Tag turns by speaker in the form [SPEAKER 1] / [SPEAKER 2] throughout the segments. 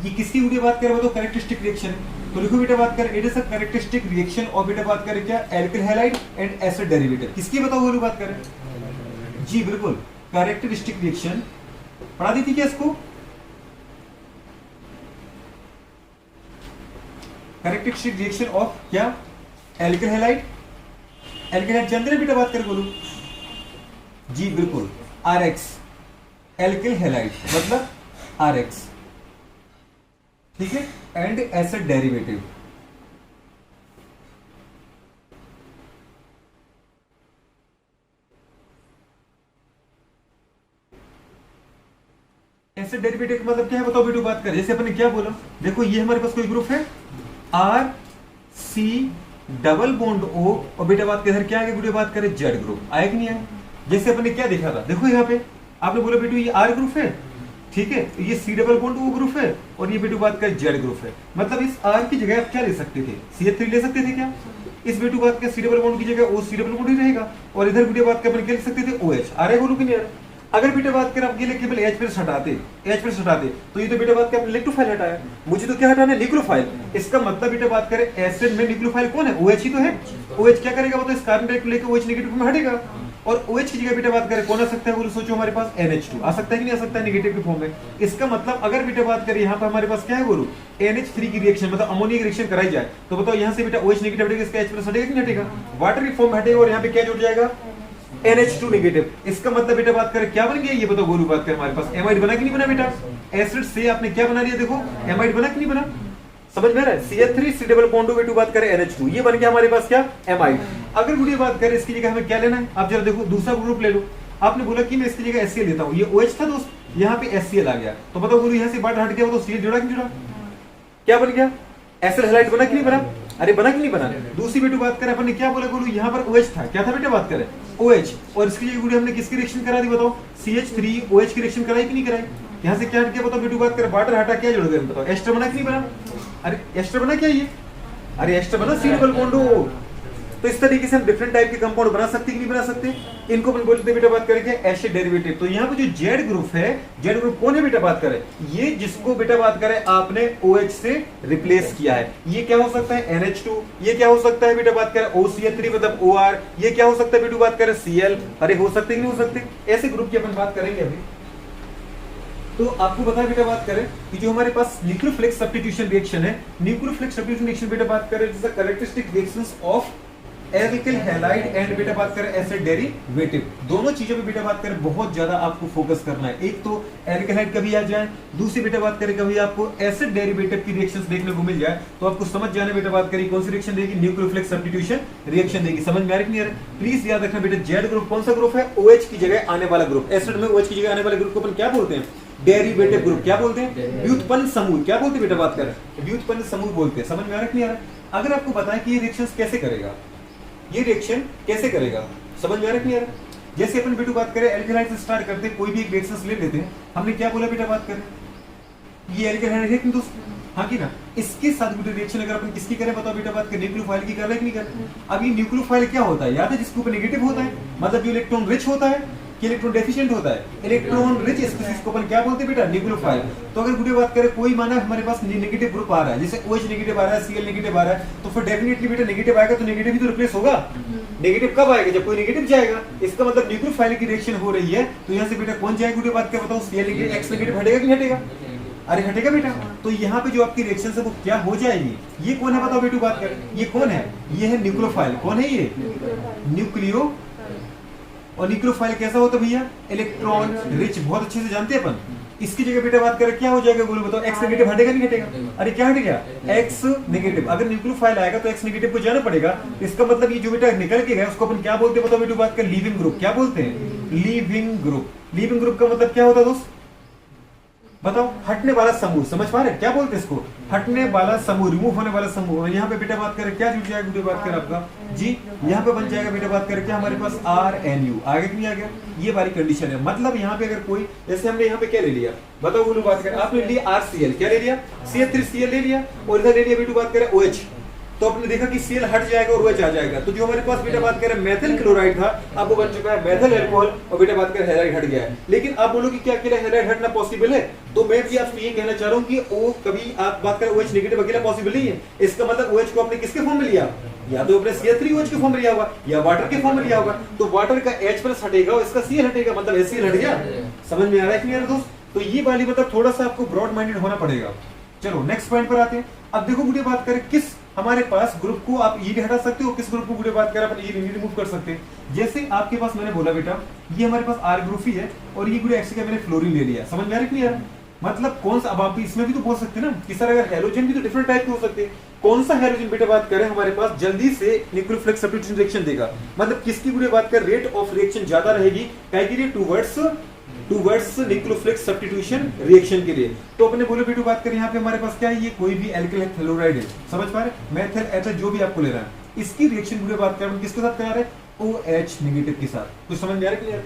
[SPEAKER 1] ये किसकी वीडियो बात करें, तो कैरेक्टरिस्टिक रिएक्शन है। तो लिखो बेटा बात करें, it is a characteristic reaction और बेटा बात करें क्या, alkyl halide and acid derivative. किसकी बताओ बोलो बात करें, जी बिल्कुल कैरेक्टरिस्टिक रिएक्शन। पढ़ा दी थी क्या इसको, कैरेक्टरिस्टिक रिएक्शन ऑफ क्या, एल्किल हैलाइड। एल्किल हैलाइड जानते हैं बेटा बात करें बोलो, जी बिल्कुल RX, एल्किल हैलाइड मतलब RX, ठीक है, and acid derivative. Acid derivative का मतलब क्या है बताओ बेटू बात कर, जैसे अपने क्या बोला, देखो ये हमारे पास कोई ग्रुप है RC डबल बॉन्ड O और बेटा बात कर क्या आगे वीडियो बात करें Z ग्रुप, आया कि नहीं आया। जैसे अपने क्या देखा था, देखो यहाँ पे आपने बोला बेटू ये R ग्रुप है, ठीक है, तो ये C double bond O group है और ये बेटू बात करें Z ग्रुप है। मतलब इस R की जगह आप क्या ले सकते थे, CH3 ले सकते थे क्या, इस बेटू बात का C डबल बॉन्ड की जगह OC डबल बॉन्ड ही रहेगा और इधर वीडियो बात का अपन क्या लिख सकते थे OH। आ रहा है बोलू कि नहीं आ रहा। अगर बेटा बात करें आप ये केवल H प्लस हटाते, H प्लस हटाते, तो ये तो बेटा बात करें आपने इलेक्ट्रोफाइल हटाया, मुझे तो क्या हटाना है, न्यूक्लियोफाइल। इसका मतलब बेटा बात करें एसिड में न्यूक्लियोफाइल कौन है, OH ही तो है। OH क्या करेगा, वो तो इस कार्बन डाइऑक्साइड लेके OH नेगेटिव में हटेगा और OH की जगह बेटा बात करें कौन आ सकता है, बोलो सोचो हमारे पास NH2 आ सकता है कि नहीं आ सकता है नेगेटिव के फॉर्म में। इसका मतलब अगर बेटा बात करें यहाँ पे हमारे पास क्या है बोलो, NH3 की रिएक्शन मतलब अमोनिया की रिएक्शन कराई जाए, तो बताओ यहाँ से बेटा OH नेगेटिव हटेगा, इसका H प्लस हटेगा कि नहीं हटेगा, वाटर की फॉर्म में हटेगा और यहाँ पे क्या जुड़ जाएगा, NH2 नेगेटिव। इसका मतलब बेटा बात करें क्या बन गया, ये बताओ गोलू बात करें हमारे पास एमाइड बना कि नहीं बना बेटा, एसिड से आपने क्या बना लिया, देखो एमाइड बना कि नहीं बना, समझ में आ रहा है। CH3 C डबल बॉन्ड बेटू बात करें NH2, ये बन गया हमारे पास क्या, एमाइड। अगर वीडियो बात करें इसकी जगह हमें क्या लेना है, आप जरा देखो दूसरा ग्रुप ले लो। आपने बोला कि मैं इसकी जगह HCl लेता हूं, ये OH था दोस्त, यहाँ पे HCl आ गया, तो बताओ गुरु यहाँ से बाहर हट गया, तो Cl जुड़ा कि नहीं जुड़ा, क्या बन गया, एसिड हैलाइड बना कि नहीं बना, अरे बना कि नहीं बना। दूसरी बेटू बात करें अपन ने क्या बोला गुरु, यहाँ पर OH था, क्या था बेटा बात करें OH, और इसकी जगह गुरु हमने किसकी रिएक्शन करा दी बताओ, CH3 OH की रिएक्शन कराई कि नहीं कराई। यहाँ से क्या हट गया बताओ बेटू बात करें, वाटर हटा क्या जुड़ गया बताओ, एस्टर बना कि नहीं बना, अरे एस्टर बना क्या ये, अरे एस्टर बना C डबल बॉन्ड O। तो इस तरीके से हम डिफरेंट टाइप के कंपाउंड बना सकते कि नहीं बना सकते, इनको अपन बोलते हैं बेटा बात करें क्या, एसिड डेरिवेटिव। तो यहाँ पे जो Z ग्रुप है, Z ग्रुप कौन है बेटा बात करें, ये जिसको बेटा बात करें आपने OH से रिप्लेस किया है, ये क्या हो सकता है NH2, ये क्या हो सकता है बेटा बात करें OCH3 मतलब OR, ये क्या हो सकता है बेटा बात करें Cl, अरे हो सकते कि नहीं हो सकते, ऐसे ग्रुप की अपन बात करेंगे अभी। तो आपको पता है बेटा बात करें कि जो हमारे पास न्यूक्लियोफिलिक सब्स्टिट्यूशन रिएक्शन है, न्यूक्लियोफिलिक सब्स्टिट्यूशन रिएक्शन बेटा बात करें जैसे characteristic reactions of alkyl halide and बेटा बात करें एसिड डेरिवेटिव, दोनों चीजों पे बेटा बात करें बहुत ज्यादा आपको फोकस करना है। एक तो एल्किल हैलाइड कभी आ जाए, दूसरी बेटा बात करें कभी आपको एसिड डेरिवेटिव की रिएक्शंस देखने को मिल जाए, तो आपको समझ जाना बेटा बात करें कौन सी रिएक्शन देगी, न्यूक्लियोफिलिक सब्स्टिट्यूशन रिएक्शन देगी। समझ में आ रहा है नहीं आ रहा, प्लीज याद रखना बेटा Z ग्रुप कौन सा ग्रुप है, OH की जगह आने वाला ग्रुप, एसिड में OH की जगह आने वाले ग्रुप को अपन क्या बोलते हैं, डेरिवेटिव ग्रुप, क्या बोलते हैं, व्युत्पन्न समूह, क्या बोलते हैं बेटा बात करें, व्युत्पन्न समूह बोलते हैं। समझ में आ रहा है नहीं आ रहा। अगर आपको पता है कि ये रिएक्शंस कैसे करेगा, ये रिएक्शन कैसे करेगा, समझ में आ रहा है नहीं आ रहा। जैसे अपन बेटू बात करें एल्किल हैलाइड से स्टार्ट करते हैं, कोई भी एक रिएक्शंस ले लेते हैं, हमने क्या बोला बेटा बात करें, ये एल्किल हैलाइड है कि दोस्त, हाँ की ना, इसके साथ बेटा रिएक्शन अगर अपन किसकी करें बताओ बेटा बात करें, न्यूक्लियोफाइल की कर रहे कि नहीं कर। अब ये न्यूक्लियोफाइल क्या होता है, याद है जिसके ऊपर नेगेटिव होता है, मतलब जो इलेक्ट्रॉन रिच होता है कि इलेक्ट्रॉन डेफिशिएंट होता है, इलेक्ट्रॉन रिच स्पीशीज को अपन क्या बोलते हैं बेटा, न्यूक्लियोफाइल। तो अगर वीडियो बात करें कोई माना हमारे पास नेगेटिव ग्रुप आ रहा है, जैसे OH नेगेटिव आ रहा है, Cl नेगेटिव आ रहा है, तो फिर डेफिनेटली बेटा नेगेटिव आएगा तो नेगेटिव ही तो रिप्लेस होगा। नेगेटिव कब आएगा, जब कोई नेगेटिव जाएगा, इसका मतलब न्यूक्लियोफाइल की रिएक्शन हो रही है, तो यहाँ से बेटा कौन जाएगा वीडियो बात क्या बताओ, Cl नेगेटिव X नेगेटिव हटेगा कि नहीं हटेगा, अरे हटेगा बेटा। तो यहाँ पे जो आपकी रिएक्शन है वो क्या हो जाएगी, ये कौन है बताओ बेटू बात कर, ये कौन है, ये है न्यूक्लियोफाइल। कौन है ये, न्यूक्लियो, और न्यूक्लियोफाइल कैसा होता है भैया, इलेक्ट्रॉन रिच, बहुत अच्छे से जानते हैं अपन। इसकी जगह बेटा बात करें क्या हो जाएगा बोलो बताओ, X नेगेटिव हटेगा नहीं हटेगा, अरे क्या हटेगा, X नेगेटिव। अगर न्यूक्लियोफाइल आएगा तो X नेगेटिव को जाना पड़ेगा, इसका मतलब ये जो बेटा निकल के गया उसको अपन क्या बोलते हैं बताओ बेटू बात कर, लीविंग ग्रुप, क्या बोलते हैं, लीविंग ग्रुप। लीविंग ग्रुप का मतलब क्या होता है दोस्त बताओ, हटने वाला समूह, समझ पा रहे क्या बोलते हैं इसको, हटने वाला समूह, रिमूव होने वाला समूह। और यहाँ पे बेटा बात करें क्या जुड़ जाएगा बेटा बात करें आपका जी, यहाँ पे बन जाएगा बेटा बात करें क्या हमारे पास RNU, आगे क्यों आ गया, ये वाली कंडीशन है। मतलब यहाँ पे अगर कोई, जैसे हमने यहाँ पे क्या ले लिया बताओ बोलो बात करें, आपने लिया RCl, क्या ले लिया, CH3Cl ले लिया, और इधर ले लिया बेटू बात करें OH, तो आपने देखा कि Cl हट जाएगा और OH आ जाएगा। तो जो हमारे पास बेटा बात कर रहे हैं मेथिल क्लोराइड था, अब वो बन चुका है मेथिल अल्कोहल और बेटा बात कर हैलाइड हट गया है। लेकिन आप बोलो कि क्या अकेला हैलाइड हटना पॉसिबल है? तो मैं भी आपसे ये कहना चाह रहा हूँ कि ओ कभी आप बात करें OH नेगेटिव अकेला पॉसिबल नहीं है। इसका मतलब OH को आपने किसके फॉर्म में लिया? या तो आपने CH3OH के फॉर्म में लिया होगा या वाटर के फॉर्म में लिया होगा। तो वाटर का H+ हटेगा और इसका Cl हटेगा, मतलब HCl हट गया। समझ में आ रहा है कि नहीं दोस्त? तो ये वाली मतलब थोड़ा सा आपको ब्रॉड माइंडेड होना पड़ेगा। चलो नेक्स्ट पॉइंट पर आते हैं। अब देखो बुढ़े बात करें किस हमारे पास ग्रुप को आप ये हटा सकते हो, किस ग्रुप को बुढ़े बात करें अपन ये रिमूव कर सकते हैं। जैसे आपके पास मैंने बोला बेटा ये हमारे पास R ग्रुप ही है और ये बुढ़े X का मैंने फ्लोरीन ले लिया। समझ में आ रहा है कि नहीं? मतलब कौन सा, अब आप इसमें भी तो बोल सकते हैं ना कि सर अगर हेलोजन भी तो डिफरेंट टाइप के हो सकते हैं। कौन सा हेलोजन बेटा बात करें हमारे पास जल्दी से न्यूक्लियोफिलिक सब्स्टिट्यूशन रिएक्शन देगा, मतलब किसकी बुढ़े बात कर रेट ऑफ रिएक्शन ज्यादा रहेगी टुवर्ड्स न्यूक्लियोफिलिक सब्स्टिट्यूशन रिएक्शन के लिए। तो अपने बोले बेटू बात करें यहाँ पे हमारे पास क्या है, ये कोई भी एल्किल फ्लोराइड है, समझ पा रहे, मेथिल एथर जो भी आपको ले रहा है, इसकी रिएक्शन बुढ़े बात करें किसके साथ करा रहे हैं? OH नेगेटिव के साथ। कुछ समझ में आ रहा है क्लियर?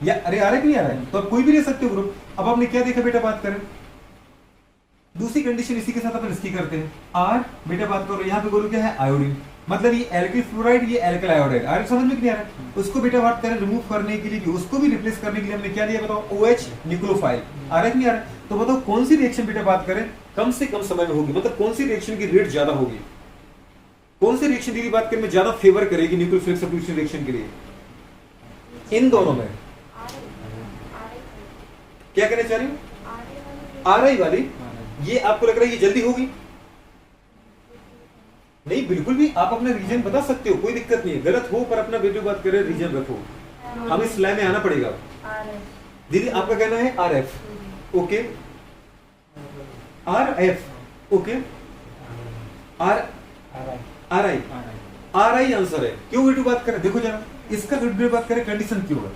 [SPEAKER 1] या अरे आ रहा है कि नहीं आ रहा है? तो आप कोई भी ले सकते हो ग्रुप। अब आपने क्या देखा बेटा बात करें, दूसरी कंडीशन इसी के साथ अपन इसकी करते हैं। R बेटा बात करो यहाँ पे बोलो क्या है? आयोडीन, मतलब ये एल्किल फ्लोराइड ये एल्किल आयोडाइड। आ समझ में नहीं आ रहा है? उसको बेटा बात करें रिमूव करने के लिए भी, उसको भी रिप्लेस करने के लिए हमने क्या लिया बताओ? OH nucleophile. आ रहा है कि नहीं आ रहा है? तो बताओ कौन सी रिएक्शन बेटा बात करें कम से कम समय में होगी, मतलब कौन सी रिएक्शन की रेट ज्यादा होगी, कौन सी रिएक्शन की बात करें में ज्यादा फेवर करेगी न्यूक्लियोफिलिक सब्स्टिट्यूशन रिएक्शन के लिए? इन दोनों में क्या कहना चाह रही हूं? RI वाली ये आपको लग रहा है ये जल्दी होगी? नहीं, बिल्कुल भी आप अपना रीजन बता सकते हो, कोई दिक्कत नहीं है। गलत हो पर अपना वीडियो बात करें रीजन रखो, हमें स्लाइड में आना पड़ेगा। दीदी आपका कहना है RF, okay RF, okay RI answer है। क्यों वीडियो बात करें? देखो जरा इसका वीडियो बात करें कंडीशन क्यों है।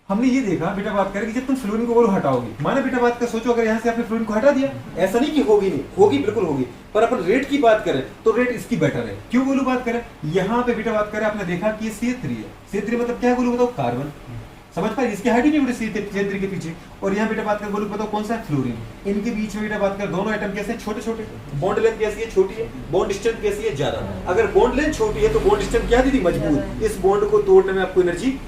[SPEAKER 1] हमने ये देखा बेटा बात करें कि जब तुम फ्लोरीन को बोलो हटाओगे, माने बेटा बात कर सोचो अगर यहाँ से आपने फ्लोरीन को हटा दिया, ऐसा नहीं कि होगी नहीं, होगी बिल्कुल होगी, पर अपन रेट की बात करें तो रेट इसकी बेटर है। क्यों बोलूं बात करें? यहाँ पे बेटा बात करें आपने देखा कि C3 है, C3 मतलब क्या बोलूं बताओ? कार्बन। समझ पाए? इसकी हाइट ही नहीं उठी C3 के पीछे। और यहाँ बेटा बात कर बोलूं बताओ कौन सा है? फ्लोरीन। इनके बीच में बेटा बात कर दोनों आइटम कैसे हैं? छोटे छोटे। बॉन्ड लेंथ कैसी है? छोटी है। बॉन्ड डिस्टेंस कैसी है? ज्यादा। अगर बॉन्ड लेंथ छोटी है तो बॉन्ड डिस्टेंस क्या दीदी? मजबूत। इस बॉन्ड को तोड़ने में आपको एनर्जी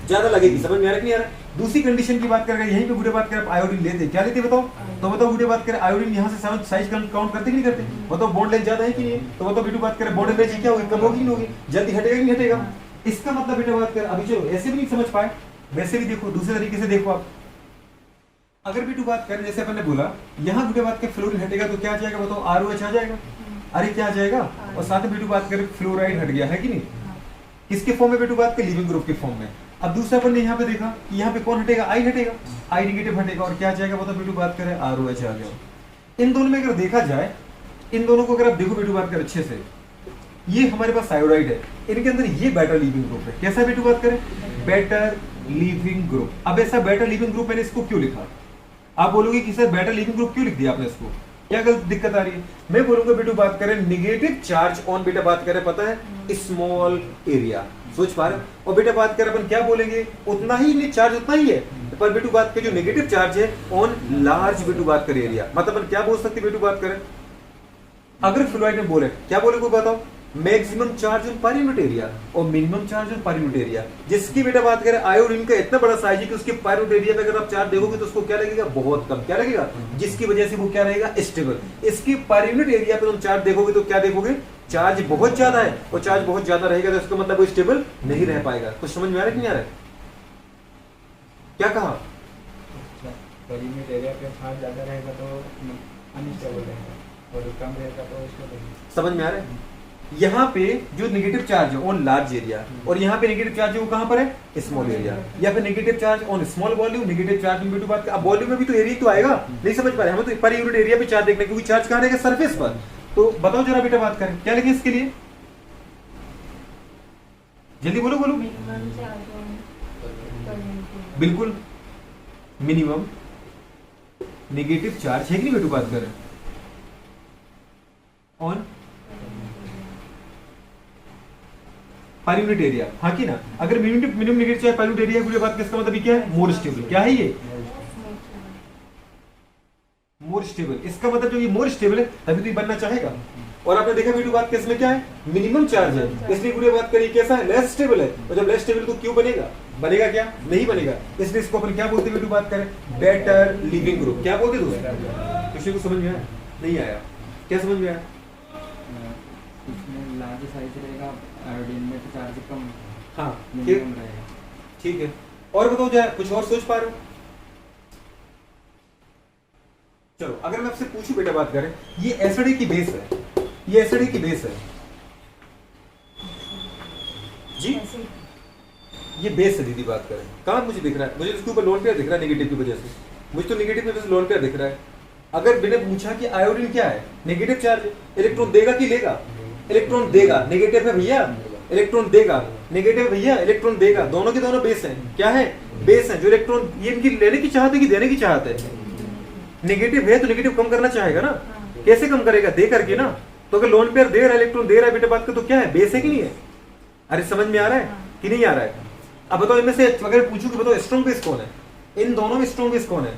[SPEAKER 1] ज्यादा लगेगी। समझ में आ रहा है नहीं आ रहा? दूसरी कंडीशन की बात करें यहीं पे बुढ़े बात करें आयोडीन लेते, क्या लेते बताओ? तो बताओ बुढ़े बात करें आयोडीन यहाँ से साइज काउंट करते कि नहीं करते? बताओ बॉन्ड लेंथ ज्यादा है कि नहीं? तो बताओ बेटू बात करें बॉन्ड एनर्जी क्या होगी? कम होगी नहीं होगी? जल्दी हटेगा कि नहीं हटेगा? इसका मतलब बेटा बात करें अभी चलो ऐसे भी नहीं समझ पाए, वैसे भी देखो, दूसरे तरीके से देखो आप। अगर बेटू बात करें जैसे अपन ने बोला यहाँ बेटू बात करें फ्लोरीन हटेगा तो क्या आ जाएगा बताओ? ROH आ जाएगा। अरे क्या आ जाएगा? और साथ में बेटू बात करें फ्लोराइड हट गया है कि नहीं? किसके फॉर्म में बेटू बात करें? लीविंग ग्रुप के फॉर्म में। अब दूसरा अपन ने यहाँ पे देखा कि यहाँ पे कौन हटेगा? I हटेगा, I नेगेटिव हटेगा और क्या आ जाएगा बताओ बेटू बात करें? ROH आ गया। इन दोनों में अगर देखा जाए, इन दोनों को अगर आप देखो बेटू बात करें अच्छे से, ये हमारे पास आयोडाइड है, इनके अंदर ये बेटर लीविंग ग्रुप है। कैसा बेटू बात करें? Better leaving group. अब ऐसा बेटर लीविंग ग्रुप मैंने इसको क्यों लिखा? आप बोलोगे कि सर बेटर लीविंग ग्रुप क्यों लिख दिया आपने इसको, क्या गलत दिक्कत आ रही है? मैं बोलूंगा बेटू बात करें नेगेटिव चार्ज ऑन बेटा बात करें पता है स्मॉल एरिया, सोच पा रहे? और बेटा बात करें अपन क्या बोलेंगे? उतना ही चार्ज उतना ही है, पर बेटू बात करें जो नेगेटिव चार्ज है ऑन लार्ज बेटू बात करें एरिया। मतलब अपन क्या बोल सकते बेटू बात करें? अगर फ्लोराइड में बोले क्या बोले को बताओ? Maximum charge on per unit area और minimum charge on per unit area. जिसकी बेटा बात करें आयोडीन का इतना बड़ा साइज है कि उसके पर यूनिट एरिया पे अगर आप चार्ज देखोगे तो उसको क्या लगेगा? बहुत कम। क्या लगेगा? जिसकी वजह से वो क्या रहेगा? स्टेबल। इसकी पर यूनिट एरिया पे तुम चार्ज देखोगे तो क्या देखोगे? चार्ज बहुत ज्यादा है, और चार्ज बहुत ज्यादा रहेगा तो इसका मतलब वो स्टेबल नहीं रह पाएगा। कुछ समझ में आ रहा है कि नहीं आ रहा है? क्या कहा?
[SPEAKER 2] पर यूनिट एरिया पे चार्ज ज्यादा रहेगा तो अनस्टेबल रहेगा और कम रहेगा तो स्टेबल।
[SPEAKER 1] समझ में आ रहा है? यहाँ पे जो नेगेटिव चार्ज है ऑन लार्ज एरिया और यहाँ पे नेगेटिव चार्ज है वो कहाँ पर है? Small area. या फिर negative charge on small volume, negative charge में बात अब वॉल्यूम में भी तो एरिया तो आएगा, नहीं समझ पा रहे हमें तो पर यूनिट एरिया पे चार्ज देखना, क्योंकि चार्ज कहाँ रहेगा? सरफेस पर। तो बताओ जरा बेटा बात करें क्या लिखे इसके लिए? जल्दी बोलो बोलो। बिल्कुल मिनिमम नेगेटिव चार्ज है कि नहीं बेटू बात करें ऑन पर यूनिट एरिया, हाँ की ना? अगर मिनिमम नेगेटिव चार्ज पर यूनिट एरिया की बात किसका मतलब क्या है? More stable. क्या है ये? More stable. इसका मतलब जो ये मोर स्टेबल है तभी तो ये बनना चाहेगा। और आपने देखा V2 बात केस में क्या है, मिनिमम चार्ज है, इसलिए गुड़िया बात करिए कैसा है, लेस स्टेबल है। और जब लेस स्टेबल तो क्यों बनेगा, बनेगा क्या, नहीं बनेगा, इसलिए इसको अपन क्या बोलते हैं V2 बात करें, बेटर लीविंग ग्रुप। क्या बोलते दोस्तों, किसी को समझ में आया, नहीं आया, क्या समझ में आया?
[SPEAKER 2] इसमें लार्ज साइज रहेगा, आयोडीन में तो चार्ज कम,
[SPEAKER 1] हाँ
[SPEAKER 2] मिनिमम रहेगा।
[SPEAKER 1] ठीक है, और बताओ जाए, कुछ और सोच पा रहे हो? चलो अगर मैं आपसे पूछूं बेटा बात करें, ये एसिड की बेस है, ये एसिड की बेस है जी, ये बेस है दीदी बात करें, कहां मुझे दिख रहा है, मुझे इसके ऊपर लोन पेयर दिख रहा है नेगेटिव की वजह से, मुझे तो नेगेटिव की वजह से लोन पेयर दिख रहा है। अगर मैंने पूछा कि आयोडीन क्या है, नेगेटिव चार्ज, इलेक्ट्रॉन देगा कि लेगा, इलेक्ट्रॉन देगा, नेगेटिव है भैया, इलेक्ट्रॉन देगा, नेगेटिव भैया, इलेक्ट्रॉन देगा, दोनों के दोनों बेस हैं, क्या है, बेस है। जो इलेक्ट्रॉन, ये इनकी लेने की चाहत है कि देने की चाहत है, नेगेटिव है तो नेगेटिव कम करना चाहेगा ना, कैसे कम करेगा, दे करके ना। तो अगर लोन पेयर दे रहा है, इलेक्ट्रॉन दे रहा है बेटा बात का, तो क्या है, बेस है कि नहीं है? अरे समझ में आ रहा है कि नहीं आ रहा है? अब बताओ इनमें से अगर पूछूं कि बताओ स्ट्रॉन्ग बेस कौन है, इन दोनों में स्ट्रॉन्ग बेस कौन है?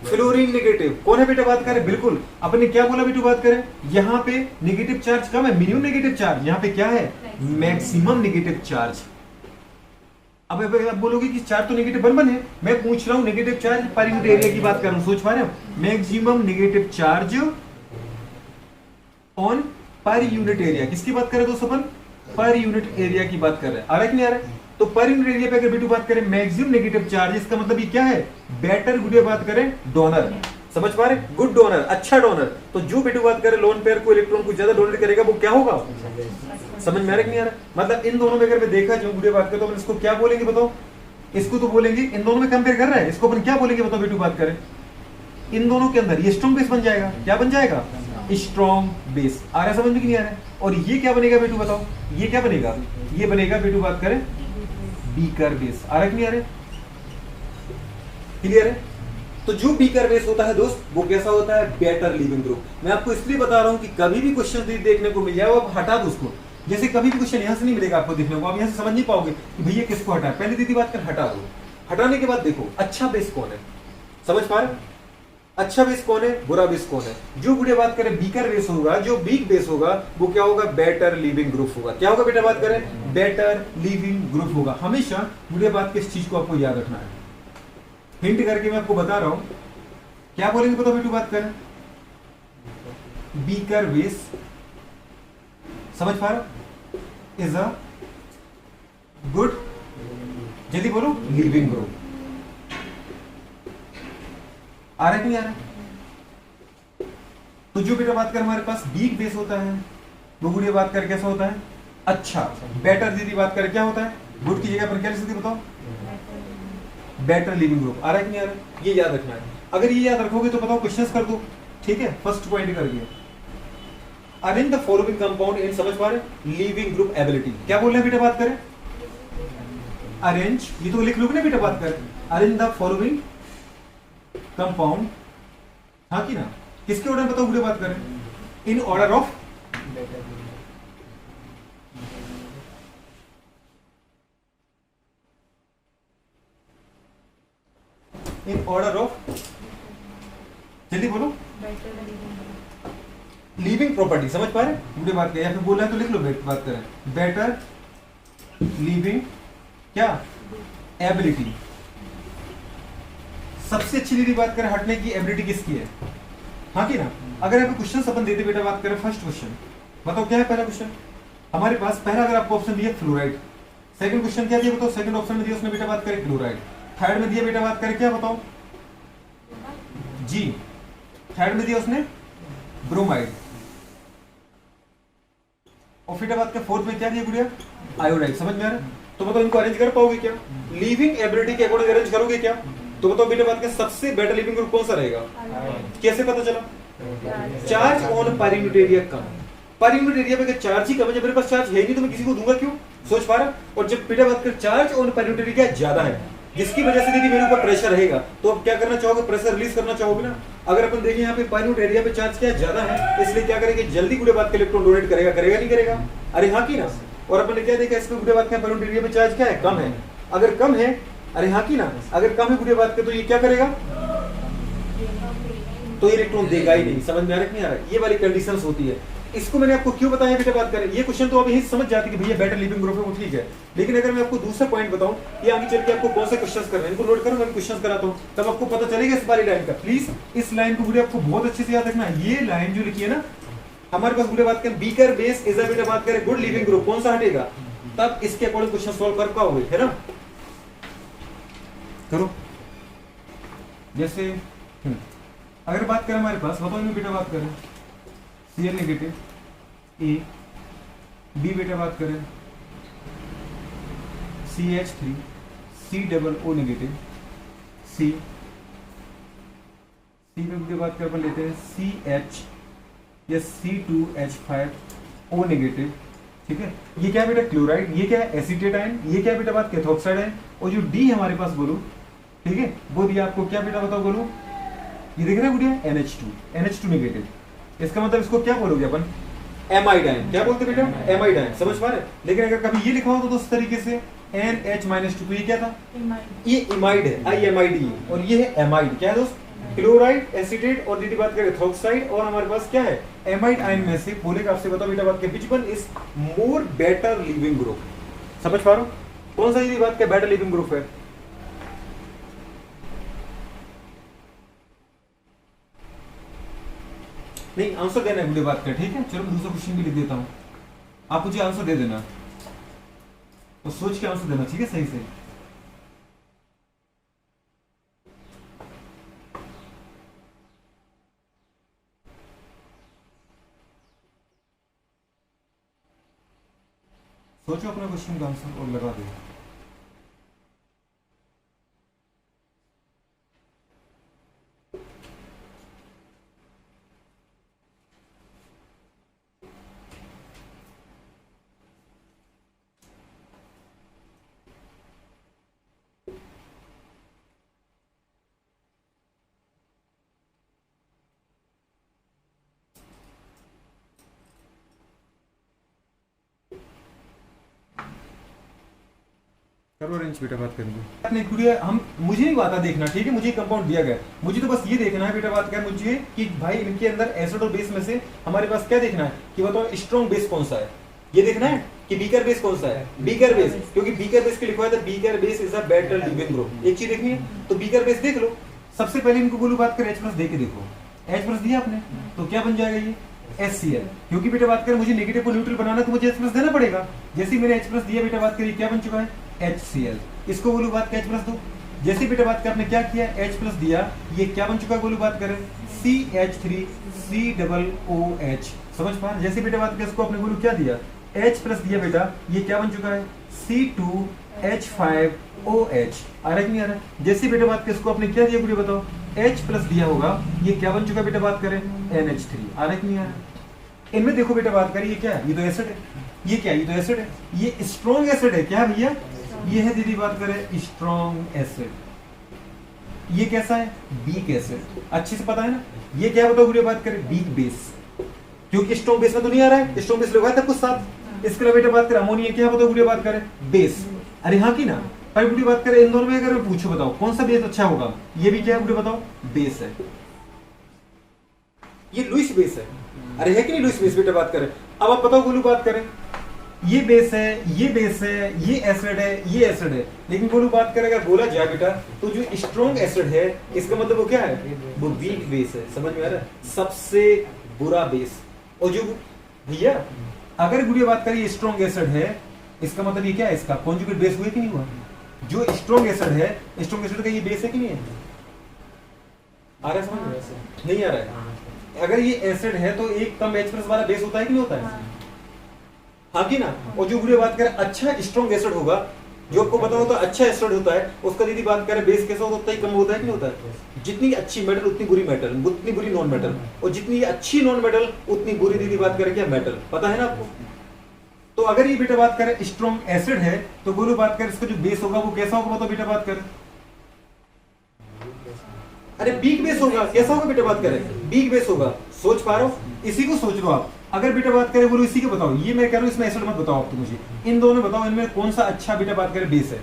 [SPEAKER 1] Fluorine negative. कौन है बेटा बात करें, बिल्कुल अपन ने क्या बोला बेटा बात करें, यहाँ पे नेगेटिव चार्ज कम है, मिनिमम नेगेटिव चार्ज, यहाँ पे क्या है, मैक्सिमम नेगेटिव चार्ज। अब आप बोलोगे कि चार्ज तो नेगेटिव बन है, मैं पूछ रहा हूं नेगेटिव चार्ज पर यूनिट एरिया की बात कर रहा हूं, सोच पा रहे हो, maximum negative charge on per unit area, किसकी बात कर रहे हैं दोस्तों, अपन पर यूनिट एरिया की बात कर रहे हैं, आ रहा है कि नहीं आ रहा है? तो पर यूनिट एरिया पे अगर बेटू बात करें मैक्सिमम नेगेटिव चार्ज, इसका मतलब ये क्या है, बेटर गुड बात करें डोनर, समझ पा रहे, गुड डोनर, अच्छा डोनर। तो जो बेटू बात करें लोन पेयर को इलेक्ट्रॉन को ज्यादा डोनेट करेगा वो क्या होगा, समझ में आ रहा है कि नहीं आ रहा? मतलब इन दोनों में अगर मैं देखा जो गुड बात करें तो अपन इसको क्या बोलेंगे बताओ, इसको तो बोलेंगे, इन दोनों में कंपेयर कर रहा है, इसको अपन क्या बोलेंगे बताओ बेटू बात करें, इन दोनों के अंदर ये स्ट्रॉन्ग बेस बन जाएगा, क्या बन जाएगा, स्ट्रॉन्ग बेस। आ रहा है समझ में कि नहीं आ रहा है? और ये क्या बनेगा बेटू बताओ, ये क्या बनेगा, ये बनेगा बेटू बात करें बीकर बेस। आ रहा है कि नहीं आ रहा है? क्लियर है? तो जो बीकर बेस होता है दोस्त वो कैसा होता है, बेटर लीविंग ग्रुप। मैं आपको इसलिए बता रहा हूं कि कभी भी क्वेश्चन देखने को मिल जाए वो आप हटा दो उसको, जैसे कभी भी क्वेश्चन यहां से नहीं मिलेगा आपको देखने को, आप यहां से समझ नहीं पाओगे कि भैया किसको हटाए, पहले दीदी बात कर हटा दो, हटाने के बाद देखो अच्छा बेस कौन है, समझ पा रहे, अच्छा बेस कौन है, बुरा बेस कौन है। जो बुढ़े बात करें बीकर बेस होगा, जो वीक बेस होगा वो क्या होगा, बेटर लीविंग ग्रुप होगा। क्या होगा बेटा बात करें, बेटर लीविंग ग्रुप होगा। हमेशा बुढ़े बात किस चीज को आपको याद रखना है, हिंट करके मैं आपको बता रहा हूं, क्या बोलेंगे बताओ बेटू बात करें, बीकर बेस, समझ पा रहे, इज अ गुड, जल्दी बोलो, लीविंग ग्रुप। आ रहा है कि नहीं आ रहा है? तो जो बेटा बात कर हमारे पास वीक बेस होता है वो गुड़िया बात कर कैसा होता है, अच्छा। बेटर दीदी बात कर क्या होता है, गुड की जगह पर क्या लिख सकते बताओ, बेटर लिविंग ग्रुप। आ रहा है कि नहीं आ रहा है? ये याद रखना है, अगर ये याद रखोगे तो बताओ क्वेश्चंस कर दो, ठीक है। फर्स्ट पॉइंट कर दिया, arrange the following compound in, समझ पा रहे, लिविंग ग्रुप एबिलिटी। क्या बोल रहे हैं बेटा बात करें, अरेंज, ये तो लिख लो ना बेटा बात करें, अरेंज द फॉलोइंग कंपाउंड, हाँ कि ना, किसके ऑर्डर में बताओ गुड़े बात करें, in order of, in order of, जल्दी बोलो, लीविंग प्रॉपर्टी। समझ पा रहे गुड़े बात करें, या फिर बोला है तो लिख लो बात करें, बेटर लीविंग क्या एबिलिटी। सबसे अच्छी दीदी बात करें हटने की एबिलिटी किसकी है, हाँ कि ना। अगर आपको क्वेश्चन अपन देते बेटा बात करें, फर्स्ट क्वेश्चन बताओ क्या है, पहला क्वेश्चन हमारे पास, पहला अगर आपको ऑप्शन दिया फ्लोराइड, सेकंड क्वेश्चन क्या दिया बताओ, सेकंड ऑप्शन में दिया उसने बेटा बात करें क्लोराइड, थर्ड में दिया बेटा बात करें क्या बताओ जी, थर्ड में दिया उसने ब्रोमाइड, और फिर बात का फोर्थ में क्या दिया गुड़िया, आयोडाइड। समझ में आ रहा है? तो बताओ इनको अरेंज कर पाओगे क्या, लिविंग एबिलिटी के अकॉर्डिंग अरेंज करोगे क्या? तो बताओ बेटा बात का सबसे बेटर लिविंग ग्रुप कौन सा रहेगा, कैसे पता चला, charge on per unit area कम, पर यूनिट एरिया पे अगर चार्ज ही कम है, जब मेरे पास चार्ज है नहीं तो मैं किसी को दूंगा क्यों, सोच पा रहा। और जब बेटा बात कर charge on per unit area ज्यादा है, जिसकी वजह से दीदी मेरे ऊपर प्रेशर रहेगा, तो अब क्या करना चाहोगे, प्रेशर रिलीज करना चाहोगे ना। अगर अपन देखें यहाँ पे पर यूनिट एरिया पे चार्ज क्या ज्यादा है, इसलिए क्या करेंगे, जल्दी गुड़े बात के इलेक्ट्रॉन डोनेट करेगा, करेगा नहीं करेगा, अरे हाँ की ना। और अपन ने क्या देखा, इसमें गुड़े बात का पर यूनिट एरिया पे चार्ज क्या है, कम है, अगर कम है, अरे हाँ की ना, अगर कम है गुड़े बात के तो ये क्या करेगा, तो इलेक्ट्रॉन देगा ही नहीं। समझ में आ रहा है कि नहीं आ रहा है? ये वाली कंडीशंस होती है। इसको मैंने आपको क्यों बताया बेटा बात करें, ये क्वेश्चन तो अभी समझ जाती है कि भैया बेटर लिविंग ग्रुप है वो ठीक है, लेकिन अगर मैं आपको दूसरा पॉइंट बताऊं ये आगे चल के आपको कौन से क्वेश्चंस करने हैं इनको नोट करो, मैं क्वेश्चंस कराता हूं तब आपको पता चलेगा इस वाली लाइन का। प्लीज इस लाइन को पूरी आपको बहुत अच्छे से याद रखना है। ये लाइन जो लिखी है ना हमारे पास पूरे बात करें बीकर बेस इज अ बेटा बात करें गुड लिविंग ग्रुप, कौन सा हटेगा तब इसके अकॉर्डिंग क्वेश्चन सॉल्व कर पाओगे, है ना। करो जैसे अगर बात करें हमारे पास बताओ इनमें बेटा बात करें Cl नेगेटिव ए बी बेटा बात करें CH3 C double O negative C में बेटा बात कर अपन लेते हैं CH या C2H5 O नेगेटिव, ठीक है। ये क्या है बेटा क्लोराइड, ये क्या है एसीटेट आयन, ये क्या है बेटा बात कैथोक्साइड आयन, और जो D हमारे पास बोलूं ठीक है वो दिया आपको क्या बेटा बताओ बोलूं, ये देख रहे हैं NH2 नेगेटिव, इसका मतलब इसको क्या बोलोगे अपन एमाइड आयन, क्या बोलते बेटा एमाइड आयन, समझ पा रहे। लेकिन अगर कभी ये लिखा हो तो इस तरीके से NH-2 तो ये क्या था ये इमाइड है IMID, और ये है एमाइड, क्या है दोस्त क्लोराइड एसिटेट, और यदि बात करें एथोक्साइड, और हमारे पास क्या है एमाइड आयन में से बोलेगा आपसे बताओ बेटा बात के which one is more better leaving group, समझ पा रहे हो कौन सा यदि बात का बेटर लिविंग ग्रुप है। नहीं आंसर देना है मुझे बात कर, ठीक है। चलो मैं दूसरा क्वेश्चन भी लिख देता हूं, आप मुझे आंसर दे देना तो सोच के आंसर देना, ठीक है सही से। सोचो अपना क्वेश्चन का आंसर और लगा दो। करो रेंज बेटा बात करेंगे हम मुझे नहीं आता देखना, ठीक है मुझे कंपाउंड दिया गया, मुझे तो बस ये देखना है बेटा बात क्या मुझे कि भाई इनके अंदर एसिड और बेस में से हमारे पास क्या देखना है कि बताओ स्ट्रॉन्ग बेस कौन सा है, ये देखना है कि बीकर बेस कौन सा है, बीकर बेस, क्योंकि बीकर बेस के लिखा है beaker base is a better leaving group, एक चीज देखनी है तो बीकर बेस देख लो। सबसे पहले इनको बोलो बात कर H+ दे के देखो, H+ दिया आपने तो क्या बन जाएगा ये HCl, क्योंकि बेटा बात कर मुझे नेगेटिव को न्यूट्रल बनाना तो मुझे H+ देना पड़ेगा, जैसे ही मैंने H+ दिया बेटा बात करिए क्या बन चुका है HCl, इसको बोलो बात कर H+ दो, जैसे बेटा बात कर आपने क्या किया H+ दिया ये क्या बन चुका है बोलो बात करें CH3 C डबल OH, समझ पा रहे। जैसे बेटा बात कर इसको आपने बोलो क्या दिया H+ दिया बेटा ये क्या बन चुका है C2H5OH, आ रहा है कि नहीं आ रहा है। जैसे बेटा बात कर इसको आपने क्या दिया बोलो बताओ H+ दिया होगा ये क्या बन चुका बेटा बात करें NH3, आ रहा है कि नहीं आ रहा है। इनमें देखो बेटा बात करें ये क्या है, ये तो एसिड है, ये क्या है ये तो एसिड है, ये स्ट्रॉन्ग एसिड है क्या भैया, ये है दीदी बात करें स्ट्रॉन्ग एसिड, ये कैसा है वीक एसिड, अच्छे से पता है ना। ये क्या बताओ बुरी बात करें वीक बेस, क्योंकि स्ट्रॉन्ग बेस में तो नहीं आ रहा है, स्ट्रॉन्ग बेस लगाया था कुछ साथ, इसके लिए बेटा बात करें अमोनिया क्या बताओ बुरी बात करें बेस, अरे हाँ की ना। पर बुरी बात करें इन दोनों में अगर मैं पूछो बताओ कौन सा बेस अच्छा होगा, ये भी क्या है बुरी बताओ बेस है, ये लुइस बेस है, अरे है कि नहीं लुइस बेस बेटा बात करें। अब आप बताओ बोलू बात करें ये बेस है ये बेस है ये एसिड है ये एसिड है, लेकिन बोलू बात करें अगर बोला जाए बेटा तो जो स्ट्रॉन्ग एसिड है इसका मतलब वो क्या है वो वीक बेस है, समझ में आ रहा है, सबसे बुरा बेस। और जो भैया अगर बुरी बात करें ये स्ट्रॉन्ग एसिड है इसका मतलब ये क्या है इसका कॉन्जुगेट बेस हुआ कि नहीं हुआ, जो स्ट्रॉन्ग एसिड है स्ट्रॉन्ग एसिड का ये बेस है कि नहीं है, आ रहा है समझ में नहीं आ रहा है। अगर ये एसिड है तो एक कम H+ वाला बेस होता है कि नहीं होता है, हाँ की ना। और जो बुरी बात करें अच्छा स्ट्रॉन्ग एसिड होगा जो आपको पता होता है अच्छा एसिड होता है उसका दीदी बात करें बेस कैसा होता है उतना ही कम होता है कि नहीं होता है। जितनी अच्छी मेटल उतनी बुरी मेटल, उतनी बुरी नॉन मेटल, और जितनी अच्छी नॉन मेटल उतनी बुरी दीदी बात करें क्या मेटल, पता है ना आपको। तो अगर ये बेटा बात करें स्ट्रॉन्ग एसिड है तो बोलो बात करें इसका जो बेस होगा वो कैसा होगा बताओ बेटा बात करें, अरे वीक बेस होगा, कैसा होगा बेटा बात करें वीक बेस होगा, सोच पा रहे हो, इसी को सोच लो आप। अगर बेटा बात करें बोलो इसी के बताओ, ये मैं कह रहा हूं इसमें एसिड मत बताओ आप, तो मुझे इन दोनों बताओ इनमें कौन सा अच्छा बेटा बात करें बेस है,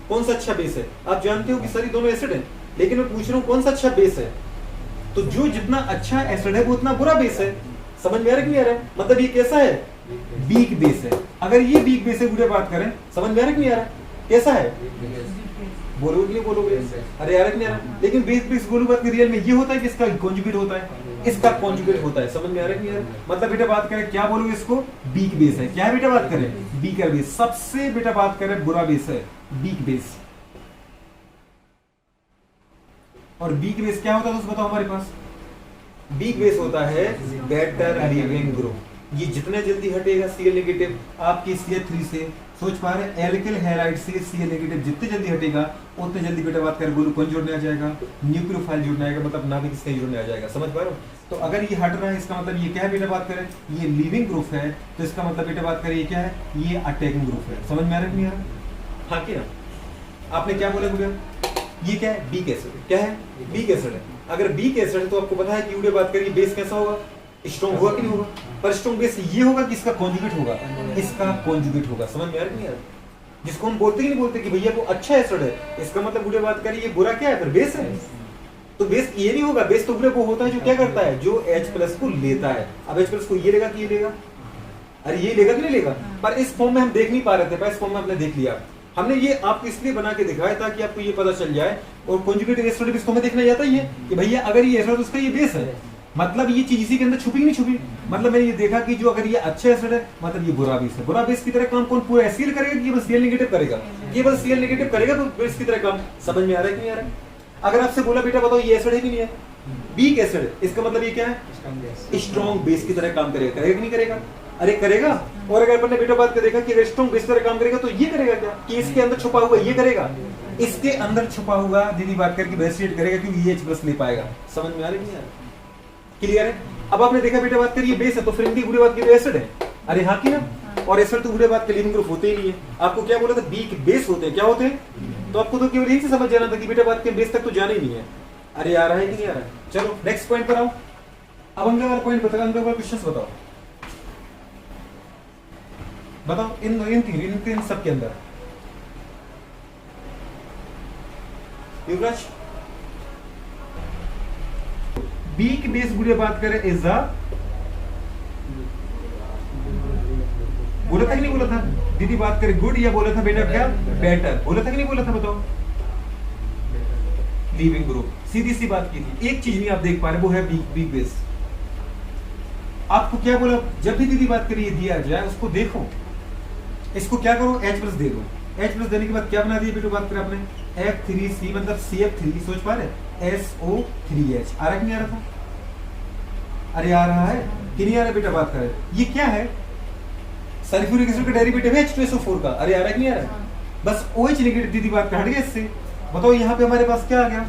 [SPEAKER 1] कौन सा अच्छा बेस है। आप जानते हो कि सर दोनों एसिड है लेकिन मैं पूछ रहा हूं कौन सा अच्छा बेस है, तो जो जितना अच्छा एसिड है वो उतना बुरा बेस है। समझ में आ रहा है कि नहीं आ रहा है? मतलब ये कैसा है, वीक बेस है। अगर ये वीक बेस है गुड़िया बात करें, समझ में आ रहा है कि नहीं आ रहा है? कैसा है, बोलोगे कि नहीं बोलोगे? अरे यार नहीं आ रहा। लेकिन बेस बेस बोलो बात रियल में ये होता है कि इसका कॉन्जुगेट होता है, इसका कॉन्जुगेट होता है। समझ में आ रहा है कि नहीं आ रहा? मतलब बेटा बात करें क्या बोलोगे इसको, वीक बेस है। क्या है बेटा बात करें, वीकर बेस। सबसे बेटा बात करें बुरा बेस है वीक बेस। और वीक बेस क्या होता है दोस्त बताओ हमारे पास? वीक बेस होता है बेटर लीविंग ग्रुप। ये जितने जल्दी हटेगा Cl नेगेटिव आपकी CH3 से, सोच पा रहे हैं, एल्किल हैलाइड से Cl नेगेटिव जितने जल्दी हटेगा उतने जल्दी बेटा बात करें ग्लूकोन जुड़ने आ जाएगा, न्यूक्लियोफाइल जुड़ने आएगा, मतलब नाभिक इसका जुड़ने आ जाएगा। समझ पा रहे हो? तो अगर ये हट रहा है इसका मतलब ये क्या है बेटा बात करें, ये लीविंग ग्रुप है। तो इसका मतलब बेटा बात करें ये क्या है, ये अटैकिंग ग्रुप है। समझ में आ रहा है नहीं आ रहा? हाँ क्या आपने क्या बोला गुड़िया, ये क्या है, वीक एसिड। क्या है, वीक एसिड है। अगर वीक एसिड है तो आपको पता है कि यूडे बात करिए बेस कैसा होगा, स्ट्रॉन्ग होगा कि नहीं होगा? पर स्ट्रॉन्ग बेस ये होगा कि इसका कॉन्जुगेट होगा, इसका कॉन्जुगेट होगा। समझ में आ रहा है नहीं आ रहा? जिसको हम बोलते ही नहीं बोलते कि भैया वो अच्छा एसिड है, इसका मतलब बुरे बात करिए ये बुरा क्या है, फिर बेस है। तो बेस ये नहीं होगा, बेस तो बुरे वो होता है जो क्या करता है, जो H+ को लेता है। अब H+ को ये लेगा कि ये लेगा, अरे ये लेगा कि नहीं लेगा? पर इस फॉर्म में हम देख नहीं पा रहे थे, पर इस फॉर्म में हमने देख लिया। हमने ये आपको इसलिए बना के दिखाया ताकि आपको ये पता चल जाए। और कॉन्जुगेट एसिड भी इसको हमें देखना जाता ही है कि भैया अगर ये एसिड है तो उसका ये बेस है, मतलब ये चीज इसी के अंदर छुपी नहीं छुपी। मतलब मैंने ये देखा कि जो अगर ये अच्छा एसिड है मतलब ये बुरा बेस है। बुरा बेस की तरह काम कौन पूरा Cl करेगा कि ये बस Cl नेगेटिव करेगा? ये बस Cl नेगेटिव करेगा तो बेस की तरह काम। समझ में आ रहा है कि नहीं आ रहा है? अगर आपसे बोला बेटा बताओ ये एसिड है कि नहीं है, वीक एसिड है, इसका मतलब ये क्या है, स्ट्रॉन्ग बेस की तरह काम करेगा। करेगा कि नहीं करेगा? अरे करेगा। और अगर अपन ने बेटा बात कर देखा कि स्ट्रॉन्ग बेस तरह काम करेगा तो ये करेगा क्या, कि इसके अंदर छुपा हुआ ये करेगा, इसके अंदर छुपा हुआ दीदी बात करके बेसिएट करेगा क्योंकि ये H+ ले पाएगा। समझ में आ रही नहीं आ रही? क्लियर है? अब आपने देखा बेटा बात करिए बेस है तो फिर इनकी बुरे बात की एसिड है। अरे हाँ की ना? और एसिड तो बुरे बात के लीविंग ग्रुप होते ही नहीं है। आपको क्या बोला था, वीक बेस होते हैं। क्या होते हैं? तो आपको तो केवल यही से समझ जाना था कि बेटा बात के बेस तक तो जाना ही नहीं है। अरे आ रहा है कि नहीं आ रहा है? चलो नेक्स्ट पॉइंट पर आओ। अब अगला वाला पॉइंट बताओ, अगला वाला क्वेश्चन बताओ। बताओ इन तीन सब के अंदर युवराज वीक बेस गुड़िया बात करें इज अ, बोला था कि नहीं बोला था दीदी बात करें गुड, या बोला था बेटा क्या बेटर, बोला था कि नहीं बोला था? बताओ लीविंग ग्रुप, सीधी सी बात की थी। एक चीज नहीं आप देख पा रहे वो है वीक बेस। आपको क्या बोला, जब भी दीदी बात करिए दिया जाए उसको देखो, इसको क्या करो H+ दे दो। H+ देने के बाद क्या बना दिया बेटा बात करें आपने, F3C मतलब CF3, सोच पा रहे SO3H। आ रहा कि नहीं आ रहा था? अरे आ रहा है कि नहीं आ रहा बेटा बात करें? ये क्या है, सल्फ्यूरिक एसिड का डेरिवेटिव है H2SO4 का। अरे आ रहा कि नहीं आ रहा? बस OH नेगेटिव दीदी बात हट गया इससे। बताओ यहाँ पे हमारे पास क्या आ गया,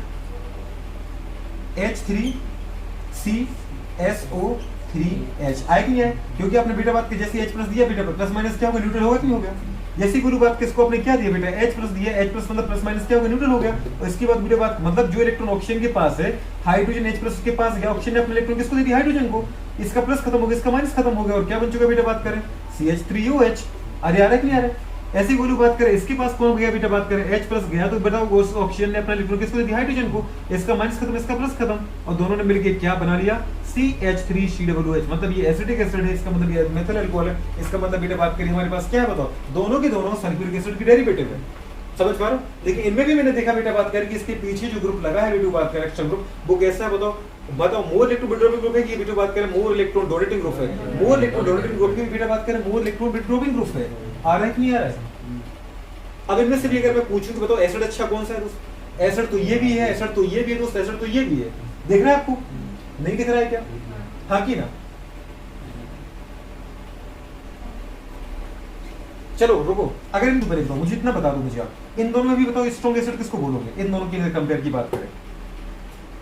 [SPEAKER 1] H3CSO3H आए कि नहीं आए? क्योंकि आपने बेटा बात की जैसे H+ दिया बेटा प्लस माइनस क्या होगा, न्यूट्रल होगा कि नहीं हो गया? जैसी गुरु बात किसको आपने क्या दिया बेटा H+ दिया, H+ मतलब प्लस माइनस क्या होगा, न्यूट्रल हो गया। और इसके बाद बेटा बात मतलब जो इलेक्ट्रॉन ऑक्सीजन के पास है, हाइड्रोजन H+ के पास गया, ऑक्सीजन ने अपने इलेक्ट्रॉन किसको दे दिया, हाइड्रोजन को। इसका प्लस खत्म हो गया, इसका माइनस खत्म हो गया और क्या बन चुका बेटा बात करें, CH3OH। अरे आ रहा है कि नहीं आ रहा है? ऐसी गुरु बात करें इसके पास कौन गया बेटा बात करें H+ गया, तो बेटा वो ऑक्सीजन ने अपना इलेक्ट्रॉन किसको दे दिया, हाइड्रोजन को। इसका माइनस खत्म, इसका प्लस खत्म और दोनों ने मिलकर क्या बना लिया, CH3COOH। मतलब ये एसिडिक एसिड है, इसका मतलब ये मेथल अल्कोहल है। इसका मतलब बेटा बात करिए हमारे पास क्या है बताओ, दोनों के दोनों सल्फ्यूरिक एसिड की डेरिवेटिव है। समझ पा रहे हो? लेकिन इनमें भी मैंने देखा बेटा बात करें कि इसके पीछे जो ग्रुप लगा है बेटा बात करें एक्शन ग्रुप, वो कैसा है बताओ? बताओ मोर इलेक्ट्रॉन विड्रॉइंग ग्रुप है कि बेटा बात करें मोर इलेक्ट्रॉन डोनेटिंग ग्रुप है? मोर इलेक्ट्रॉन डोनेटिंग ग्रुप की बेटा बात करें मोर इलेक्ट्रॉन विड्रॉइंग ग्रुप है। आ रहा है कि नहीं आ रहा है? अब इनमें से भी अगर मैं पूछूं कि बताओ एसिड अच्छा कौन सा है दोस्त? एसिड तो ये भी है, एसिड तो ये भी है दोस्त, एसिड तो ये भी है। दिख रहा है आपको? नहीं दिख रहा है क्या? हाँ कि ना? चलो रुको, अगर इन दोनों में मुझे इतना बता दो मुझे आप, इन दोनों में भी बताओ स्ट्रॉन्ग एसिड किसको बोलोगे? इन दोनों की कंपेयर की बात करें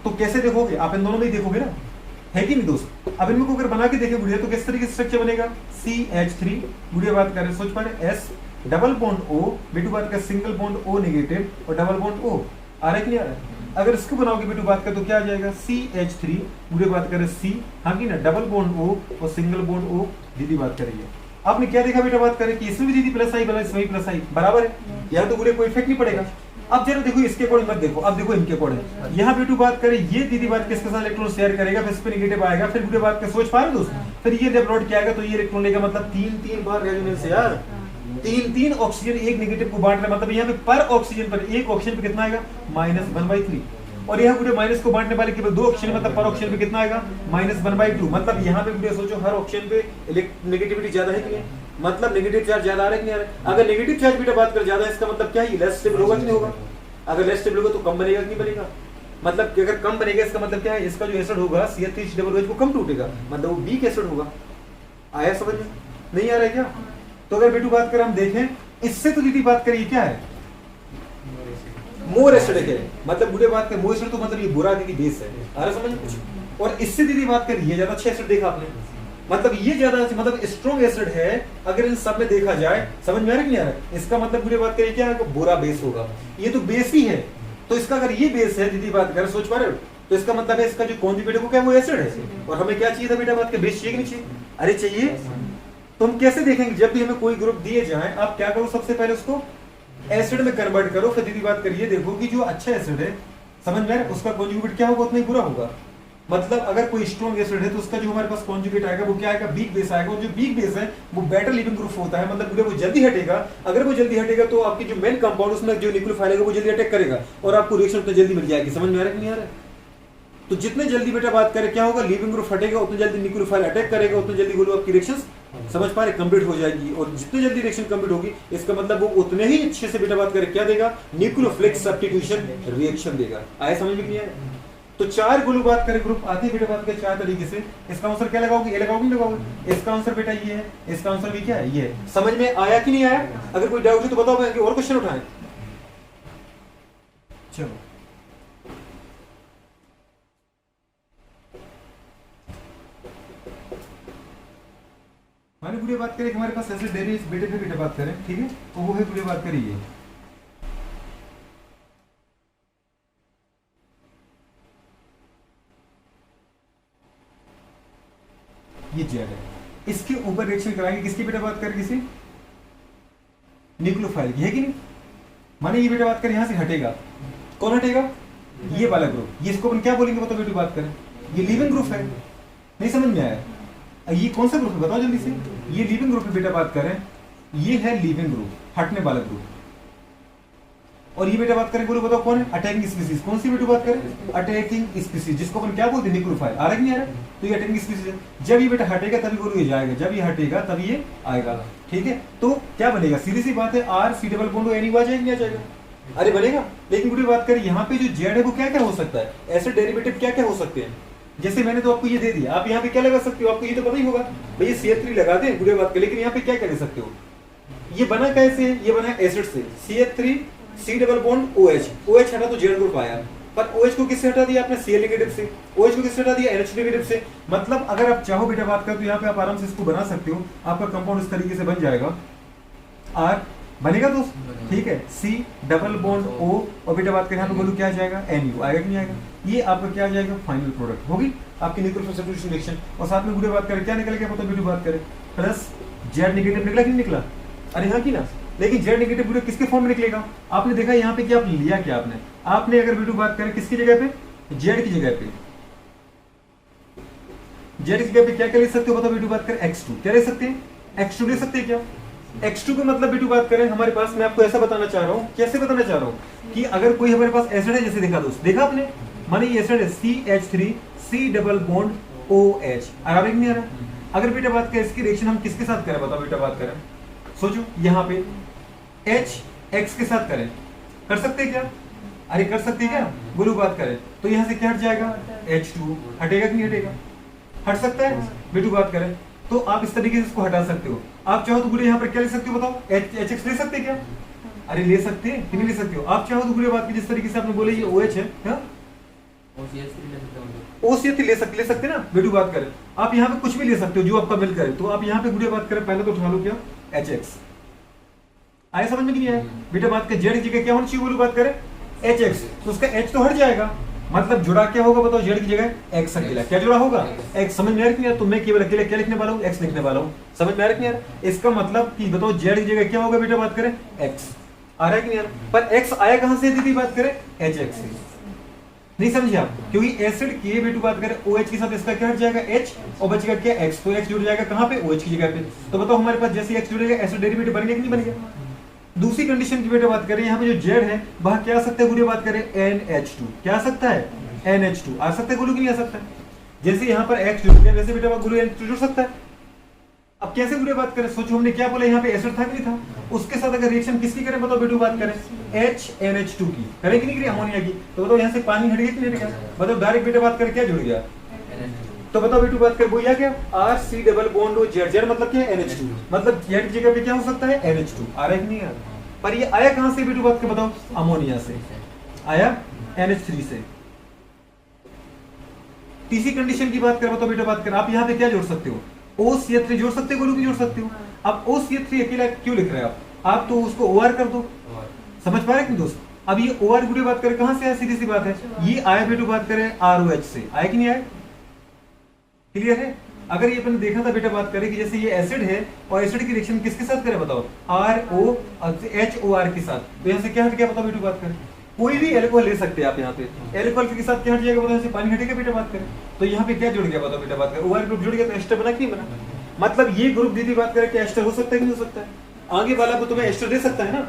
[SPEAKER 1] तो कैसे देखोगे आप? इन दोनों में ही देखोगे ना, है कि नहीं दोस्त? अब इनको अगर बना के देखे गुड़िया तो किस तरीके से स्ट्रक्चर बनेगा, CH3 गुड़िया बात करें सोच पा रहे S डबल बॉन्ड O, बेटू बात का सिंगल बॉन्ड O नेगेटिव और डबल बॉन्ड O। आ रहा है कि नहीं आ रहा है? अगर इसको बनाओगे बेटू बात कर तो क्या आ जाएगा, CH3 गुड़िया बात करें C, हाँ कि ना, डबल बॉन्ड O और सिंगल बॉन्ड O। दीदी बात करेंगे आपने क्या देखा बेटा बात करें कि इसमें भी दीदी प्लस आई, इसमें भी प्लस आई, बराबर है, यहाँ तो गुड़िया कोई इफेक्ट नहीं पड़ेगा। अब जरा देखो इसके अकॉर्डिंग मत देखो, अब देखो इनके अकॉर्डिंग। यहाँ पे टू बात करें, ये दीदी बात किसके साथ इलेक्ट्रॉन शेयर करेगा, फिर इस पे नेगेटिव आएगा, फिर बुरे बात के सोच पा रहे हो दोस्त, फिर ये डेवलप क्या आएगा, तो ये इलेक्ट्रॉन लेगा, मतलब 3 बार रेजोनेंस यार, 3 ऑक्सीजन एक नेगेटिव को बांट रहा है, मतलब यहाँ पे पर ऑक्सीजन पर एक ऑक्सीजन पे कितना आएगा, -1/3। और यहाँ पूरे माइनस को बांटने वाले केवल 2 ऑक्सीजन, मतलब पर ऑक्सीजन पे कितना आएगा, -1/2। मतलब यहाँ पे पूरे सोचो हर ऑक्सीजन पे नेगेटिविटी ज्यादा है कि नहीं, मतलब नेगेटिव चार्ज ज्यादा आ रहा है कि नहीं आ रहा है। अगर नेगेटिव चार्ज बेटा बात कर ज्यादा है, इसका मतलब क्या है, लेस स्टेबल होगा कि नहीं होगा। अगर लेस स्टेबल होगा तो कम बनेगा कि नहीं बनेगा, मतलब कि अगर कम बनेगा इसका मतलब क्या है, इसका जो एसिड होगा CH3COOH वो कम टूटेगा, मतलब वो वीक एसिड होगा। आया समझ में, नहीं आ रहा है क्या। तो अगर बेटू बात करें हम देखें, इससे तो दीदी बात करिए क्या है, मोर एसिड है, मतलब बुरे बात कर मोर एसिड तो मतलब ये बुरा दीदी बेस है, आ रहा समझ में कुछ। और इससे दीदी बात करिए ये ज्यादा अच्छा एसिड देखा आपने, मतलब ये ज्यादा मतलब स्ट्रॉन्ग एसिड है। अगर इन सब में देखा जाए, समझ में आ रहा है कि नहीं आ रहा है, इसका मतलब बुरे बात करिए क्या है, बुरा बेस होगा। ये तो बेस ही है, तो इसका अगर ये बेस है दीदी बात कर, सोच पा रहे हो, तो इसका मतलब है इसका जो कॉन्जुगेट है वो क्या है, वो एसिड है। और हमें क्या चाहिए था बेटा बात कर, बेस चाहिए कि नहीं चाहिए, अरे चाहिए। तो हम कैसे देखेंगे, जब भी हमें कोई ग्रुप दिए जाए, आप क्या करो, सबसे पहले उसको एसिड में कन्वर्ट करो, फिर दीदी बात करिए देखो कि जो अच्छा एसिड है, समझ में आ रहा है, उसका कॉन्जुगेट क्या होगा, उतना ही बुरा होगा। मतलब अगर कोई स्ट्रॉन्ग एसिड है तो उसका जो हमारे पास कॉन्जुगेट आएगा वो क्या आएगा, वीक बेस आएगा। और जो वीक बेस है वो बेटर लिविंग ग्रुप होता है, मतलब वो जल्दी हटेगा। अगर वो जल्दी हटेगा तो आपकी जो मेन कंपाउंड उसमें जो न्यूक्लियोफाइल है वो जल्दी अटैक करेगा और आपको रिएक्शन उतना जल्दी मिल जाएगी। समझ में आ रहा है कि नहीं आ रहा है। तो जितने जल्दी बेटा बात करें क्या होगा, लिविंग ग्रुप हटेगा, उतनी जल्दी न्यूक्लियोफाइल अटैक करेगा, उतनी जल्दी बोलो आपकी रिएक्शन समझ पा रहे कंप्लीट हो जाएगी। और जितनी जल्दी रिएक्शन कंप्लीट होगी इसका मतलब वो उतने ही अच्छे से बेटा बात करें क्या देगा, न्यूक्लियोफिलिक सब्स्टिट्यूशन रिएक्शन देगा। आया समझ में नहीं आया। तो 4 ग्रुप बात करें, ग्रुप आते बेटा बात करें 4 तरीके से। इसका आंसर क्या लगाओगे, ए लगाओगे नहीं लगाओगे। इसका आंसर बेटा ये है, इसका आंसर भी क्या है, ये है। समझ में आया कि नहीं आया। अगर कोई डाउट है तो बताओ, मैं और क्वेश्चन उठाएं। चलो हमारी पूरी बात करें कि हमारे पास ऐसे डेरी बेटे पे बेटा बात करें, ठीक है, तो वो है पूरी बात करिए ये जेड है, इसके ऊपर रिएक्शन कराएंगे किसकी बेटा बात करें, किसी न्यूक्लियोफाइल की, है कि नहीं। माने ये बेटा बात करें यहां से हटेगा, कौन हटेगा, ये वाला ग्रुप। ये इसको अपन क्या बोलेंगे बताओ बेटा बात करें, ये लिविंग ग्रुप है। नहीं समझ में आया, ये कौन सा ग्रुप है बताओ जल्दी से। ये लिविंग ग्रुप पे बेटा बात करें, ये है लिविंग ग्रुप, हटने वाला ग्रुप। और ये बेटा बात करें ग्रुप बताओ कौन है, अटैकिंग स्पीसीज। कौन सी बेटा बात करें, अटैकिंग स्पीसीज, जिसको अपन क्या बोलते हैं, न्यूक्लियोफाइल। आ रहा है नहीं आ रहा, तो ये अटैकिंग स्पीसीज है। जब ये बेटा हटेगा तभी बोलो ये जाएगा, जब ये हटेगा तभी ये आएगा, ठीक है। तो क्या बनेगा, सीधी सी बात है, R C double bond any आ जाएगा, आ जाएगा, अरे बनेगा। लेकिन पूरी बात करें यहाँ पे जो जेड है वो क्या क्या हो सकता है, ऐसे डेरिवेटिव क्या क्या हो सकते हैं। जैसे मैंने तो आपको ये दे दिया, आप यहाँ पे क्या लगा सकते हो, आपको ये तो पता ही होगा भैया CH3 लगा दें पूरी बात कर। लेकिन यहाँ पे क्या कर सकते हो, ये बना कैसे, ये बना एसिड से, CH3 C double bond OH, OH हटा तो जेड ग्रुप आया। पर OH को किससे हटा दिया आपने, Cl नेगेटिव से। OH को किससे हटा दिया, NH नेगेटिव से। मतलब अगर आप चाहो बेटा बात कर तो यहाँ पे आप आराम से इसको बना सकते हो, आपका कंपाउंड इस तरीके से बन जाएगा। R बनेगा दोस्त, ठीक है, C डबल बॉन्ड O और बेटा बात करें यहाँ पे बोलूं क्या आ जाएगा, NU आएगा कि नहीं आएगा। ये आपका क्या आ जाएगा, फाइनल प्रोडक्ट होगी आपकी न्यूक्लियोफिलिक सब्स्टिट्यूशन रिएक्शन। और साथ में बुरे बात करें क्या निकल गया पता बेटा बात करें, प्लस जेड नेगेटिव निकला कि नहीं निकला, अरे हाँ की ना। लेकिन जेड नेगेटिव बुरे किसके फॉर्म में निकलेगा, आपने देखा यहाँ पे कि आप लिया क्या आपने अगर बेटू बात करें किसकी जगह पे, जेड की जगह पे, जेड की जगह पे क्या क्या ले सकते हो बताओ बेटू बात करें, X2 क्या ले सकते हैं, X2 ले सकते हैं क्या। X2 का मतलब बेटू बात करें हमारे पास, मैं आपको ऐसा बताना चाह रहा हूँ, कैसे बताना चाह रहा हूँ कि अगर कोई हमारे पास एसिड है, जैसे देखा दोस्त, देखा आपने, माने ये एसिड है CH3 C double bond OH, आ रहा है नहीं आ रहा। अगर बेटा बात करें इसकी रिएक्शन हम किसके साथ करें बताओ बेटा बात करें, सोचो यहाँ पे H X के साथ करें, कर सकते हैं क्या, अरे कर सकते हैं क्या, बोलो बात करें। तो यहाँ से क्या हट जाएगा, H2 हटेगा कि नहीं हटेगा, हट सकता है बेटू बात करें। तो आप इस तरीके से इसको हटा सकते हो। आप चाहो तो पूरे यहाँ पर क्या ले सकते हो बताओ, HX ले सकते हैं क्या, अरे ले सकते हैं कि नहीं ले सकते हो। आप चाहो तो पूरे बात की जिस तरीके से आपने बोले ये OH है, OCH3 ले सकते ना बेटू बात करें। आप यहाँ पे कुछ भी ले सकते हो जो आपका मिल करे। तो आप यहाँ पे पूरे बात करें, पहले तो उठा लो क्या, HX। आया समझ में कि नहीं आया बेटा बात करें, जेड की जगह क्या होनी चाहिए बोलो बात करें, HX। तो उसका H तो हट जाएगा, मतलब जुड़ा क्या होगा बताओ, जेड की जगह X अकेला, क्या जुड़ा होगा, X। समझ में आ रहा है, तो मैं केवल अकेले क्या लिखने वाला हूँ, X लिखने वाला हूँ। समझ में आ रहा है, इसका मतलब कि बताओ जेड की जगह क्या होगा बेटा बात करें, X। आ रहा है कि नहीं आ रहा? पर x आया कहां से दीदी बात करें HX से, नहीं समझे आप? क्योंकि एसिड की B2 बात करें OH के साथ इसका क्या हट जाएगा H और बचेगा क्या X, तो X जुड़ जाएगा कहां पे OH की जगह पे। तो बताओ हमारे पास जैसे X जुड़ेगा एसिड डेरिवेटिव बन गया कि नहीं बन गया? दूसरी कंडीशन की बेटा बात करें, यहाँ पे जो Z है वह क्या आ सकता है गुरु बात करें NH2, क्या आ सकता है NH2 आ सकता है गुरु कि नहीं आ सकता है? जैसे यहाँ पर X जुड़ गया वैसे बेटा गुरु NH2 जुड़ सकता है। अब कैसे गुरु बात करें, सोचो हमने क्या बोला यहाँ पे एसिड था कि नहीं था, उसके साथ अगर रिएक्शन किसकी करें बताओ बेटू बात करें HNH2 की, करें कि नहीं करें अमोनिया की, तो बताओ यहाँ से पानी हट गया कि नहीं हट गया? बताओ डायरेक्ट बेटा बात करें क्या जुड़ गया, तो बताओ बेटू बात कर वो क्या RC double bond Z, Z मतलब क्या है NH2, मतलब Z की जगह पे क्या हो सकता है NH2, आ रहा है कि नहीं आ रहा? पर ये आया कहां से बेटू बात कर बताओ, अमोनिया से आया, NH3 से। तीसरी कंडीशन की बात कर बताओ बेटा बात कर, आप यहाँ पे क्या जोड़ सकते हो OCH3 जोड़ सकते हो गुरु की जोड़ सकते हो। अब OCH3 अकेला क्यों लिख रहे हैं आप तो उसको OR कर दो, समझ पा रहे हैं कि दोस्त? अब ये OR गुरु बात करें कहां से आया, सीधी सी बात है ये आया बेटू बात करें ROH से, आया कि नहीं आया? क्लियर है? अगर ये अपन देखा था बेटा बात करें कि जैसे ये एसिड है और एसिड की रिएक्शन किसके साथ करें बताओ ROHOR के साथ, तो यहाँ से क्या हट गया बताओ बेटू बात करें? कोई भी एल्कोहल ले सकते हैं आप यहाँ पे, एल्कोहल के साथ क्या हट जाएगा बताओ, पानी हटेगा बेटा बात करें, तो यहाँ पे क्या जुड़ गया बताओ बेटा बात करें, OR ग्रुप जुड़ गया तो एस्टर बना कि नहीं बना? मतलब ये ग्रुप दीदी बात करें कि एस्टर हो सकता है कि नहीं हो सकता है? आगे वाला तो तुम्हें एस्टर दे सकता है ना,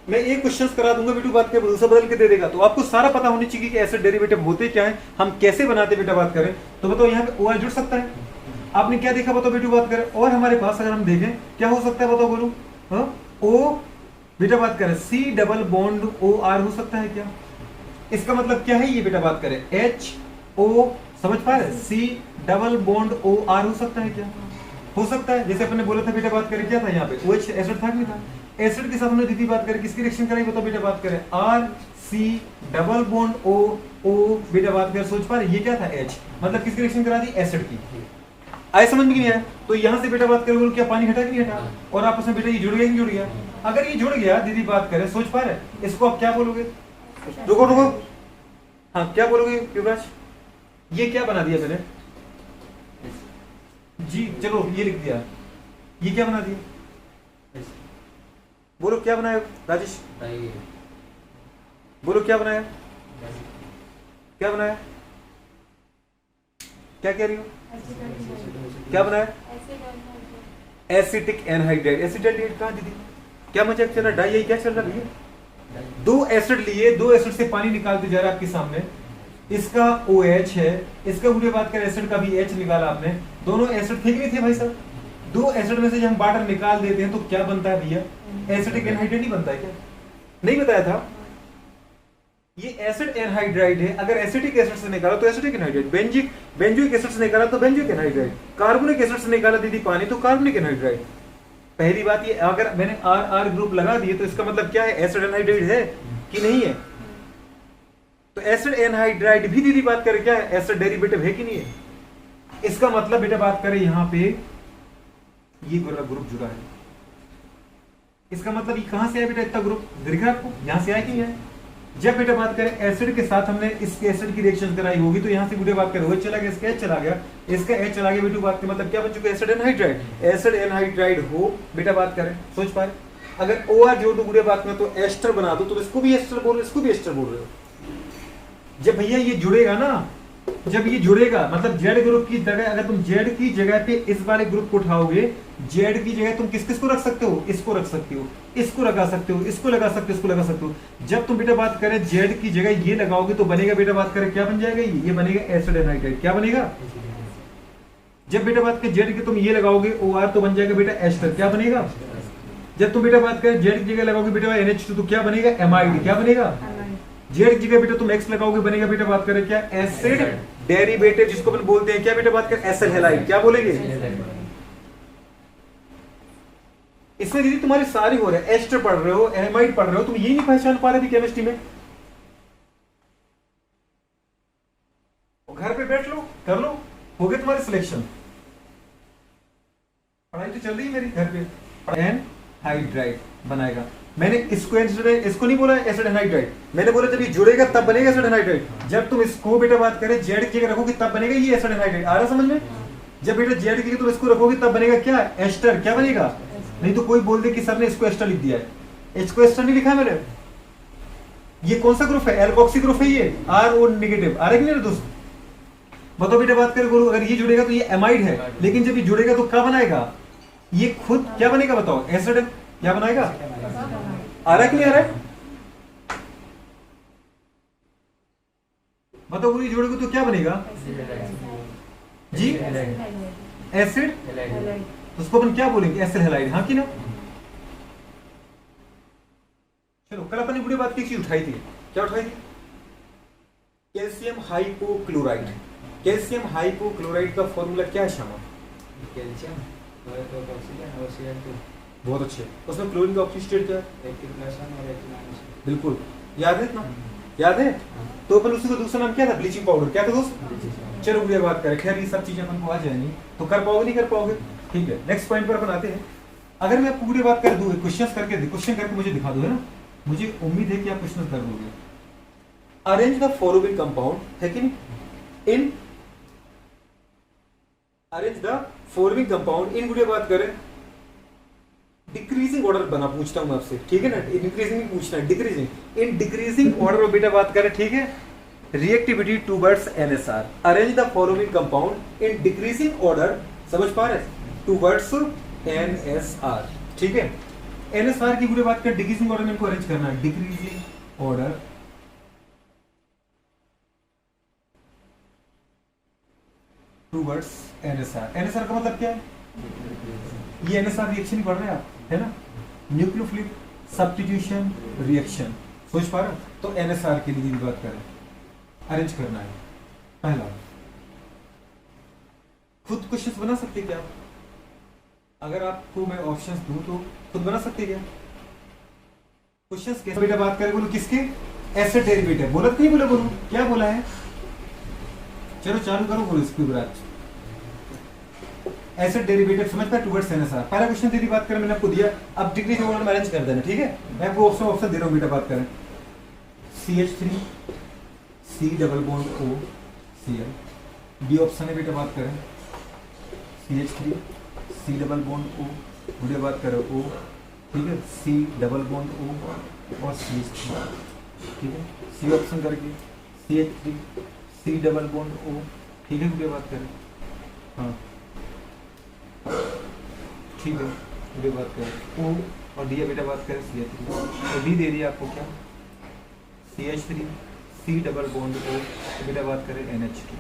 [SPEAKER 1] मैं एक क्वेश्चन करा दूंगा बेटू बात करें दूसरा बदल के दे देगा, तो आपको सारा पता होनी चाहिए कि एसिड डेरिवेटिव होते क्या है, हम कैसे बनाते बेटा बात करें, तो बताओ यहाँ पे OR जुड़ सकता है। आपने क्या देखा बताओ बेटू बात करें, और हमारे पास अगर हम देखें क्या हो सकता है बताओ बोलो, O बेटा बात करें C डबल बॉन्ड OR हो सकता है क्या? इसका मतलब क्या है ये बेटा बात करें HO, समझ पा रहे, C डबल बॉन्ड OR हो सकता है क्या? हो सकता है। जैसे अपने बोला था बेटा बात करें क्या था यहाँ पे OH एसिड था कि नहीं था? एसिड के साथ हमने दीदी बात करें किसकी रिएक्शन कराई बताओ बेटा बात करें RC डबल बॉन्ड O बेटा बात करें, सोच पा रहे ये क्या था H, मतलब किसकी रिएक्शन करा दी एसिड की। आए समझ में नहीं आया? तो यहाँ से बेटा बात करें क्या पानी हटा कि नहीं हटा, और आपस में बेटा ये जुड़ गया कि नहीं जुड़ गया? अगर ये जुड़ गया दीदी बात करें, सोच पा रहे इसको आप क्या बोलोगे, रुको रुको, हाँ क्या बोलोगे युवराज? ये क्या बना दिया मैंने जी, चलो ये लिख दिया, ये क्या बना दिया, बोलो क्या बनाया राजेश, बोलो क्या बनाया, क्या बनाया, क्या कह रही हो, क्या बनाया? एसिटिक एनहाइड्राइड, एसिटाइड कहां दीदी, क्या मजाक चल रहा, डाई यही क्या चल रहा भैया? दो एसिड लिए, दो एसिड से पानी निकालते जा रहा है आपके सामने, इसका OH है, इसका पूरी बात करें एसिड का भी H निकाला आपने, दोनों एसिड ठीक नहीं थे भाई साहब, दो एसिड में से जब हम वाटर निकाल देते हैं तो क्या बनता है भैया, एसिटिक एनहाइड्राइड नहीं बनता है क्या? नहीं बताया था? ये एसिड एनहाइड्राइड है, अगर एसिटिक एसिड से निकाला तो एसिटिक एनहाइड्राइड, बेंजोइक एसिड से निकाला तो बेंजोइक एनहाइड्राइड, कार्बोनिक एसिड से निकाला दीदी पानी तो कार्बोनिक एनहाइड्राइड। पहली बात ये अगर मैंने R ग्रुप लगा दिए तो इसका मतलब क्या है, एसिड एनहाइड्राइड है कि नहीं है? तो एसिड एनहाइड्राइड भी दीदी बात करें क्या है, एसिड डेरिवेटिव है कि नहीं है? इसका मतलब बेटा बात करें यहाँ पे ये ग्रुप जुड़ा है, इसका मतलब ये कहां से आया बेटा इतना ग्रुप, दिख रहा है आपको, यहां से आया कि नहीं आया? जब बेटा बात करें एसिड के साथ हमने इसके एसिड की रिएक्शन कराई होगी तो यहाँ से बेटा बात करें OH चला गया, इसका H चला गया, इसका H चला गया, बेटा बात के मतलब क्या बन चुका है, एसिड एनहाइड्राइड। एसिड एनहाइड्राइड हो बेटा बात करें, सोच पा रहे, अगर OR जोड़ दो बेटा बात में तो एस्टर बना दो, तो इसको भी एस्टर बोल रहे हो, इसको भी एस्टर बोल रहे हो। जब भैया ये जुड़ेगा ना, जब ये जुड़ेगा मतलब Z ग्रुप की जगह अगर तुम Z की जगह पे इस वाले ग्रुप को उठाओगे, Z की जगह तुम किस किस को रख सकते हो, इसको रख सकते हो, इसको लगा सकते हो, इसको लगा सकते हो, इसको लगा सकते हो। जब तुम बेटा बात करें Z की जगह ये लगाओगे तो बनेगा बेटा बात करें क्या बन जाएगा, ये बनेगा एसिड एनहाइड्राइड, क्या बनेगा? जब बेटा बात करें Z की तुम ये लगाओगे OR तो बन जाएगा बेटा एस्टर, क्या बनेगा? जब तुम बेटा बात करें Z की जगह लगाओगे बेटा NH2 तो क्या बनेगा, एमाइड, क्या बनेगा? Z की जगह बेटा तुम X लगाओगे बनेगा बेटा बात करें क्या, एसिड डेरिवेटिव, जिसको अपन बोलते हैं क्या बेटा बात करें, एसिल हैलाइड, क्या बोलेंगे? इसमें दीदी तुम्हारी सारी हो रहा है, एस्टर पढ़ रहे हो, एमाइड पढ़ रहे हो, तुम ये नहीं पहचान पा रहे थे केमिस्ट्री में, घर पे बैठ लो कर लो, हो गए तुम्हारे सिलेक्शन, पढ़ाई तो चल रही है मेरी घर पे। एनहाइड्राइड बनाएगा, मैंने इसको नहीं बोला एसिड एनहाइड्राइड, मैंने बोला जब ये जुड़ेगा तब बनेगा एसिड एनहाइड्राइड। जब तुम इसको बेटा बात करें Z की जगह रखोगे तब बनेगा ये एसिड एनहाइड्राइड, आ रहा समझ में? जब बेटा Z की जगह तुम इसको रखोगे तब बनेगा क्या, एस्टर, क्या बनेगा? नहीं तो कोई बोल दे कि सर ने इसको एस्टर लिख दिया है, H को एस्टर नहीं लिखा है मैंने। ये कौन सा ग्रुप है? एल्कोक्सी ग्रुप है ये, R-O नेगेटिव। आ रहा है कि नहीं दोस्त? बताओ बेटा बात करें बोलो, अगर ये जुड़ेगा तो ये एमाइड है, लेकिन जब ये जुड़ेगा तो क्या बनाएगा? ये खुद क्या बनेगा बताओ? एसिड क्या बनाएगा? आ रहा है कि नहीं आ रहा है? बताओ बोलो, ये जुड़ेगा तो क्या बनेगा जी? एसिड। तो उसको अपन क्या बोलेंगे? एसिड हैलाइड, हाँ कि ना? चलो, कल अपन ने पूरी बात की चीज उठाई थी, क्या उठाई थी? Calcium hypochloride. कैल्शियम हाइपोक्लोराइड का फॉर्मूला क्या है श्यामा?
[SPEAKER 2] कैल्शियम तो ऑक्सीजन और Cl2।
[SPEAKER 1] बहुत अच्छे। उसमें क्लोरीन का ऑक्सीडेट क्या है?
[SPEAKER 2] H+1 और H-।
[SPEAKER 1] बिल्कुल याद है ना? याद है? तो अपन उसी का दूसरा नाम क्या था? Bleaching powder. क्या था दोस्त? चलो बुढ़िया बात करें, खैर ये सब चीजें अपन को आ जाएंगी, तो कर पाओगे नहीं कर पाओगे? ठीक है, नेक्स्ट पॉइंट पर अपन आते हैं। अगर मैं आपको बुढ़िया बात कर दूं, क्वेश्चन करके मुझे दिखा दो, है ना? मुझे उम्मीद है कि आप क्वेश्चन कर दोगे। अरेंज द फॉलोइंग कंपाउंड, है कि नहीं? In arrange the following compound in, बुढ़िया बात करें डिक्रीजिंग ऑर्डर बना, पूछता हूं आपसे, ठीक है ना? इंक्रीजिंग नहीं पूछना है, डिक्रीजिंग। इन डिक्रीजिंग ऑर्डर में बेटा बात करें, ठीक है? Reactivity towards NSR। Arrange the following compound in decreasing order, समझ पा रहे? टुवर्ड्स NSR, ठीक है? NSR की पूरी बात करें, डिक्रीजिंग ऑर्डर में इनको अरेंज करना है। Decreasing order towards NSR। NSR का मतलब क्या है? ये NSR रिएक्शन पढ़ रहे हैं आप, है ना? न्यूक्लियोफिलिक सब्स्टिट्यूशन रिएक्शन, सोच पा रहे हो? तो NSR के लिए बात करें, अरेंज करना है। पहला, खुद क्वेश्चंस बना सकते क्या? अगर आपको मैं ऑप्शंस दूं तो खुद बना सकते क्या क्वेश्चंस? कैसे बेटा बात करें बोलो, किसके? Acid derivative. बोला नहीं बोला? बोलो क्या बोला है? चलो चालू करो, बोलो इसकी बात। एसिड डेरिवेटिव समझ पाए टुवर्ड्स NSR। पहला क्वेश्चन तेरी बात करें, मैंने आपको दिया, अब डिग्री ऑर्डर में अरेंज कर देना, ठीक है? मैं आपको ऑप्शन दे रहा हूं बेटा, बात करें CH3 C double bond O Cl। B option है बेटा, बात करें CH3 C double bond O, बुढ़े बात करें O, ठीक है? C डबल बॉन्ड O और CH3, ठीक है? सी ऑप्शन करके CH3 C double bond O, ठीक है? बुढ़े बात करें, हाँ ठीक है, बुढ़े बात करें O और डी बेटा बात करें CH3, तो डी दे दिया आपको क्या? CH3 C double bond O, बेटा बात करें NH2,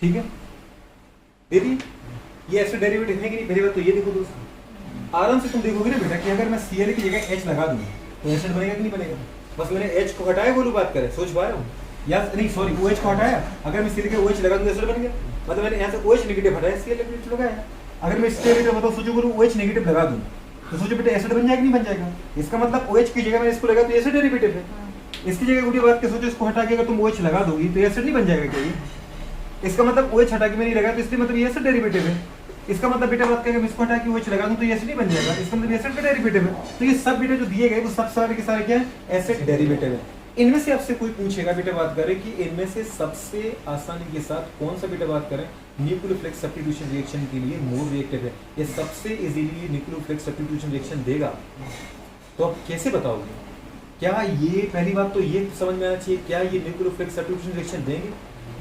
[SPEAKER 1] ठीक है? दीदी ये एसिड डेरिवेटिव है कि नहीं? पहली बात तो ये देखो दोस्तों, आराम से तुम देखोगे ना बेटा कि अगर मैं Cl की जगह H लगा दूं तो एसिड बनेगा कि नहीं बनेगा? बस मैंने H को हटाया, बोलो बात करें, सोच पा रहे हो? या नहीं सॉरी, OH को हटाया, अगर मैं Cl के OH लगा दूं एसिड बन गया। मतलब मैंने यहाँ से OH नेगेटिव हटाया, Cl नेगेटिव लगाया। अगर मैं इसके लिए बताओ, सोचो बोलो OH नेगेटिव लगा दूं तो सोचो बेटा एसिड बन जाएगा नहीं बन जाएगा? इसका मतलब OH की जगह मैंने इसको लगा तो एसिड डेरिवेटिव है। इसकी जगह बुरी बात के सोचो, इसको हटा के अगर तुम OH लगा दोगी तो एसिड नहीं बन जाएगा क्या ये? इसका मतलब OH हटा के मैं नहीं लगा तो इसलिए मतलब ये एसिड डेरिवेटिव है। इसका मतलब बेटा बात करें, इसको हटा के OH लगा दूं तो ये एसिड नहीं बन जाएगा, इसका मतलब एसिड का डेरिवेटिव है। तो ये सब बेटा जो दिए गए वो सब सारे के सारे क्या है? एसिड डेरिवेटिव है। इनमें से आपसे कोई पूछेगा बेटा बात करें कि इनमें से सबसे आसानी के साथ कौन सा बेटा बात करें न्यूक्लियोफिलिक सब्स्टिट्यूशन रिएक्शन के लिए मोर रिएक्टिव है, ये सबसे इजीली न्यूक्लियोफिलिक सब्स्टिट्यूशन रिएक्शन देगा, तो आप कैसे बताओगे? क्या ये पहली बात तो ये समझ में आना चाहिए, क्या ये न्यूक्लियोफिलिक सब्स्टिट्यूशन रिएक्शन देंगे?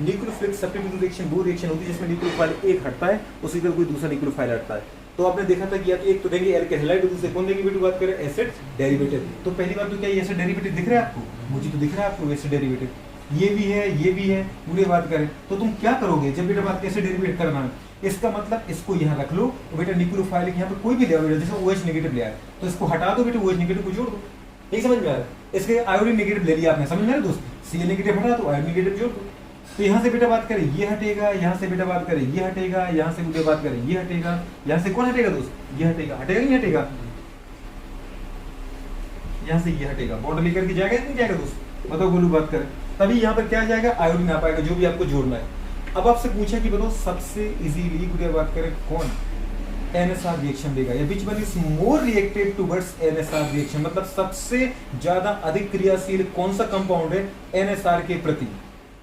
[SPEAKER 1] न्यूक्लियोफिलिक सब्स्टिट्यूशन रिएक्शन वो रिएक्शन होती है जिसमें न्यूक्लियोफाइल एक हटता है, उसी का कोई दूसरा न्यूक्लियोफाइल हटता है। तो आपने देखा था कि या तो एक तो देंगे एल्केन हैलाइड, दूसरे कौन देंगे बेटा बात करें? Acid derivative. तो पहली बात तो क्या ये एसिड डेरिवेटिव दिख रहा है आपको? मुझे तो दिख रहा है आपको एसिड डेरिवेटिव, ये भी है ये भी है, पूरी बात करें तो तुम क्या करोगे जब बेटा बात एसिड डेरिवेटिव करना है? इसका मतलब इसको यहाँ रख लो तो बेटा न्यूक्लियोफाइल यहाँ पे कोई भी ले आओ बेटा, जैसे OH नेगेटिव ले आए तो इसको हटा दो बेटा, OH नेगेटिव को जोड़ दो, नहीं समझ में आ रहा है? इसके आयोडीन नेगेटिव ले लिया आपने, समझ में आ रहा है दोस्त? Cl नेगेटिव हटा दो, आयोडीन नेगेटिव जोड़ दो, तो यहाँ से बेटा बात करें ये हटेगा, यहाँ से बेटा बात करें ये हटेगा, यहाँ से बेटा बात करें ये हटेगा, यहाँ से कौन हटेगा दोस्त? ये हटेगा, हटेगा नहीं हटेगा? यहाँ से ये हटेगा, बॉन्ड लेकर के जाएगा नहीं जाएगा दोस्त? बताओ गोलू बात करें, तभी यहाँ पर क्या जाएगा? आयोडीन आ पाएगा, जो भी आपको जोड़ना है। अब आपसे पूछा कि बताओ सबसे इजीली गुड़िया बात करें कौन NSR रिएक्शन देगा, या which one is more reactive towards NSR reaction, मतलब सबसे ज्यादा अधिक क्रियाशील कौन सा कंपाउंड है NSR के प्रति।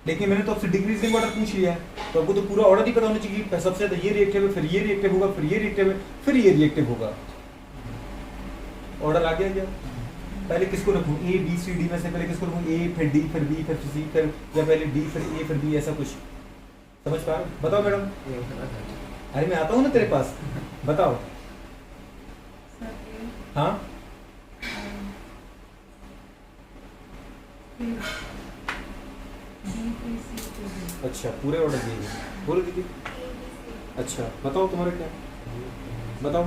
[SPEAKER 1] लेकिन मैंने तो आपसे डिक्रीजिंग ऑर्डर पूछ लिया है, तो आपको तो पूरा ऑर्डर ही पता होना चाहिए कि सबसे ज्यादा ये रिएक्टिव है, फिर ये रिएक्टिव होगा, फिर ये रिएक्टिव है, फिर ये रिएक्टिव होगा। ऑर्डर आ गया क्या? पहले किसको रखूं, ए बी सी डी में से पहले किसको रखूं, ए फिर डी फिर बी फिर सी फिर, या पहले डी फिर ए फिर बी, ऐसा कुछ समझ पा रहे हो? बताओ मैडम। अरे मैं आता हूँ ना तेरे पास, बताओ। हाँ अच्छा, पूरे ऑर्डर दिए, बोलो दीदी। अच्छा बताओ तुम्हारा क्या, बताओ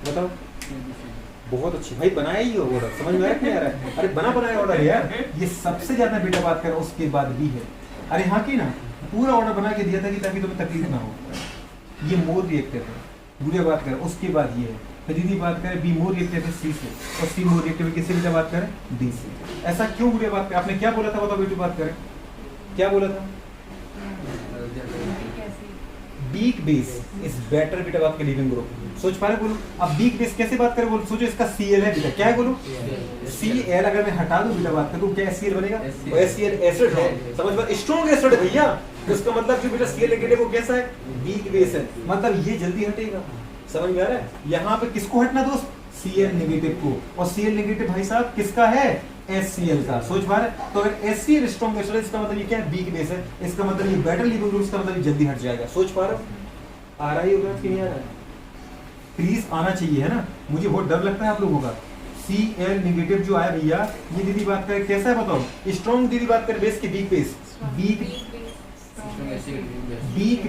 [SPEAKER 1] बताओ। बहुत अच्छी भाई, बनाया ही हो ऑर्डर, समझ में आ रहा है कि नहीं आ रहा है? अरे बना बनाया ऑर्डर यार, ये सबसे ज्यादा बेटा बात कर, उसके बाद भी है। अरे हाँ की ना, पूरा ऑर्डर बना के दिया था कि ताकि तुम्हें तकलीफ ना हो। ये मोर रिएक्टिव है, गुड़िया बात करें, उसके बाद ये है। तो दीदी बात करें बी मोर रिएक्टिव है सी से, और सी मोर रिएक्टिव है किससे बेटा बात करें, डी से। ऐसा क्यों गुड़िया बात करें? आपने क्या बोला था बताओ बेटी, बात करें क्या बोला था? बीक बेस इज बेटर बेटा बात के लिविंग ग्रुप, सोच पा रहे बोलो। अब बीक बेस कैसे बात करें बोलो, सोचो इसका Cl है बेटा, क्या है बोलो, Cl। अगर मैं हटा दूं बेटा बात करूं, क्या Cl बनेगा, और Cl एसिड है, समझ पा, स्ट्रॉन्ग एसिड भैया। इसका मतलब जो बेटा Cl नेगेटिव वो कैसा है, बीक बेस है, मतलब ये जल्दी हटेगा, समझ में आ रहा है? यहाँ पे किसको हटना दोस्त, Cl नेगेटिव को, और Cl नेगेटिव भाई साहब किसका है, HCl का, सोच पा रहे? तो अगर HCl स्ट्रॉन्ग एसिड, इसका मतलब ये क्या है, बीक बेस है, इसका मतलब ये बेटर लिविंग ग्रुप, इसका मतलब ये जल्दी हट जाएगा, सोच पा रहे हो? आ रहा ही होगा कि नहीं आ रहा है? प्लीज आना चाहिए, है ना? मुझे बहुत डर लगता है आप लोगों का। Cl नेगेटिव जो आया भैया, ये दीदी बात करें कैसा है बताओ, स्ट्रॉन्ग दीदी बात करें बेस की, बीक बेस, बीक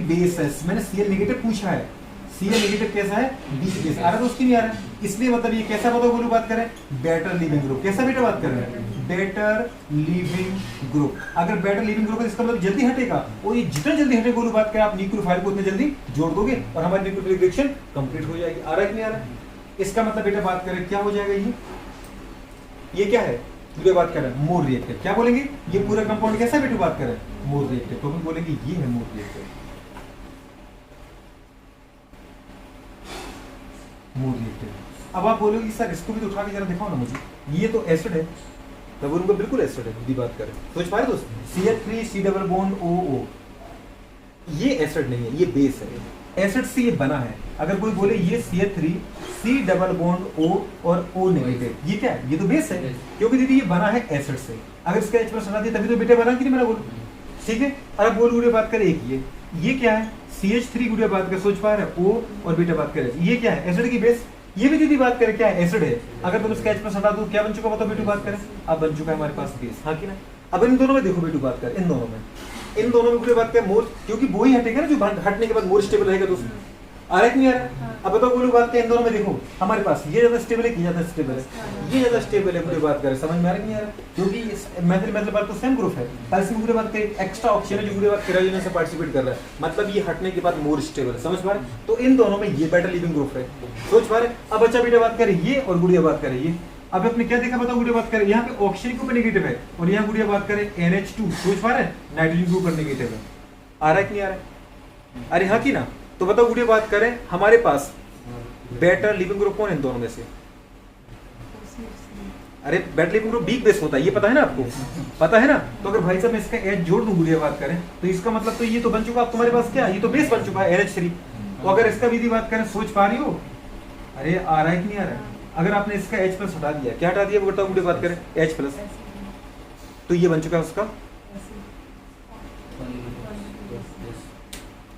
[SPEAKER 1] बेस है। मैंने Cl नेगेटिव पूछा है, Cl नेगेटिव कैसा है, बीक बेस। आ रहा तो उसकी नहीं आ रहा, इसलिए मतलब ये कैसा बताओ बोलो, बात करें बेटर लिविंग ग्रुप, कैसा बेटा बात कर रहे हैं, बेटर लिविंग ग्रुप। अगर बेटर लिविंग ग्रुप है इसका मतलब जल्दी हटेगा, और ये जितना जल्दी हटेगा बोलो बात करें, आप न्यूक्लियोफाइल को उतने जल्दी जोड़ दोगे और हमारी न्यूक्लियोफिलिक रिएक्शन कंप्लीट हो जाएगी। आ रहा है कि नहीं आ रहा है? इसका मतलब बेटा बात करें क्या हो जाएगा, ये क्या है, ये बात कर रहे हैं मोर रिएक्टिव। क्या बोलेंगे, ये पूरा कंपाउंड कैसा बेटा बात करें, मोर रिएक्टिव। तो हम बोलेंगे ये है मोर रिएक्टिव, मोर रिएक्टिव। अब आप बोलोगे सर इसको भी तो उठा के जरा दिखाओ ना मुझे, ये तो एसिड है, तो बोलूंगा बिल्कुल एसिड है, यदि बात करें सोच पा रहे दोस्त, CH3 C double bond OO, ये एसिड नहीं है, ये बेस है, एसिड से ये बना है। अगर कोई बोले ये CH3 C double bond O और O नेगेटिव, ये क्या है, ये तो बेस है, क्योंकि दीदी ये बना है एसिड से। अगर इसका H प्लस हटा दिया तभी तो बेटा बना कि नहीं बना, बोलो ठीक है। और अब बोल गुड़िया बात करें एक ये क्या है, CH3 गुड़िया बात कर, सोच पा रहे O और बेटा बात करें, ये क्या है, एसिड की बेस। ये भी दीदी बात करें क्या है, एसिड है। अगर तुम इसका H प्लस हटा दो क्या बन चुका बताओ बेटू, बात करें अब बन चुका है हमारे पास बेस, हाँ कि ना। अब इन दोनों में देखो बेटू बात करें, इन दोनों में गुड़िया बात करें मोर, क्योंकि वो ही हटेगा ना जो हटने के बाद मोर स्टेबल रहेगा दोस्तों। आ रहा है कि नहीं आ रहा? अब बताओ बोलो बात करें, इन दोनों में देखो हमारे पास ये ज्यादा स्टेबल है कि ज्यादा स्टेबल है, ये ज्यादा स्टेबल है। मुझे बात करें समझ में आ रहा है नहीं आ रहा? क्योंकि मेथड मतलब बात तो सेम ग्रुप है, कैल्शियम मुझे बात करें एक्स्ट्रा ऑक्सीजन है जो मुझे बात केराटिन से पार्टिसिपेट कर रहा है, मतलब ये हटने के बाद मोर स्टेबल, समझ पा रहे? तो इन दोनों में ये बेटर लिविंग ग्रुप है, सोच पा रहे? अब अच्छा बेटा बात करें ये और गुड़िया बात करें ये। अब आपने क्या देखा बताओ, गुड़िया बात करें यहाँ पे ऑक्सीजन के ऊपर नेगेटिव है और यहाँ गुड़िया बात करें NH2, सोच पा रहे? नाइट्रोजन के ऊपर नेगेटिव है। आ रहा है कि नहीं आ रहा है? अरे हाँ की ना। तो बताओ गुड़िया बात करें हमारे पास बेटर लिविंग ग्रुप कौन है इन दोनों में से? अरे better leaving group weak base होता है, ये पता है ना आपको, पता है ना। तो अगर भाई साहब मैं इसका H जोड़ दूं गुड़िया बात करें तो इसका मतलब तो ये तो बन चुका, अब तुम्हारे पास क्या, ये तो बेस बन चुका है NH3। तो अगर इसका विधि बात करें, सोच पा रही हो? अरे आ रहा है कि नहीं आ रहा है? अगर आपने इसका H प्लस हटा दिया, क्या हटा दिया बताओ गुड़िया बात करें, H प्लस, तो ये बन चुका है उसका।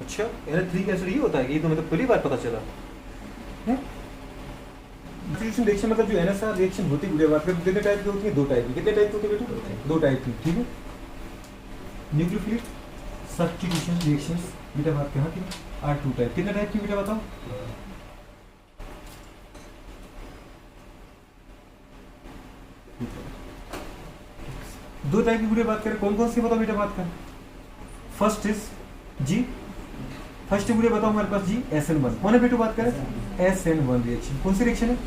[SPEAKER 1] अच्छा NH3 का एसिड ये होता है, ये तो मतलब पहली बार पता चला है। रिएक्शन मतलब जो NSR रिएक्शन होती है गुड़िया बात करें कितने टाइप की होती है, दो टाइप की। कितने टाइप की होती है बेटा, दो टाइप की, ठीक है। न्यूक्लियोफिलिक सब्स्टिट्यूशन रिएक्शंस बेटा बात कहाँ की आर टू टाइप। कितने टाइप की बेटा बताओ? दो टाइप की गुड़िया बात करें, कौन कौन सी बताओ बेटा बात कर। फर्स्ट इज जी, फर्स्ट गुड़िया बताओ हमारे पास जी SN1, कौन है बेटा बात करें, SN1 रिएक्शन। कौन सी रिएक्शन है,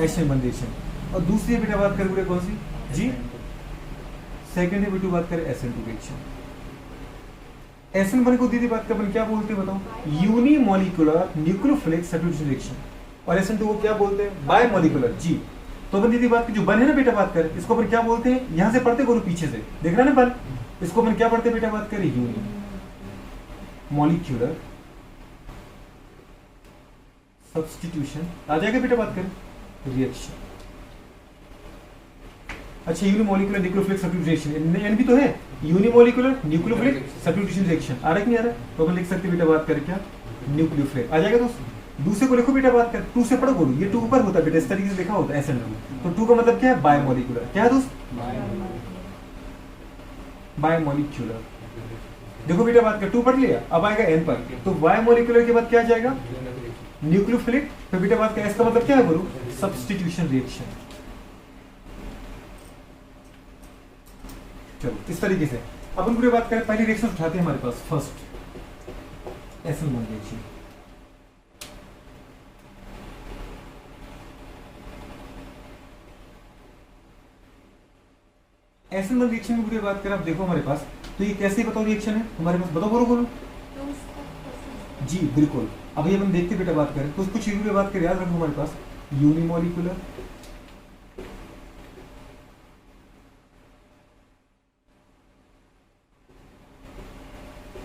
[SPEAKER 1] SN1 रिएक्शन। और दूसरी बेटा बात करें गुड़िया कौन सी जी, सेकंड है बेटा बात करें SN2 रिएक्शन। SN1 को दीदी बात कर क्या बोलते हैं बताओ, यूनिमोलिकुलर न्यूक्लियोफिलिक सब्स्टिट्यूशन रिएक्शन। और SN2 को क्या बोलते हैं, बायमोलिकुलर जी। तो अपन दीदी बात की जो बन है ना बेटा बात कर, इसको अपन क्या बोलते हैं, यहाँ से पढ़ते बोलो पीछे से, देख रहे ना बन, इसको अपन क्या पढ़ते बेटा बात करें, यूनिमोलिकुलर सब्स्टिट्यूशन। आ जाएगा बेटा बात करें रिएक्शन। अच्छा यूनिमोलिकुलर न्यूक्लियोफिलिक सब्स्टिट्यूशन एन भी तो है, यूनिमोलिकुलर न्यूक्लियोफिलिक सब्स्टिट्यूशन रिएक्शन आ रहा है कि नहीं आ रहा है? तो अपन लिख सकते हैं बेटा बात करें क्या, न्यूक्लियोफिलिक आ जाएगा दोस्त। दूसरे को लिखो बेटा बात कर, 2 से पढ़ो बोलो, ये 2 ऊपर होता है बेटा, इस तरीके से लिखा होता है ऐसे में। तो 2 का मतलब क्या है, बायोमोलिकुलर। क्या है दोस्त, बायोमोलिकुलर। देखो बेटा बात कर, 2 पढ़ लिया, अब आएगा एन पर, तो बायोमोलिकुलर के बाद क्या आ जाएगा, न्यूक्लियोफिलिक। तो बेटा बात कर, इसका मतलब क्या है बोलो, सब्स्टिट्यूशन रिएक्शन। चलो इस तरीके से अपन पूरी बात करें, पहली रिएक्शन उठाते हैं हमारे पास, first SN1 reaction. SN1 reaction की पूरी बात करें, आप देखो हमारे पास, तो ये कैसे बताओ रिएक्शन है हमारे पास, बताओ बोलो बोलो जी बिल्कुल। अभी अपन देखते बेटा बात करें, कुछ कुछ चीजों की बात करें, याद रखो हमारे पास यूनिमोलिकुलर,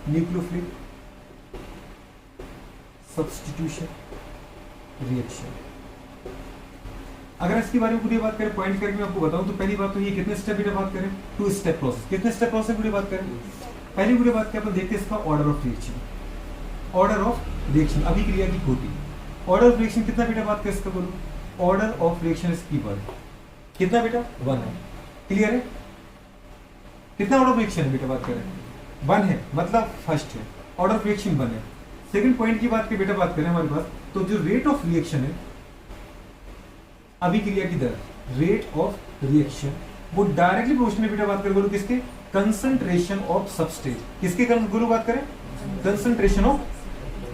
[SPEAKER 1] न्यूक्लियोफिलिक सब्स्टिट्यूशन रिएक्शन। अगर इसके बारे में पूरी बात करें, पॉइंट करके मैं आपको बताऊं, तो पहली बात तो ये कितने स्टेप बेटा बात करें, 2 स्टेप प्रोसेस। कितने स्टेप प्रोसेस पूरी बात करें, पहली पूरी बात करें अपन देखते हैं इसका order of reaction. Order of reaction अभिक्रिया की कोटि। ऑर्डर ऑफ रिएक्शन कितना बेटा बात करें इसका बोलो, order of reaction is keyword कितना बेटा, 1 है। क्लियर है, कितना ऑर्डर ऑफ रिएक्शन है बेटा बात करें, 1 है, मतलब फर्स्ट है, ऑर्डर ऑफ रिएक्शन 1 है। सेकंड पॉइंट की बात की बेटा बात करें हमारे पास, तो जो रेट ऑफ रिएक्शन है, अभिक्रिया की दर, रेट ऑफ रिएक्शन, वो डायरेक्टली प्रोपोर्शनल बेटा बात करें बोलो किसके, कंसंट्रेशन ऑफ सबस्ट्रेट। किसके बोलो बात करें, कंसंट्रेशन ऑफ,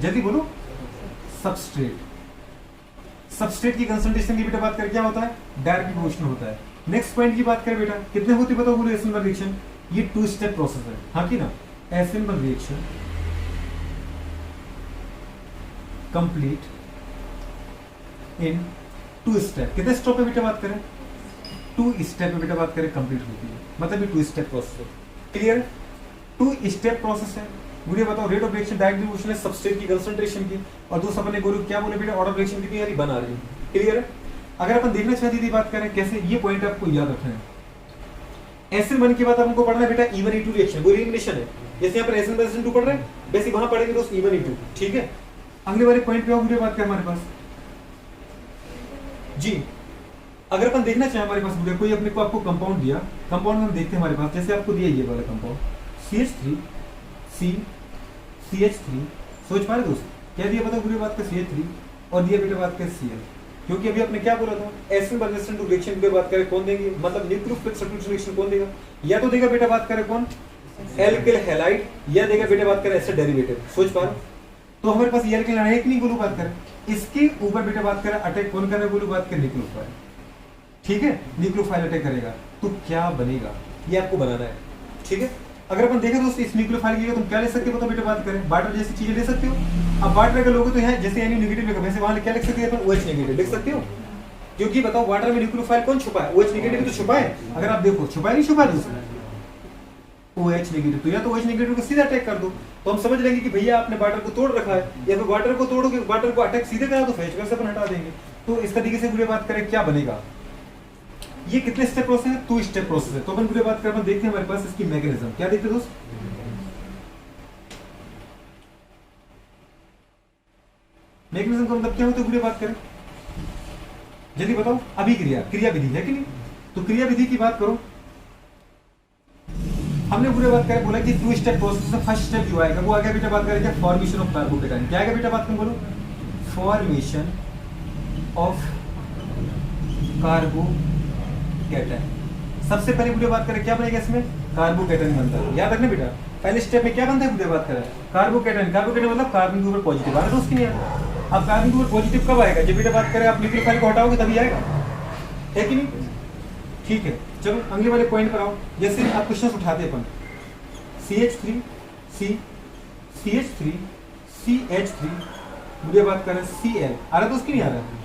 [SPEAKER 1] जल्दी बोलो, सबस्ट्रेट। सबस्ट्रेट की कंसंट्रेशन की बेटा बात करें क्या होता है, डायरेक्टली प्रोपोर्शनल होता है। नेक्स्ट पॉइंट की बात करें बेटा, कितने होती बताओ बोलो SN1 रिएक्शन, ये 2 स्टेप प्रोसेस है, हाँ कि ना। SN1 reaction complete in 2 step. कितने स्टेप पे बेटा बात करें, 2 स्टेप पे बेटा बात करें कंप्लीट होती है, मतलब ये 2 स्टेप प्रोसेस है। क्लियर, 2 स्टेप प्रोसेस है। मुझे बताओ rate of reaction direct proportional है सबस्ट्रेट की कंसंट्रेशन की, और दूसरा अपन ने बोलो क्या बोले बेटा, ऑर्डर ऑफ रिएक्शन कितनी आ रही, बना रही है। क्लियर है, अगर अपन देखना चाहते थे बात करें कैसे, ये पॉइंट आपको याद रखना है। SN1 के बाद हमको पढ़ना है बेटा E1 E2 रिएक्शन, वो एलिमिनेशन है, जैसे यहाँ पर SN1 SN2 पढ़ रहे हैं, वैसे वहां पढ़ेंगे दोस्त E1 E2। ठीक है, अगले वाले पॉइंट पे मुझे बात करें हमारे पास जी, अगर अपन देखना चाहें हमारे पास मुझे कोई अपने को आपको कंपाउंड दिया, कंपाउंड में हम देखते हैं हमारे पास, जैसे आपको दिया ये वाला कंपाउंड CH3 C CH3, सोच पा रहे दोस्त, क्या दिया पता पूरी बात का CH3, और दिया बेटा बात का Cl, क्योंकि अभी आपने क्या बोला था, SN1 SN2 रिएक्शन पे बात करें कौन देंगे, मतलब न्यूक्लियोफिलिक सब्स्टिट्यूशन रिएक्शन कौन देगा, या तो देगा बेटा बात करें कौन, एल्किल हैलाइड, या देगा बेटा बात करें एसिड डेरिवेटिव। सोच पा रहे, तो हमारे पास ये एल्किल है कि नहीं बोलो बात करें, इसके ऊपर बेटा बात करें अटैक कौन कर रहा है बोलो बात करें, न्यूक्लियोफाइल। ठीक है, न्यूक्लियोफाइल अटैक करेगा, तो क्या बनेगा ये आपको बनाना है। ठीक है, अगर अपन देखें दोस्त इस न्यूक्लियोफाइल की तुम क्या ले सकते हो तो बेटा बात करें, वाटर जैसी चीजें ले सकते हो। अब वाटर अगर लोगे तो यहाँ जैसे यानी नेगेटिव लिखा, वैसे वहां क्या लिख सकते हैं, OH नेगेटिव लिख सकते हो, क्योंकि बताओ वाटर में न्यूक्लियोफाइल कौन छुपा है, OH नेगेटिव तो छुपा है। अगर आप देखो छुपा नहीं छुपा दोस्त, OH नेगेटिव, तो या तो OH नेगेटिव को सीधा अटैक कर दो, तो हम समझ लेंगे कि भैया आपने वाटर को तोड़ रखा है, या फिर वाटर को तोड़ोगे, वाटर को अटैक सीधे करा तो फेज से अपन हटा देंगे। तो इस तरीके से पूरी बात करें क्या बनेगा, ये कितने स्टेप प्रोसेस है, 2 स्टेप प्रोसेस है। तो अपन पूरी बात करें, देखते हैं हमारे पास इसकी मैकेनिज्म क्या देखते हैं दोस्त, मैकेनिज्म का मतलब क्या होता है पूरी बात करें, जल्दी बताओ। अभिक्रिया, क्रिया विधि है कि नहीं, तो क्रिया विधि की बात करो, हमने पूरे बात करें बोला कि 2 स्टेप प्रोसेस है। फर्स्ट स्टेप जो आएगा वो आगे बेटा बात करेंगे फॉर्मेशन ऑफ कार्बोकेटाइन। क्या आएगा बेटा बात करें बोलो, फॉर्मेशन ऑफ कार्बोकेटाइन। सबसे पहले पूरे बात करें क्या बनेगा इसमें, कार्बोकेटाइन बनता है। याद रखना बेटा पहले स्टेप में क्या बनता है पूरे बात करें, कार्बोकेटाइन। कार्बोकेटाइन मतलब कार्बन के ऊपर पॉजिटिव आ रहा है दोस्त, नहीं आया। अब कार्बन के ऊपर पॉजिटिव कब आएगा, जब बेटा बात करें आप न्यूक्लियोफाइल को हटाओगे तभी आएगा, है कि नहीं। ठीक है, चलो अगले वाले पॉइंट पर आओ। जैसे आप क्वेश्चन उठाते अपन CH3 C CH3 CH3 मुझे बात करें Cl आ रहा है दोस्त कि नहीं आ रहा है।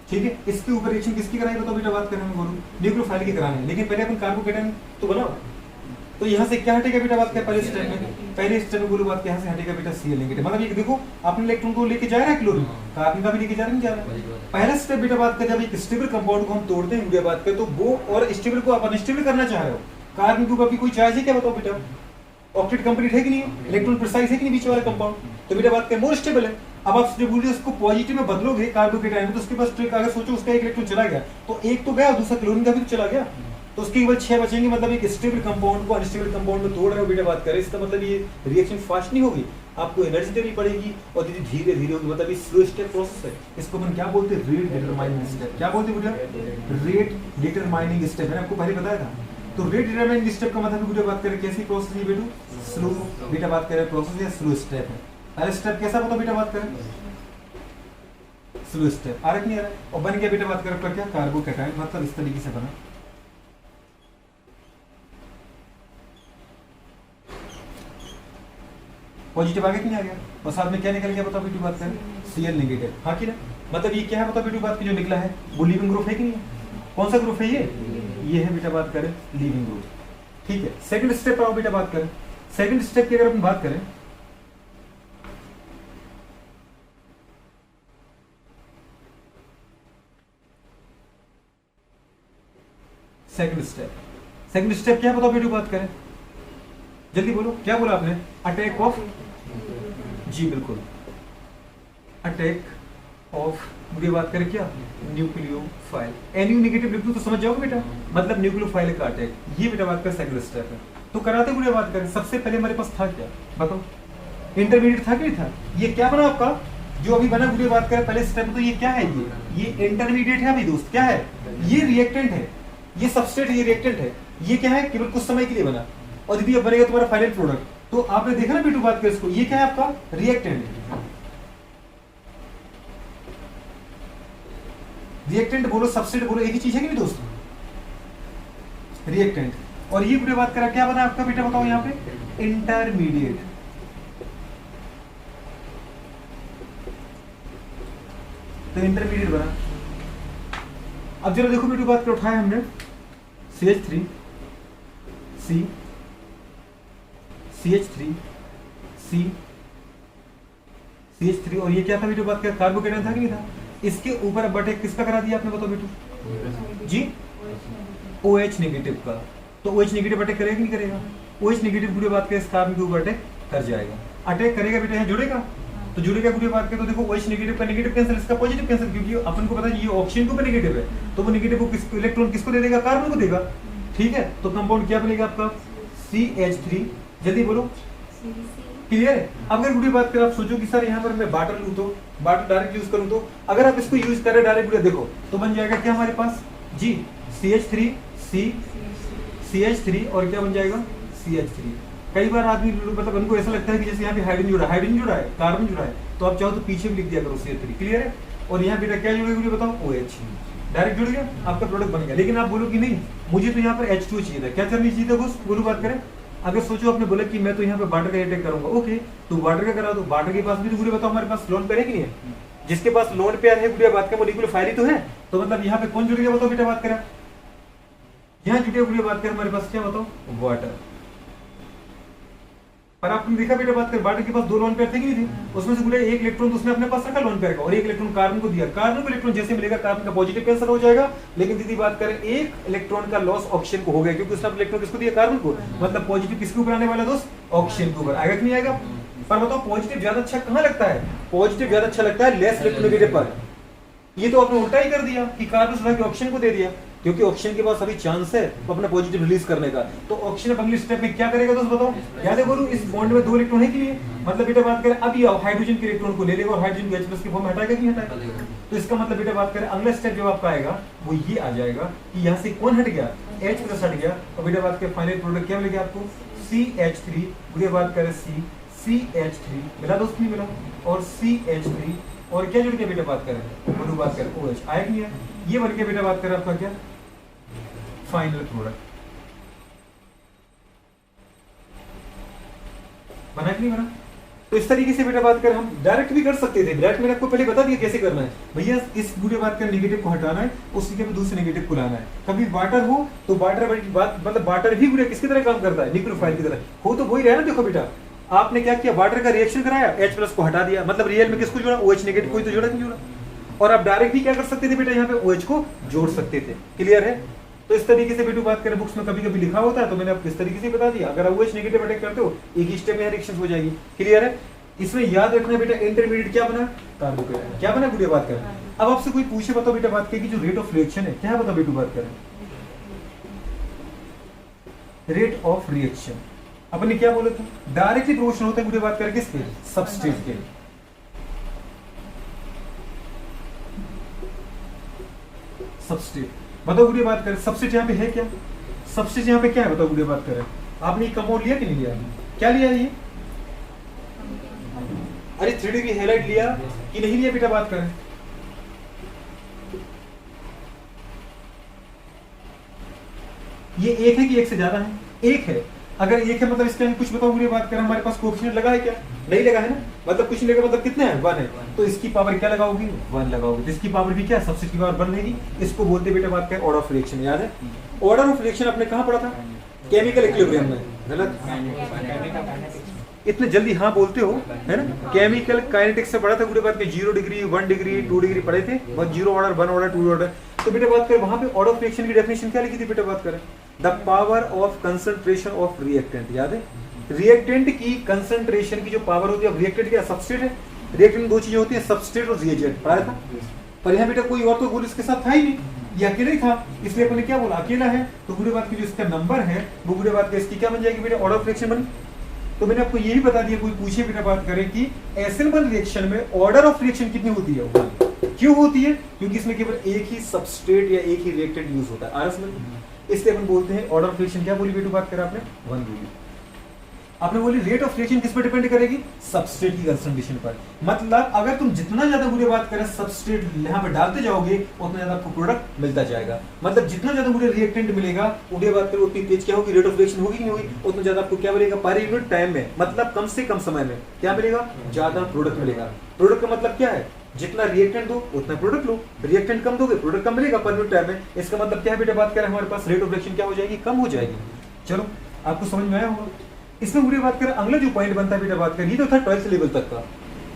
[SPEAKER 1] ठीक है, इसके ऊपर रिएक्शन किसकी कराई बताओ बेटा बात करें, बोलो न्यूक्लियोफाइल की करानी है, लेकिन पहले अपन कार्बोकेटाइन तो बनाओ। तो यहाँ से क्या हटेगा बेटा बात करें पहले स्टेप में, पहले स्टेप में बोलो बात यहाँ से हटेगा बेटा Cl नेगेटिव। मतलब ये देखो आपने इलेक्ट्रॉन को लेके जा रहा है क्लोरीन, कार्बन का भी लेके जा रहा है, नहीं जा रहा है। पहला स्टेप बेटा बात करें जब एक स्टेबल कंपाउंड को हम तोड़ते हैं बेटा बात करें, तो वो और स्टेबल को आप अनस्टेबल करना चाह रहे हो, कार्बन के ऊपर भी कोई चार्ज है क्या बताओ बेटा? ऑक्टेट कंप्लीट है कि नहीं है, इलेक्ट्रॉन प्रिसाइज है कि नहीं बीच वाला कंपाउंड, तो बेटा बात करें मोर स्टेबल है। अब आप जब बोलिए उसको पॉजिटिव में बदलोगे कार्बोकेटाइन में, तो उसके पास अगर सोचो उसका एक इलेक्ट्रॉन चला गया तो एक तो गया, दूसरा क्लोरीन का भी तो चला गया, तो उसके केवल 6 बचेंगे। मतलब एक स्टेबल कंपाउंड को अनस्टेबल कंपाउंड में तोड़ रहे हो बेटा बात करें, इसका मतलब ये रिएक्शन फास्ट नहीं होगी, आपको एनर्जी देनी पड़ेगी और धीरे धीरे होगी, मतलब ये स्लो स्टेप प्रोसेस है। इसको हम क्या बोलते हैं? Rate determining step. क्या बोलते हैं बेटा? Rate determining step. मैंने आपको पहले बताया था। तो रेट डिटरमाइनिंग स्टेप का मतलब बेटा बात करें कैसी प्रोसेस है बेटू? स्लो बेटा बात करें प्रोसेस या स्लो स्टेप है। पहला स्टेप कैसा बताओ बेटा बात करें? Slow step. आ रहा नहीं आ रहा? और बन गया बेटा बात करें आपका क्या? कार्बोकेटाइन। मतलब इस तरीके से बना, पॉजिटिव आगे कि नहीं आ गया, और साथ में क्या निकल गया बताओ बेटू बात करें? Cl negative. हाँ कि ना? मतलब ये क्या है बताओ बेटू बात की जो निकला है वो लीविंग ग्रुप है कि नहीं है? कौन सा ग्रुप है ये है बेटा बात करें लीविंग ग्रुप। ठीक है, सेकंड स्टेप आओ बेटा बात करें। सेकंड स्टेप की अगर अपन बात करें, सेकंड स्टेप क्या बताओ बेटू बात करें? जल्दी बोलो, क्या बोला आपने? अटैक ऑफ, जी बिल्कुल, अटैक ऑफ, मुझे बात करें क्या? न्यूक्लियोफाइल। NU नेगेटिव लिख दूं तो समझ जाओगे बेटा, मतलब न्यूक्लियोफाइल का अटैक। ये बेटा बात कर सेकंड स्टेप है। तो कराते हुए बात करें, सबसे पहले हमारे पास था क्या बताओ? इंटरमीडिएट था कि नहीं था? ये क्या बना आपका जो अभी बना मुझे बात करें पहले स्टेप, तो ये क्या है? ये इंटरमीडिएट है अभी दोस्त। क्या है ये? रिएक्टेंट है, ये सबस्ट्रेट, ये रिएक्टेंट है। ये क्या है? केवल कुछ समय के लिए बना, और यदि अब बनेगा तुम्हारा फाइनल प्रोडक्ट। तो आपने देखा ना बेटू बात कर इसको, ये क्या है आपका? रिएक्टेंट। रिएक्टेंट बोलो सबस्ट्रेट बोलो एक ही चीज है कि नहीं दोस्तों? रिएक्टेंट। और ये पूरी बात करा, क्या बना आपका बेटा बताओ यहाँ पे? इंटरमीडिएट। तो इंटरमीडिएट बना। अब जरा देखो बेटू बात कर, उठाया हमने CH3 C CH3 C CH3, और ये क्या था बेटू बात कर? कार्बोकेटाइन था कि नहीं था? इसके ऊपर अब अटैक किसका करा दिया आपने बताओ बेटू? जी OH नेगेटिव का। तो OH नेगेटिव अटैक करेगा कि नहीं करेगा? OH नेगेटिव पूरी बात करें इस कार्बन के ऊपर अटैक कर जाएगा। अटैक करेगा बेटा, यहाँ जुड़ेगा, तो जुड़ेगा पूरी बात करें तो देखो OH नेगेटिव का नेगेटिव कैंसिल, इसका पॉजिटिव कैंसिल, क्योंकि अपन को पता है ये ऑक्सीजन के ऊपर नेगेटिव है, तो वो नेगेटिव को किसको, इलेक्ट्रॉन किसको दे देगा? कार्बन को देगा। ठीक है, तो कंपाउंड क्या बनेगा आपका? CH3। जल्दी बोलो, क्लियर है? अब अगर पूरी बात करें, आप सोचो कि सर यहाँ पर मैं वाटर लूँ तो वाटर डायरेक्ट यूज करूँ, तो अगर आप इसको यूज करें डायरेक्ट पूरा देखो तो बन जाएगा क्या हमारे पास? जी CH3 C CH3 और क्या बन जाएगा? CH3। कई बार आदमी मतलब उनको ऐसा लगता है कि जैसे यहाँ पे हाइड्रोजन जुड़ा है, कार्बन जुड़ा है, तो आप चाहो तो पीछे भी लिख दिया करो CH3। क्लियर है? और यहाँ बेटा क्या जुड़ेगा मुझे बताओ? OH। डायरेक्ट जुड़ गया, आपका प्रोडक्ट बन गया। लेकिन आप बोलो कि नहीं मुझे तो यहाँ पर H2 चाहिए था, क्या करनी चाहिए था बस बोलो बात करें। अगर सोचो आपने बोला कि मैं तो यहाँ पे वाटर का अटैक करूंगा, ओके, तो वाटर का करा दो, वाटर के पास भी तो पूरे बताओ हमारे पास लोन पेयर है कि नहीं है? जिसके पास लोन पेयर है पूरी बात का मोलिक्यूलर फाइल ही तो है, तो मतलब यहाँ पे कौन जुड़ गया बताओ बेटा बात करें? यहाँ जुटे पूरी बात करें हमारे पास क्या बताओ? वाटर। पर आपने देखा बेटा बात कर, वाटर के पास 2 लोन पेयर थे कि नहीं थे? उसमें से बोले एक इलेक्ट्रॉन तो उसने अपने पास रखा लोन पेयर का, और एक इलेक्ट्रॉन कार्बन को दिया। कार्बन को इलेक्ट्रॉन जैसे मिलेगा कार्बन का पॉजिटिव कैंसिल हो जाएगा, लेकिन दीदी बात करें एक इलेक्ट्रॉन का लॉस ऑक्सीजन को हो गया, क्योंकि उसने इलेक्ट्रॉन किसको दिया? कार्बन को। मतलब पॉजिटिव किसके ऊपर आने वाला दोस्त? ऑक्सीजन के ऊपर। आएगा कि नहीं आएगा? पर बताओ पॉजिटिव ज्यादा अच्छा कहाँ लगता है? पॉजिटिव ज्यादा अच्छा लगता है लेस इलेक्ट्रोनेगेटिव पर। ये तो आपने उल्टा ही कर दिया कि कार्बन से ऑक्सीजन को दे दिया, क्योंकि ऑक्सीजन के पास अभी चांस है अपना पॉजिटिव रिलीज करने का। तो ऑक्सीजन अगले स्टेप में क्या करेगा दोस्त बताओ? याद है बोलूं, इस बॉन्ड में 2 इलेक्ट्रॉन है कि नहीं? मतलब बेटा बात करें अब ये हाइड्रोजन के इलेक्ट्रॉन को ले लेगा और हाइड्रोजन को H+ के फॉर्म में हटाएगा कि नहीं हटाएगा? तो इसका मतलब बेटा बात करें अगला स्टेप जो आपका आएगा वो ये आ जाएगा कि यहाँ से कौन हट गया? H+ हट गया, और बेटा बात करें फाइनल प्रोडक्ट क्या मिलेगा आपको? CH3। बुरी बात करें CH3 मिला दोस्त, नहीं मिला? और CH3 और क्या जुड़ गया बेटा बात करें? बुरी बात करें OH। आया कि नहीं? ये बन गया बेटा बात करें आपका क्या? Final product. बना कि नहीं बना? तो इस तरीके से बेटा बात कर, हम डायरेक्ट भी कर सकते थे, डायरेक्ट मैंने आपको पहले बता दिया कैसे करना है। भैया इस बुरे बात कर नेगेटिव को हटाना है, उसी के दूसरे नेगेटिव को लाना है। कभी वाटर हो तो वाटर बात मतलब वाटर भी बुरे किसकी तरह काम करता है, न्यूक्लियोफाइल की तरह हो, तो वही रहा ना। देखो बेटा आपने क्या किया, वाटर का रिएक्शन कराया, H+ को हटा दिया, मतलब रियल में किसको जोड़ा, OH नेगेटिव, कोई तो जोड़ा नहीं जोड़ा। और आप डायरेक्ट भी क्या कर सकते थे बेटा, यहाँ पे OH को जोड़ सकते थे। क्लियर है? तो इस तरीके से बेटू बात करें, बुक्स में कभी कभी लिखा होता है, तो मैंने आपको इस तरीके से बता दिया। अगर आप OH नेगेटिव अटैक करते हो, एक ही स्टेप में रिएक्शन हो जाएगी। क्लियर है? इसमें याद रखना बेटा, इंटरमीडिएट क्या बना, कार्बोकेटाइन। क्या बना बुढ़िया बात करें। अब आपसे कोई पूछे बताओ बेटा बात करें कि जो रेट ऑफ रिएक्शन है क्या है, बताओ बेटू बात करें, रेट ऑफ रिएक्शन अपन ने क्या बोले थे, डायरेक्टली प्रोपोर्शनल होता है बुढ़िया बात करें किसके, सबस्ट्रेट के। सबस्ट्रेट बताओ बुढ़िया बात करें, सबस्ट्रेट यहाँ पे है क्या, सबस्ट्रेट यहाँ पे क्या है बताओ बुढ़िया बात करें। आपने ये कंपाउंड लिया कि नहीं लिया, क्या लिया ये, अरे 3D की हैलाइड लिया कि नहीं लिया बेटा बात करें। ये एक है कि एक से ज्यादा है, एक है। अगर एक है मतलब इसके अंदर कुछ बताओ बुरी बात करें, हमारे पास कोएफिशिएंट लगा है क्या, नहीं लगा है ना, मतलब कुछ नहीं लगा, मतलब कितने हैं, 1 है। तो इसकी पावर क्या लगाओगी, 1 लगाओगी, तो इसकी पावर भी क्या, सबसे की पावर 1 रहेगी। इसको बोलते बेटा बात करें ऑर्डर ऑफ रिएक्शन। याद है ऑर्डर ऑफ रिएक्शन आपने कहां पढ़ा था, केमिकल इक्विलिब्रियम में। गलत, इतने जल्दी हाँ बोलते हो है ना, केमिकल काइनेटिक्स से पढ़ा था बुढ़े बात के, 0 डिग्री 1 डिग्री 2 डिग्री पढ़े थे, बस 0 ऑर्डर 1 ऑर्डर 2 ऑर्डर। तो बेटा बात करें वहां पे ऑर्डर ऑफ रिएक्शन की डेफिनेशन क्या लिखी थी बेटा बात करें, the power of concentration of reactant. याद है रिएक्टेंट की कंसंट्रेशन की जो पावर होती है, रिएक्टेंट क्या सबस्ट्रेट है, रिएक्टेंट में 2 चीजें होती है, सबस्ट्रेट और रिएजेंट, पढ़ा था। पर यहाँ बेटा कोई और तो गोल इसके साथ था ही नहीं, ये अकेला ही था, इसलिए अपन ने क्या बोला अकेला है। तो बुढ़े बात की जो इसका नंबर है वो बुढ़े बात का इसकी क्या बन जाएगी बेटा, ऑर्डर ऑफ रिएक्शन बनी। तो मैंने आपको यही बता दिया, कोई पूछे बेटा बात करें कि SN1 रिएक्शन में ऑर्डर ऑफ रिएक्शन कितनी होती है, 1। क्यों होती है, क्योंकि इसमें केवल एक ही सबस्ट्रेट या एक ही रिएक्टेंट यूज होता है, आरस में, इसलिए अपन बोलते हैं ऑर्डर ऑफ रिएक्शन क्या बोली बेटू बात करें आपने, 1 बोली। आपने बोली रेट ऑफ रिएक्शन किस पर डिपेंड करेगी, सबस्ट्रेट की कंसंट्रेशन पर। मतलब अगर तुम जितना ज्यादा बुरे बात करें सबस्ट्रेट यहाँ पे डालते जाओगे, उतना ज्यादा आपको प्रोडक्ट मिलता जाएगा। मतलब जितना ज्यादा बुरे रिएक्टेंट मिलेगा, बुरे बात करें उतनी तेज क्या होगी, रेट ऑफ रिएक्शन होगी कि नहीं होगी, उतना ज्यादा आपको क्या मिलेगा, पर यूनिट टाइम में, मतलब कम से कम समय में क्या मिलेगा, ज्यादा प्रोडक्ट मिलेगा। प्रोडक्ट का मतलब क्या है, जितना रिएक्टेंट दो उतना प्रोडक्ट लो, रिएक्टेंट कम दोगे प्रोडक्ट कम मिलेगा पर यूनिट टाइम में। इसका मतलब क्या है बेटा बात करें, हमारे पास रेट ऑफ रिएक्शन क्या हो जाएगी, कम हो जाएगी। चलो आपको समझ में आया होगा। इसमें बुरी बात करें, अगला जो पॉइंट बनता है बेटा बात करें, ये तो था 12th लेवल तक का,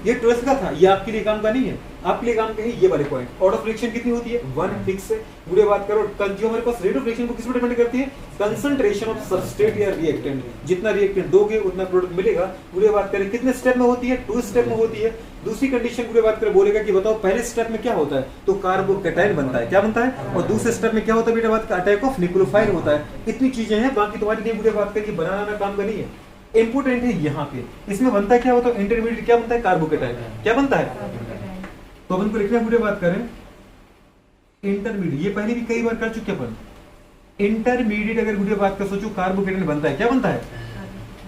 [SPEAKER 1] ये 12th का था, ये आपके लिए काम का नहीं है, आपके लिए काम का है ये वाले पॉइंट। ऑर्डर ऑफ रिएक्शन कितनी होती है, 1 फिक्स है। बुरे बात करो जो हमारे पास रेट ऑफ रिएक्शन को किस पर डिपेंड करती है, कंसंट्रेशन ऑफ सबस्ट्रेट या रिएक्टेंट, जितना रिएक्टेंट दोगे उतना प्रोडक्ट मिलेगा। बुरे बात करें कितने स्टेप में होती है, 2 स्टेप में होती है। दूसरी कंडीशन बुरे बात करें बोलेगा कि बताओ पहले स्टेप में क्या होता है, तो कार्बोकेटाइन बनता है, क्या बनता है, और दूसरे स्टेप में क्या होता है बेटा बात का, अटैक ऑफ न्यूक्लियोफाइल होता है। इतनी चीजें हैं, बाकी तुम्हारी लिए बुरे बात करें बनाना काम का नहीं है, इंपोर्टेंट है यहाँ पे। इसमें बनता है क्या होता है, इंटरमीडिएट क्या बनता है, कार्बोकेटाइन, क्या बनता है। तो अपन को लिखना है, बात करें इंटरमीडिएट, ये पहले भी कई बार कर चुके अपन। इंटरमीडिएट अगर बुढ़िया बात कर सोचो, कार्बोकेटाइन बनता है, क्या बनता है,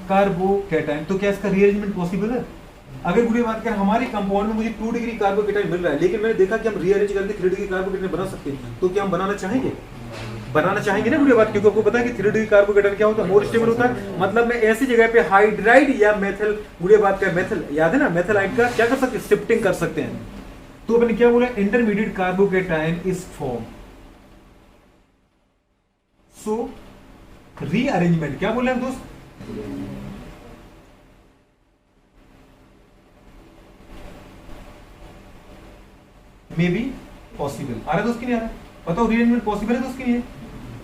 [SPEAKER 1] कार्बोकेटाइन। तो क्या इसका रीअरेंजमेंट पॉसिबल है। अगर बुढ़िया बात करें हमारे कंपाउंड में मुझे 2 डिग्री कार्बोकेटाइन मिल रहा है, लेकिन मैंने देखा कि हम रीअरेंज करके 3 डिग्री कार्बोकेटाइन बना सकते हैं, तो क्या हम बनाना चाहेंगे, बनाना चाहेंगे ना बुढ़िया बात, क्योंकि आपको पता है कि 3 डिग्री कार्बोकेटाइन क्या होता है, मोर स्टेबल होता है। मतलब मैं ऐसी जगह पे हाइड्राइड या मेथल, बुढ़िया बात का मेथल याद है ना, मेथलाइड का क्या कर सकते हैं, शिफ्टिंग कर सकते हैं। तो मैंने क्या बोला, intermediate carbocation is form. So rearrangement क्या बोले हम दोस्त, मे बी पॉसिबल। आ रहा है दोस्त की नहीं आ रहा, बताओ रीअरेंजमेंट पॉसिबल है दोस्त की नहीं है,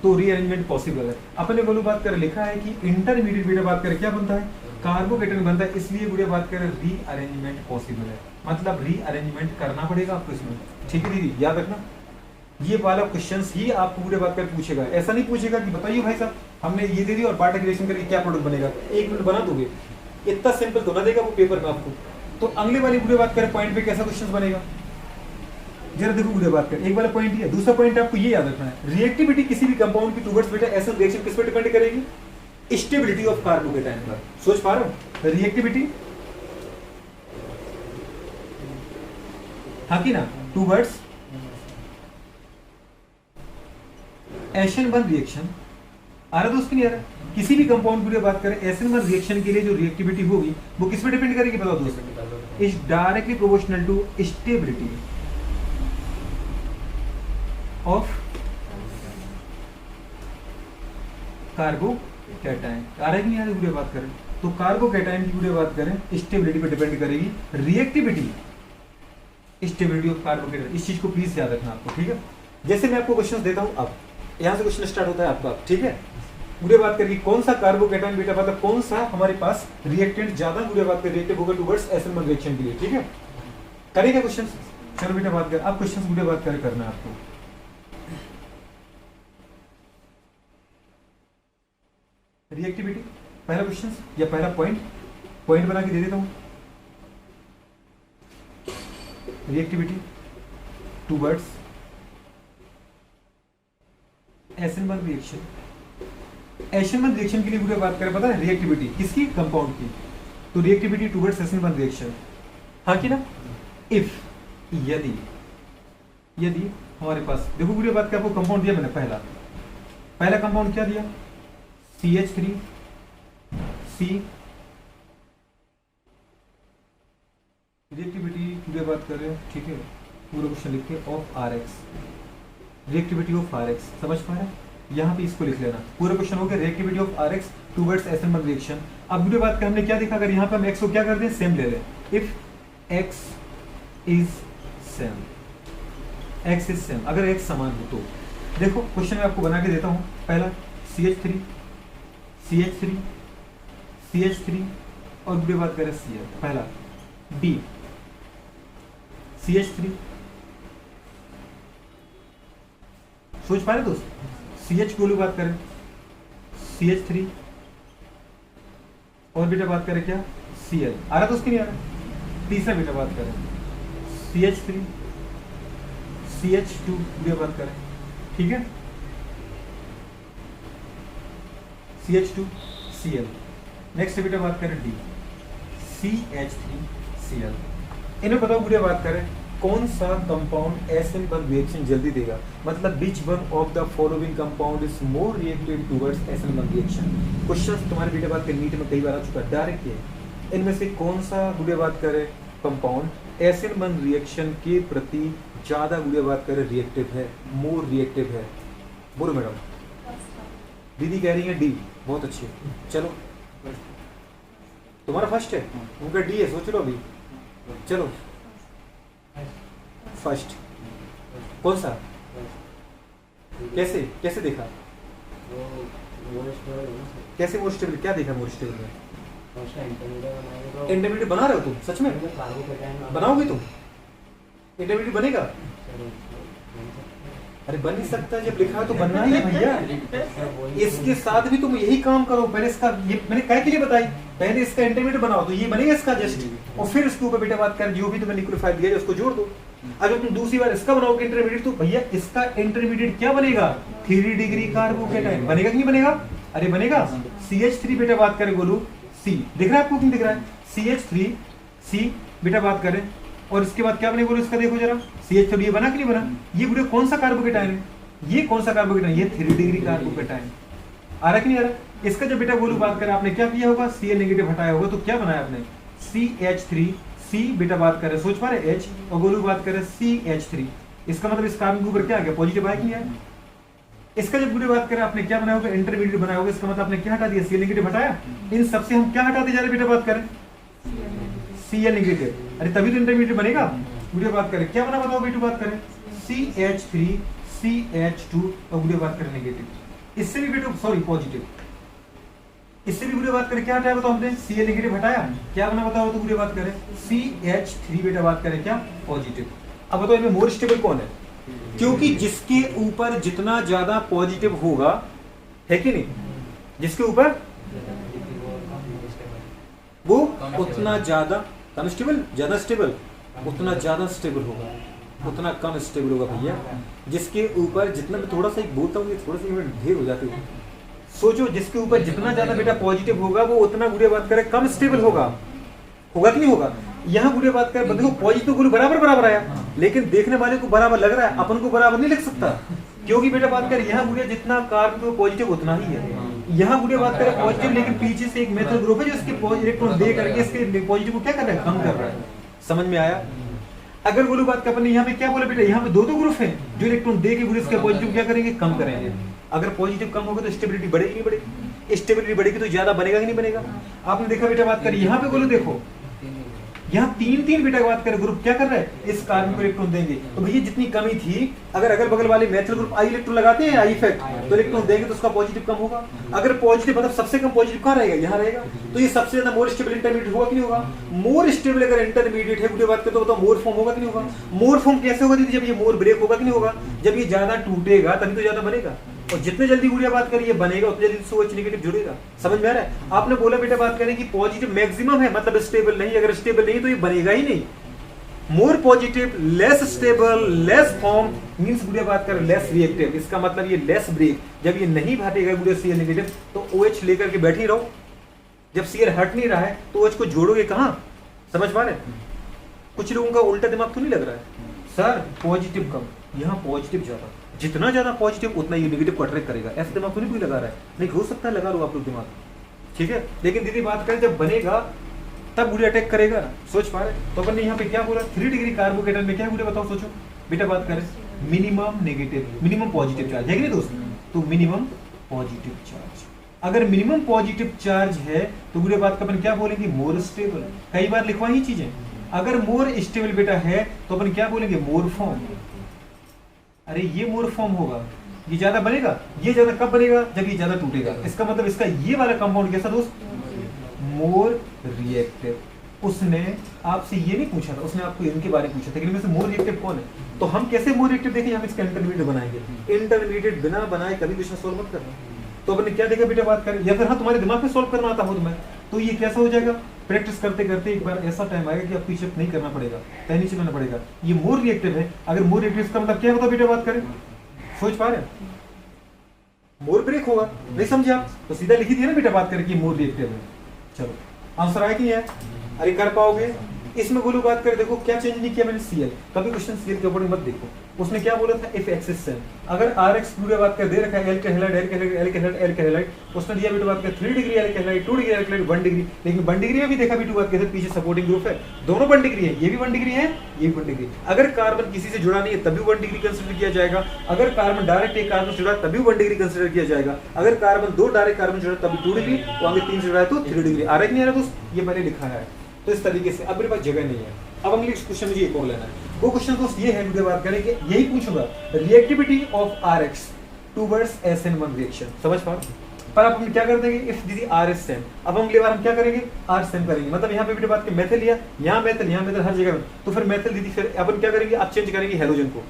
[SPEAKER 1] तो रीअरेंजमेंट पॉसिबल है। अपने बोलो बात कर लिखा है कि इंटरमीडिएट बेटा बात करें क्या बनता है, कार्बोकेटाइन बनता है, इसलिए बुढ़िया बात करें रीअरेंजमेंट पॉसिबल है, मतलब रीअरेंजमेंट करना पड़ेगा आपको इसमें। ठीक है दीदी, याद रखना ये वाला क्वेश्चंस ही आपको बुढ़िया बात कर पूछेगा। ऐसा नहीं पूछेगा कि बताइए भाई साहब हमने ये दे दी और पार्ट रिलेशन करके क्या प्रोडक्ट बनेगा, 1 मिनट बना दोगे, इतना सिंपल तो ना देगा वो पेपर में आपको। तो अगले वाली बुढ़िया बात करें पॉइंट पे कैसा क्वेश्चन बनेगा, जरा देखो बुढ़िया बात कर। एक वाला पॉइंट ये, दूसरा पॉइंट आपको ये याद रखना है, रिएक्टिविटी किसी भी कंपाउंड की टुवर्ड्स बेटा एसिड रिएक्शन किस पे डिपेंड करेगी, स्टेबिलिटी ऑफ कार्बोकेटाइन पर। सोच पा रहे हो, रिएक्टिविटी हाँ कि ना, टुवर्ड्स SN1 रिएक्शन आ रहा दोस्त कि नहीं आ रहा? किसी भी कंपाउंड की बात करें SN1 रिएक्शन के लिए जो रिएक्टिविटी होगी वो किस पे डिपेंड करेगी बताओ दोस्त? Is directly proportional to stability of carbocation. आ रहा है कि नहीं आ रहा? वीडियो बात करें तो कार्बोकैटायन की वीडियो बात करें स्टेबिलिटी पे डिपेंड करेगी रिएक्टिविटी, स्टेबिलिटी ऑफ कार्बोकैटायन। इस चीज को प्लीज याद रखना आपको, ठीक है? जैसे मैं आपको क्वेश्चन देता हूं, अब यहां से क्वेश्चन स्टार्ट होता है आपका, ठीक है? वीडियो बात करेगी कौन सा कार्बोकैटायन बेटा मतलब कौन सा हमारे पास रिएक्टेंट ज्यादा वीडियो बात कर रिएक्टिव होगा टुवर्ड्स SN1 रिएक्शन के लिए, ठीक है? करेंगे क्वेश्चन? चलो बेटा बात कर, अब क्वेश्चन वीडियो बात कर करना है आपको। रिएक्टिविटी पहला क्वेश्चन या पहला पॉइंट बना के दे देता हूं। Reactivity towards SN1 reaction. SN1 reaction के लिए वीडियो बात करें, पता है रिएक्टिविटी किसकी? कंपाउंड की। तो रिएक्टिविटी टुवर्ड्स SN1 रिएक्शन, हाँ कि ना? इफ यदि हमारे पास देखो वीडियो बात कर, आपको कंपाउंड दिया मैंने, पहला कंपाउंड क्या दिया? CH3 C। रिएक्टिविटी वीडियो बात कर रहे हो, ठीक है? पूरा क्वेश्चन लिख के of RX, reactivity of RX, समझ पा रहे हैं? यहाँ पे इसको लिख लेना, पूरा क्वेश्चन हो गया reactivity of RX towards SN1 reaction. अब वीडियो बात कर हमने क्या देखा, अगर यहाँ पे हम X को क्या कर दें? सेम ले लें। If X is same, X is same, अगर X समान हो तो देखो क्वेश्चन मैं आपको बना के देता हूँ। पहला CH3 और वीडियो बात करें Cl, पहला D CH3, सोच पा रहे दोस्त? CH की बात करें CH3 और बेटा बात करें क्या? Cl। आ रहा दोस्त कि नहीं आ रहा? तीसरा बेटा बात करें CH3 CH2 वीडियो बात करें, ठीक है? CH2 Cl। नेक्स्ट बेटा बात करें D CH3 Cl। इन्हें बताओ वीडियो बात करें कौन सा कंपाउंड SN1 रिएक्शन जल्दी देगा, मतलब which one of the following compound is more reactive towards SN1 reaction. Question तुम्हारे वीडियो बात नीट में कई बार आ चुका है, डायरेक्ट है। इनमें से कौन सा वीडियो बात करें कंपाउंड SN1 रिएक्शन के प्रति ज्यादा वीडियो बात करें रिएक्टिव है, मोर रिएक्टिव है? बोलो मैडम। दीदी कह रही है डी, बहुत अच्छी। चलो तुम्हारा फर्स्ट है, उनका डी है, सोच लो अभी। चलो फर्स्ट कौन सा? कैसे देखा? कैसे मोर स्टेबल? क्या देखा मोर स्टेबल में? इंटरमीडिएट बना रहे हो तुम? सच में बनाओगे तुम? इंटरमीडिएट बनेगा? अरे बन नहीं सकता, जब लिखा है तो बनना ही है भैया। इसके साथ भी तुम यही काम करो, पहले इसका ये मैंने क्या के लिए बताई, पहले इसका इंटरमीडिएट बनाओ तो ये बनेगा इसका जस्ट, और फिर इसके ऊपर बेटा बात कर जो भी तुम्हें लिक्विफाई दिया उसको जोड़ दो। अगर तुम दूसरी बार इसका बनाओगे इंटरमीडिएट तो भैया इसका इंटरमीडिएट क्या बनेगा? 3 डिग्री कार्बोकैटायन। बनेगा कि नहीं बनेगा? अरे बनेगा। CH3 बेटा बात करें बोलो C, दिख रहा है आपको? क्यों दिख रहा है? CH3 C बेटा बात करें, और इसके बाद क्या बने बोलो इसका, देखो जरा CH3 ये बना कि नहीं बना? ये वीडियो कौन सा कार्बोकैटायन है? ये कौन सा कार्बोकैटायन? ये 3 डिग्री कार्बोकैटायन। आ रहा कि नहीं आ रहा? इसका जब बेटा बोलो बात करें आपने क्या किया होगा? Cl नेगेटिव हटाया होगा, तो क्या बनाया आपने? CH3 C बेटा बात करें, सोच पा रहे H, और गोलू बात करें CH3। इसका मतलब इस कार्बन के ऊपर क्या आ गया? पॉजिटिव आया कि नहीं आया? इसका जब वीडियो बात करें आपने क्या बनाया होगा? इंटरमीडिएट बनाया होगा। इसका मतलब आपने क्या हटा दिया? Cl नेगेटिव हटाया। इन सबसे हम क्या हटाते जा रहे बेटा बात करें? Cl negative. अरे तभी तो इंटरमीडिएट बनेगा। वीडियो बात करें क्या बना बताओ बेटा बात करें? CH3 CH2 और वीडियो बात करें नेगेटिव। इससे भी बेटा सॉरी पॉजिटिव, इससे भी वीडियो बात करें क्या हटाया बताओ हमने? Cl नेगेटिव हटाया, क्या बना बताओ तो वीडियो बात करें CH3 बेटा बात करें क्या? पॉजिटिव। अब बताओ इनमें मोर स्टेबल कौन है? क्योंकि जिसके ऊपर जितना ज्यादा पॉजिटिव होगा, है कि नहीं, जिसके ऊपर वो उतना ज्यादा कॉन्स्टेबल, ज्यादा स्टेबल, उतना ज्यादा स्टेबल होगा, उतना कम स्टेबल होगा भैया। जिसके ऊपर जितना मैं थोड़ा सा बोलता हूँ थोड़ा सा ढेर हो जाते हो, सोचो जिसके ऊपर जितना ज्यादा बेटा पॉजिटिव होगा वो उतना वीडियो बात करें कम स्टेबल होगा, होगा कि नहीं होगा? यहाँ वीडियो बात करें देखो पॉजिटिव गुरु बराबर आया, लेकिन देखने वाले को बराबर लग रहा है, अपन को बराबर नहीं लग सकता, क्योंकि बेटा बात करें यहाँ वीडियो जितना कार्बन पॉजिटिव उतना ही है। यहाँ गुड़िया बात करें पॉजिटिव, लेकिन पीछे से एक मेथल ग्रुप है जो इसके इलेक्ट्रॉन दे करके इसके पॉजिटिव को क्या कर रहा है, कम कर रहा है। समझ में आया? अगर बोलो बात का अपन ने यहाँ पे क्या बोला बेटा, यहाँ पे दो ग्रुप हैं जो इलेक्ट्रॉन दे के गुड़िया इसके पॉजिटिव क्या करेंगे, कम करेंगे। अगर पॉजिटिव कम होगा तो स्टेबिलिटी बढ़ेगी नहीं बढ़ेगी? स्टेबिलिटी बढ़ेगी तो ज्यादा बनेगा कि नहीं बनेगा? आपने देखा बेटा बात करें यहाँ पे बोलो, देखो यहाँ तीन बेटा बात करें ग्रुप क्या कर रहा है, इस कार्बन को इलेक्ट्रॉन देंगे। तो भैया जितनी कमी थी, अगर अगल बगल वाले मेथल ग्रुप आई इलेक्ट्रॉन लगाते हैं, आई इफेक्ट, तो इलेक्ट्रॉन देंगे तो उसका पॉजिटिव कम होगा। अगर पॉजिटिव मतलब सबसे कम पॉजिटिव कहाँ रहेगा, यहाँ रहेगा। तो ये सबसे ज्यादा मोर स्टेबल इंटरमीडिएट होगा कि नहीं होगा? मोर स्टेबल अगर इंटरमीडिएट है गुड़िया बात करते हो तो मोर फॉर्म होगा कि नहीं होगा? मोर फॉर्म कैसे होगा दीदी, जब ये मोर ब्रेक होगा कि नहीं होगा? जब ये ज्यादा टूटेगा तभी तो ज्यादा बनेगा, और जितने जल्दी गुड़िया बात करिए बनेगा उतने जल्दी सोच नेगेटिव जुड़ेगा। समझ में आ रहा है? आपने बोला बेटा बात करें कि पॉजिटिव मैक्सिमम है मतलब स्टेबल नहीं, अगर स्टेबल नहीं तो ये बनेगा ही नहीं। More positive, less stable, less form means गुड़िया बात करें लेस रिएक्टिव। इसका मतलब ये लेस ब्रेक, जब ये नहीं भागेगा गुड़िया सीएल नेगेटिव तो OH लेकर के बैठे रहो। जब सीएल हट नहीं रहा है तो OH को जोड़ोगे कहां? समझ पा रहे? कुछ लोगों का उल्टा दिमाग तो नहीं लग रहा है, सर पॉजिटिव कम, यहाँ पॉजिटिव ज्यादा, जितना ज्यादा पॉजिटिव उतना ये नेगेटिव को अट्रैक्ट करेगा। ऐसा दिमाग तो नहीं कोई लगा रहा है? नहीं, हो सकता है लगा लो आप लोग दिमाग, ठीक है। लेकिन दीदी बात करें जब बनेगा तब गुड़िया अटैक करेगा, सोच पा रहे? तो अपन ने यहाँ पे क्या बोला, 3 डिग्री कार्बोकेटन में क्या गुड़िया बताओ, सोचो बेटा बात करें minimum negative, minimum positive charge है कि नहीं दोस्त? तो मिनिमम पॉजिटिव चार्ज, अगर मिनिमम पॉजिटिव चार्ज है तो गुड़िया बात का अपन क्या बोलेंगे, मोर स्टेबल। कई बार लिखवा ही चीजें, अगर मोर स्टेबल बेटा है तो अपन क्या बोलेंगे, मोर फॉर्म। अरे ये मोर फॉर्म होगा, ये ज्यादा बनेगा, ये ज्यादा कब बनेगा, जब ये ज्यादा टूटेगा। इसका मतलब इसका ये वाला कंपाउंड कैसा दोस्त, मोर रिएक्टिव। उसने आपसे ये नहीं पूछा था, उसने आपको इनके बारे में पूछा था कि इनमें से मोर रिएक्टिव कौन है। तो हम कैसे मोर रिएक्टिव देखें, हम इसका इंटरमीडिएट बनाएंगे। इंटरमीडिएट बिना बनाए कभी क्वेश्चन सोल्व मत करना। तो अपने क्या देखा बेटा बात करें, या फिर हाँ तुम्हारे दिमाग में सोल्व करना आता हो तुम्हें, तो ये कैसा हो जाएगा, प्रैक्टिस करते करते एक बार ऐसा टाइम आएगा कि आपको शिफ्ट नहीं करना पड़ेगा, तय नहीं चलाना पड़ेगा। ये मोर रिएक्टिव है, अगर मोर रिएक्टिव का मतलब क्या होता बेटा बात करें, सोच पा रहे हैं? मोर ब्रेक होगा, नहीं समझे आप? तो सीधा लिखी दिया ना बेटा बात करें कि मोर रिएक्टिव है। चलो आंसर आया कि नहीं है? अरे कर पाओगे? इसमें बोलो बात करें, देखो क्या चेंज नहीं किया मैंने, सीएल। कभी क्वेश्चन सीएल के ऊपर मत देखो, उसने क्या बोला था, इफ एक्सिस सेम, अगर आरएक्स पूरे बात कर दे रखा है एल्केन हैलाइड एल्केन हैलाइड, उसने दिया बेटा बात कर 3 degree alkane halide, 2 degree alkane halide, 1 degree. लेकिन 1 डिग्री में भी देखा बेटा बात कर पीछे सपोर्टिंग ग्रुप है, दोनों 1 डिग्री है, ये भी 1 डिग्री है, ये भी 1 डिग्री। अगर कार्बन किसी से जुड़ा नहीं है तभी 1 डिग्री कंसीडर किया जाएगा। अगर कार्बन डायरेक्ट एक कार्बन जुड़ा तभी 1 डिग्री कंसीडर किया जाएगा। अगर कार्बन 2 डायरेक्ट कार्बन जुड़ा तभी 2 डिग्री, तो आगे 3 जुड़ा है तो 3 डिग्री। आ रहा है कि नहीं आ रहा दोस्त? ये मैंने लिखा है। तो इस तरीके से अब मेरे पास जगह नहीं है, अब अगले क्वेश्चन मुझे एक और लेना है। वो क्वेश्चन दोस्त ये है, मुझे बात करें कि यही पूछूंगा, reactivity of RX towards SN1 reaction. समझ पा? पर अब हम क्या कर देंगे, इफ दीदी आर एस सेम, अब हम अगली बार हम क्या करेंगे, आर सेम करेंगे। मतलब यहाँ पे बेटे बात के मेथल लिया, यहाँ मेथल हर जगह में, तो फिर मेथल दीदी फिर अपन क्या करेंगे, आप चेंज करेंगे हेलोजन को।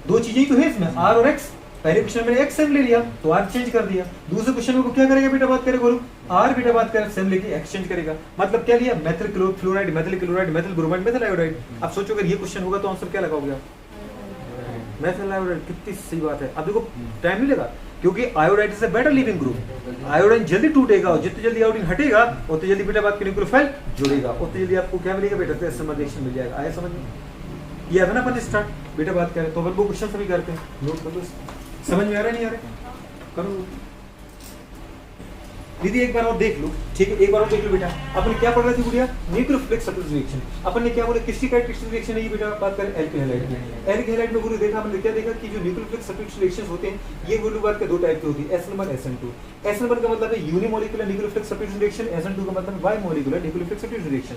[SPEAKER 1] दो चीजें ही तो है इसमें, आर और एक्स। पहले क्वेश्चन में एक्स सेम ले लिया तो आर चेंज कर दिया, दूसरे क्वेश्चन में क्या करेगा बेटा बात करें बोलो, आर बेटा बात करें सेम लेके एक्सचेंज करेगा। मतलब क्या लिया, methyl chloride, methyl chloride, methyl bromide, methyl iodide. अब सोचो अगर ये क्वेश्चन होगा तो आंसर क्या लगाओगे आप, मेथल आयोडाइड। कितनी सही बात है। अब देखो टाइम नहीं लगा, क्योंकि iodide is a better leaving group. Iodine जल्दी टूटेगा और जितनी जल्दी आयोडीन हटेगा उतनी जल्दी बेटा बात करें न्यूक्लियोफाइल जुड़ेगा, उतनी जल्दी आपको क्या मिलेगा बेटा, SN1 रिएक्शन मिल जाएगा। आया समझ में? ये है ना अपन स्टार्ट बेटा बात करें तो अपन वो क्वेश्चन सभी करते हैं, नोट कर लो। समझ में आ रहा है नहीं आ रहा? करो दीदी एक बार और देख लो, ठीक है, एक बार और देख लो बेटा। अपन क्या पढ़ रहे थे गुड़िया, न्यूक्लियोफिलिक सब्स्टिट्यूशन रिएक्शन। अपन ने क्या बोला, किसकी कैरेक्टरिस्टिक रिएक्शन है ये बेटा बात करें, एल्केन हैलाइड की। एल्केन हैलाइड में गुरु देखा हमने क्या देखा कि जो न्यूक्लियोफिलिक सब्स्टिट्यूशन रिएक्शंस होते हैं ये गुरु बात के दो टाइप के होती है, SN1 SN2। SN1 का मतलब है unimolecular nucleophilic substitution reaction, SN2 का मतलब bye molecular nucleophilic substitution reaction.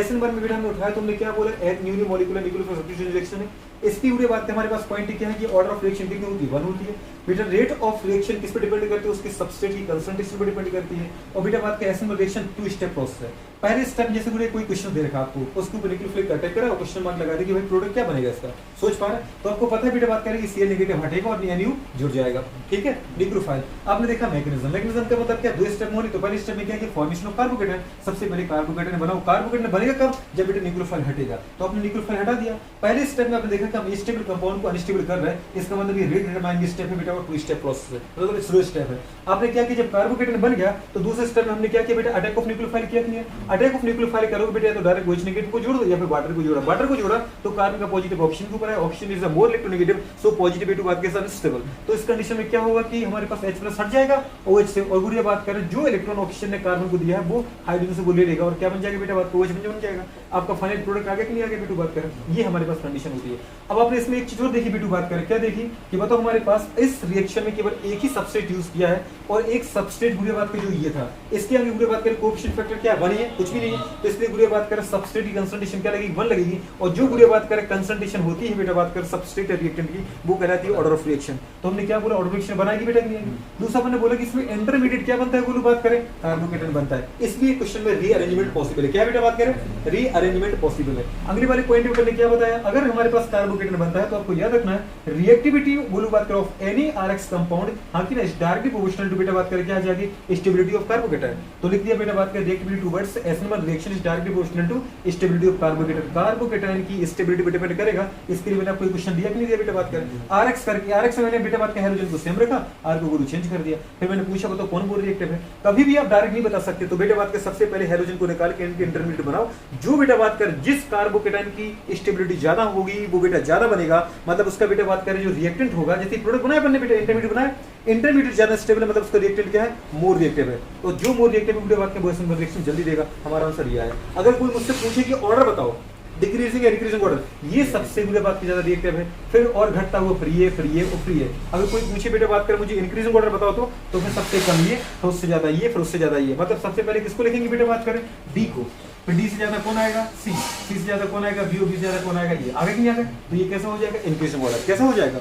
[SPEAKER 1] SN1 में बेटा हमने उठाया, तुमने क्या बोला, यूनिमोलिकुलर न्यूक्लियोफिलिक सब्स्टिट्यूशन रिएक्शन है। इसकी पूरी बात हमारे पास पॉइंट क्या है कि ऑर्डर ऑफ रिएक्शन कितनी होती है, 1 होती है। बेटा रेट ऑफ रिएक्शन किस पे डिपेंड करती है, उसके सबस्ट्रेट की कंसंट्रेशन पे डिपेंड करती है। और बेटा बात का SN1 रिएक्शन 2 स्टेप प्रोसेस है। पहले स्टेप जैसे कोई क्वेश्चन दे रखा आपको, उसके ऊपर न्यूक्लियोफिलिक अटैक करा और क्वेश्चन मार्क लगा दे कि भाई प्रोडक्ट क्या बनेगा इसका, सोच पा रहे हैं? तो आपको पता है बेटा बात करें कि Cl नेगेटिव हटेगा और NU जुड़ जाएगा, ठीक है, न्यूक्लियोफाइल। आपने देखा मैकेनिज्म का मतलब क्या, 2 स्टेप में होनी। तो पहले स्टेप में क्या है कि फॉर्मेशन ऑफ कार्बोकेटन, सबसे पहले कार्बोकेटन बनाओ, कार्बोकेटन बनेगा कब, जब बेटा न्यूक्लियोफाइल हटेगा। तो आपने न्यूक्लियोफाइल हटा दिया। पहले स्टेप में आपने देखा कि हम स्टेबल कंपाउंड को अनस्टेबल कर रहे हैं, इसका मतलब ये रेट डिटरमाइनिंग स्टेप है बेटा, और 2 स्टेप प्रोसेस है, मतलब स्लो स्टेप है। आपने क्या किया, जब कार्बोकेटन बन गया तो दूसरे स्टेप में हमने क्या किया बेटा, अटैक ऑफ न्यूक्लियोफाइल किया कि नहीं। अटैक ऑफ न्यूक्लियोफाइल करोगे बेटा, तो डायरेक्ट OH नेगेटिव को जोड़ दो या फिर वाटर को जोड़ा। वाटर को जोड़ा तो कार्बन का पॉजिटिव ऑक्सीजन के ऊपर है, oxygen is a more electronegative, so positive बेटा बात के साथ स्टेबल। तो इस कंडीशन में क्या होगा कि हमारे पास H+ हट जाएगा OH से, और गुड़िया बात करें जो इलेक्ट्रॉन ऑक्सीजन ने कार्बन को दिया है वो हाइड्रोजन से वो ले लेगा, और क्या बन जाएगा बेटा बात, OH बन जाएगा। आपका फाइनल प्रोडक्ट आगे कि नहीं आगे बेटू बात करें, ये हमारे पास कंडीशन होती है। अब आपने इसमें एक चीज और देखी बेटू बात करें, क्या देखी कि बताओ हमारे पास इस रिएक्शन में केवल एक ही सबस्ट्रेट यूज किया है, और एक सबस्ट्रेट गुड़िया बात करें जो ये था, इसके आगे गुड़िया बात करें कोएफिशिएंट फैक्टर क्या 1 है, कुछ भी नहीं है। तो इसलिए गुड़िया बात करें सबस्ट्रेट की कंसंट्रेशन क्या लगेगी, 1 लगेगी, और जो गुड़िया बात करें कंसंट्रेशन होती है बेटा बात करें सबस्ट्रेट रिएक्टेंट की, वो कहलाती है ऑर्डर ऑफ रिएक्शन। तो हमने क्या बोला, ऑर्डर ऑफ रिएक्शन बनाएगी बेटा नहीं आएगी। दूसरा हमने बोला कि इसमें इंटरमीडिएट क्या बनता है, गुरु बात करें कार्बोकेटन बनता है, इसलिए क्वेश्चन में रीअरेंजमेंट पॉसिबल है। क्या बेटा बात करें, रीअरेंजमेंट पॉसिबल है। अगली वाले पॉइंट में ने क्या बताया, अगर हमारे पास कार्बोकेटन बनता है तो आपको याद रखना है रिएक्टिविटी गुरु बात करें ऑफ एनी RX कंपाउंड, हाँ कि ना, डायरेक्टली प्रोपोर्शनल टू बेटा बात करें क्या आ जाएगी, स्टेबिलिटी ऑफ कार्बोकेटन। तो लिख दिया बेटा बात करें reactivity towards SN1 reaction is directly proportional to stability of carbocation. Carbocation की स्टेबिलिटी पे डिपेंड करेगा। इसके लिए मैंने आपको क्वेश्चन दिया कि नहीं दिया बेटा बात करें, RX करके RX में मैंने बेटा बात करें हाइड्रोजन को सेम रखा, R को गुरु चेंज कर दिया। फिर मैंने पूछा बताओ कौन बोल रिएक्टिव है, कभी भी आप डायरेक्ट नहीं बता सकते। तो बेटा बात कर सबसे पहले हाइड्रोजन को निकाल के इनके इंटरमीडिएट बनाओ, जो बेटा बात कर जिस कार्बोकेटन की स्टेबिलिटी ज्यादा होगी वो बेटा ज्यादा बनेगा, मतलब उसका बेटा बात करें जो रिएक्टेंट होगा, जैसे प्रोडक्ट बनाया बनने बेटा इंटरमीडिएट बनाया, इंटरमीडिएट ज्यादा स्टेबल है, मतलब उसका रिएक्टेंट क्या है, मोर रिएक्टिव है। तो जो मोर रिएक्टिव है बेटा बात कर वो रिएक्शन जल्दी देगा। हमारा आंसर ये है। अगर कोई मुझसे पूछे कि ऑर्डर बताओ डिक्रीजिंग या इंक्रीजिंग ऑर्डर, ये सबसे बुरी बात की ज्यादा रिएक्टिव है, फिर और घटता हुआ फ्री है और फ्री है। अगर कोई पूछे बेटा बात कर मुझे इंक्रीजिंग ऑर्डर बताओ तो फिर सबसे कम ये, फिर उससे ज्यादा ये, फिर उससे ज्यादा ये, मतलब सबसे पहले किसको लिखेंगे बेटा बात करें, डी को, फिर डी से ज्यादा कौन आएगा, सी से ज्यादा कौन आएगा, बी से ज्यादा कौन आएगा, ये आगे नहीं आएगा। तो ये कैसा हो जाएगा, इंक्रीजिंग ऑर्डर कैसा हो जाएगा,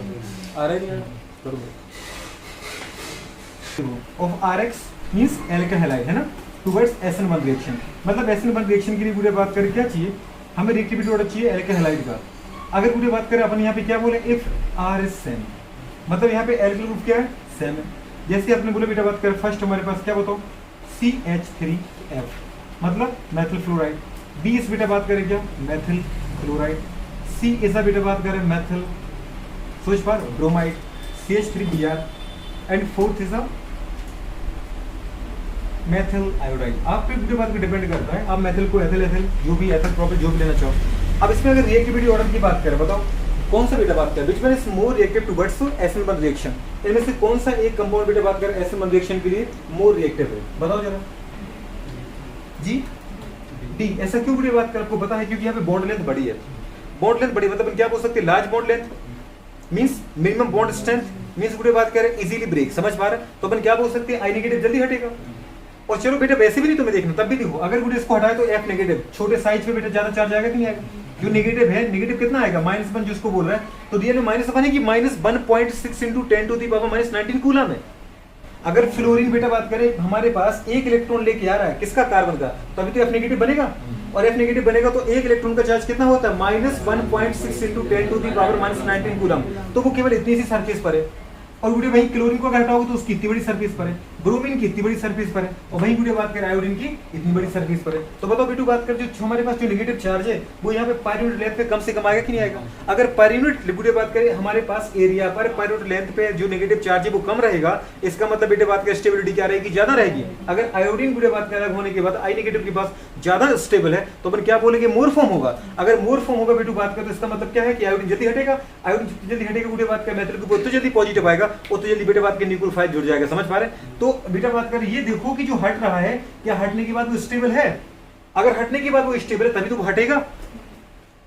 [SPEAKER 1] आ रहा नहीं of RX means alkane halide है ना, टुवर्ड्स SN1 रिएक्शन। मतलब SN1 रिएक्शन के लिए पूरे बात करें क्या चाहिए हमें, रिएक्टिविटी ऑर्डर चाहिए एल्केन हैलाइड का। अगर पूरे बात करें अपन यहाँ पे क्या बोले, इफ R इज सेम, मतलब यहाँ पे एल्किल ग्रुप क्या है, सेम है। जैसे आपने बोले बेटा बात करें फर्स्ट हमारे पास क्या बताओ, CH3F मतलब मैथिल फ्लोराइड, B इस बेटा बात करें क्या, मैथिल क्लोराइड, C इस बेटा बात करें मैथिल सोच पर bromide, CH3Br and fourth is methyl iodide. आप पे बात पे डिपेंड करता है, आप मेथिल को एथिल एथिल जो भी एथिल प्रॉपर जो भी लेना चाहो। अब इसमें अगर रिएक्टिविटी ऑर्डर की बात करें, बताओ कौन सा बेटा बात करें, which one is more reactive towards SN1 reaction, इनमें से कौन सा एक कंपाउंड बेटा बात करें SN1 रिएक्शन के लिए मोर रिएक्टिव है, बताओ जरा जी, डी। ऐसा क्यों बेटा बात करें, आपको पता है क्योंकि यहाँ पे बॉन्ड लेंथ बड़ी है। बॉन्ड लेंथ बड़ी मतलब क्या बोल सकते हैं, large bond length means minimum bond strength means बेटा बात करें इजीली ब्रेक, समझ पा रहे हैं। तो अपन क्या बोल सकते हैं, I नेगेटिव जल्दी हटेगा। और चलो बेटा वैसे भी नहीं तुम्हें देखना, तब भी देखो अगर बेटा इसको हटाए तो F नेगेटिव, छोटे साइज पे बेटा ज्यादा चार्ज आएगा कि नहीं आएगा, जो नेगेटिव है नेगेटिव कितना आएगा, -1 जिसको बोल रहा है, तो रियल में -1 है कि -1.6 × 10⁻⁻19 कूलम है। अगर फ्लोरीन बेटा बात करें हमारे पास एक इलेक्ट्रॉन लेके आ रहा है किसका, कार्बन का, तभी तो F नेगेटिव बनेगा, और F नेगेटिव बनेगा तो एक इलेक्ट्रॉन का चार्ज कितना होता है, -1.6 × 10⁻⁻19 कूलम, तो वो केवल इतनी सी सरफेस पर है। और गुड़े वहीं क्लोरीन को अगर हटाओगे तो उसकी इतनी बड़ी सरफेस पर है, ब्रोमीन की इतनी बड़ी सरफेस पर है, और वहीं गुड़े बात करें आयोडीन की इतनी बड़ी सरफेस पर है। तो बताओ बेटू बात कर जो हमारे पास जो नेगेटिव चार्ज है वो यहाँ पे पर यूनिट लेंथ पे कम से कम आएगा कि नहीं आएगा। अगर पर यूनिट गुड़े बात करें हमारे पास एरिया पर यूनिट लेंथ पे जो नेगेटिव चार्ज है वो कम रहेगा, इसका मतलब बेटे बात करें स्टेबिलिटी क्या रहेगी, ज्यादा रहेगी। अगर आयोडीन गुड़े बात करें होने के बाद I नेगेटिव के पास ज्यादा स्टेबल है तो अपन क्या बोलेंगे, मोर फॉर्म होगा। अगर मोर फॉर्म होगा बेटू बात करें तो इसका मतलब क्या है कि आयोडीन जल्दी हटेगा, आयोडीन जल्दी हटेगा गुड़े बात करें मेथड के ऊपर तो जल्दी पॉजिटिव आएगा, वो तो जल्दी बेटे बात के न्यूक्लियोफाइल जुड़ जाएगा, समझ पा रहे हैं। तो बेटा बात कर ये देखो कि जो हट रहा है क्या हटने के बाद वो स्टेबल है, अगर हटने के बाद वो स्टेबल है तभी तो वो हटेगा।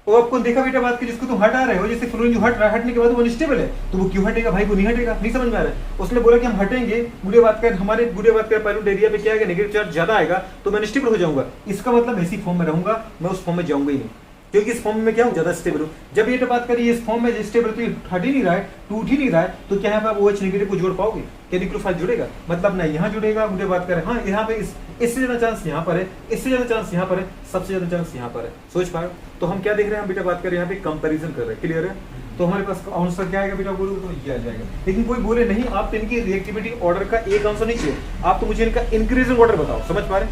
[SPEAKER 1] और आपको देखा बेटा बात की जिसको तुम हटा रहे हो, जैसे फ्लोरीन जो हट रहा है हटने के बाद वो अनस्टेबल है, तो वो क्यों हटेगा भाई, वो नहीं हटेगा, नहीं समझ में आ रहा है। उसने बोला कि हम हटेंगे, गुड़े बात कर हमारे गुड़े बात कर पायलट एरिया पे क्या आएगा, नेगेटिव चार्ज ज्यादा आएगा तो मैं अनस्टेबल हो जाऊंगा, इसका मतलब ऐसी फॉर्म में रहूंगा, मैं उस फॉर्म में जाऊंगा ही नहीं, क्योंकि इस फॉर्म में क्या हूं ज्यादा स्टेबल हूं। जब ये बात करिए इस फॉर्म में स्टेबल तो हट ही नहीं रहा है, टूट ही नहीं रहा है, तो क्या यहाँ पे आप OH नेगेटिव को जोड़ पाओगे, क्या न्यूक्लियोफाइल जुड़ेगा, मतलब ना यहाँ जुड़ेगा। मुझे बात करें हाँ यहाँ पे इससे ज्यादा चांस यहाँ पर है, इससे ज्यादा चांस यहाँ पर है, सबसे ज्यादा चांस यहाँ पर है, सोच पाए। तो हम क्या देख रहे हैं, हम बेटा बात करें यहाँ पे कंपैरिजन कर रहे हैं, क्लियर है। तो हमारे पास आंसर क्या आएगा बेटा, बोलो तो ये आ जाएगा। लेकिन कोई बोले नहीं आप तो इनकी रिएक्टिविटी ऑर्डर का एक आंसर नहीं चाहिए, आप तो मुझे इनका इंक्रीजिंग ऑर्डर बताओ, समझ पा रहे।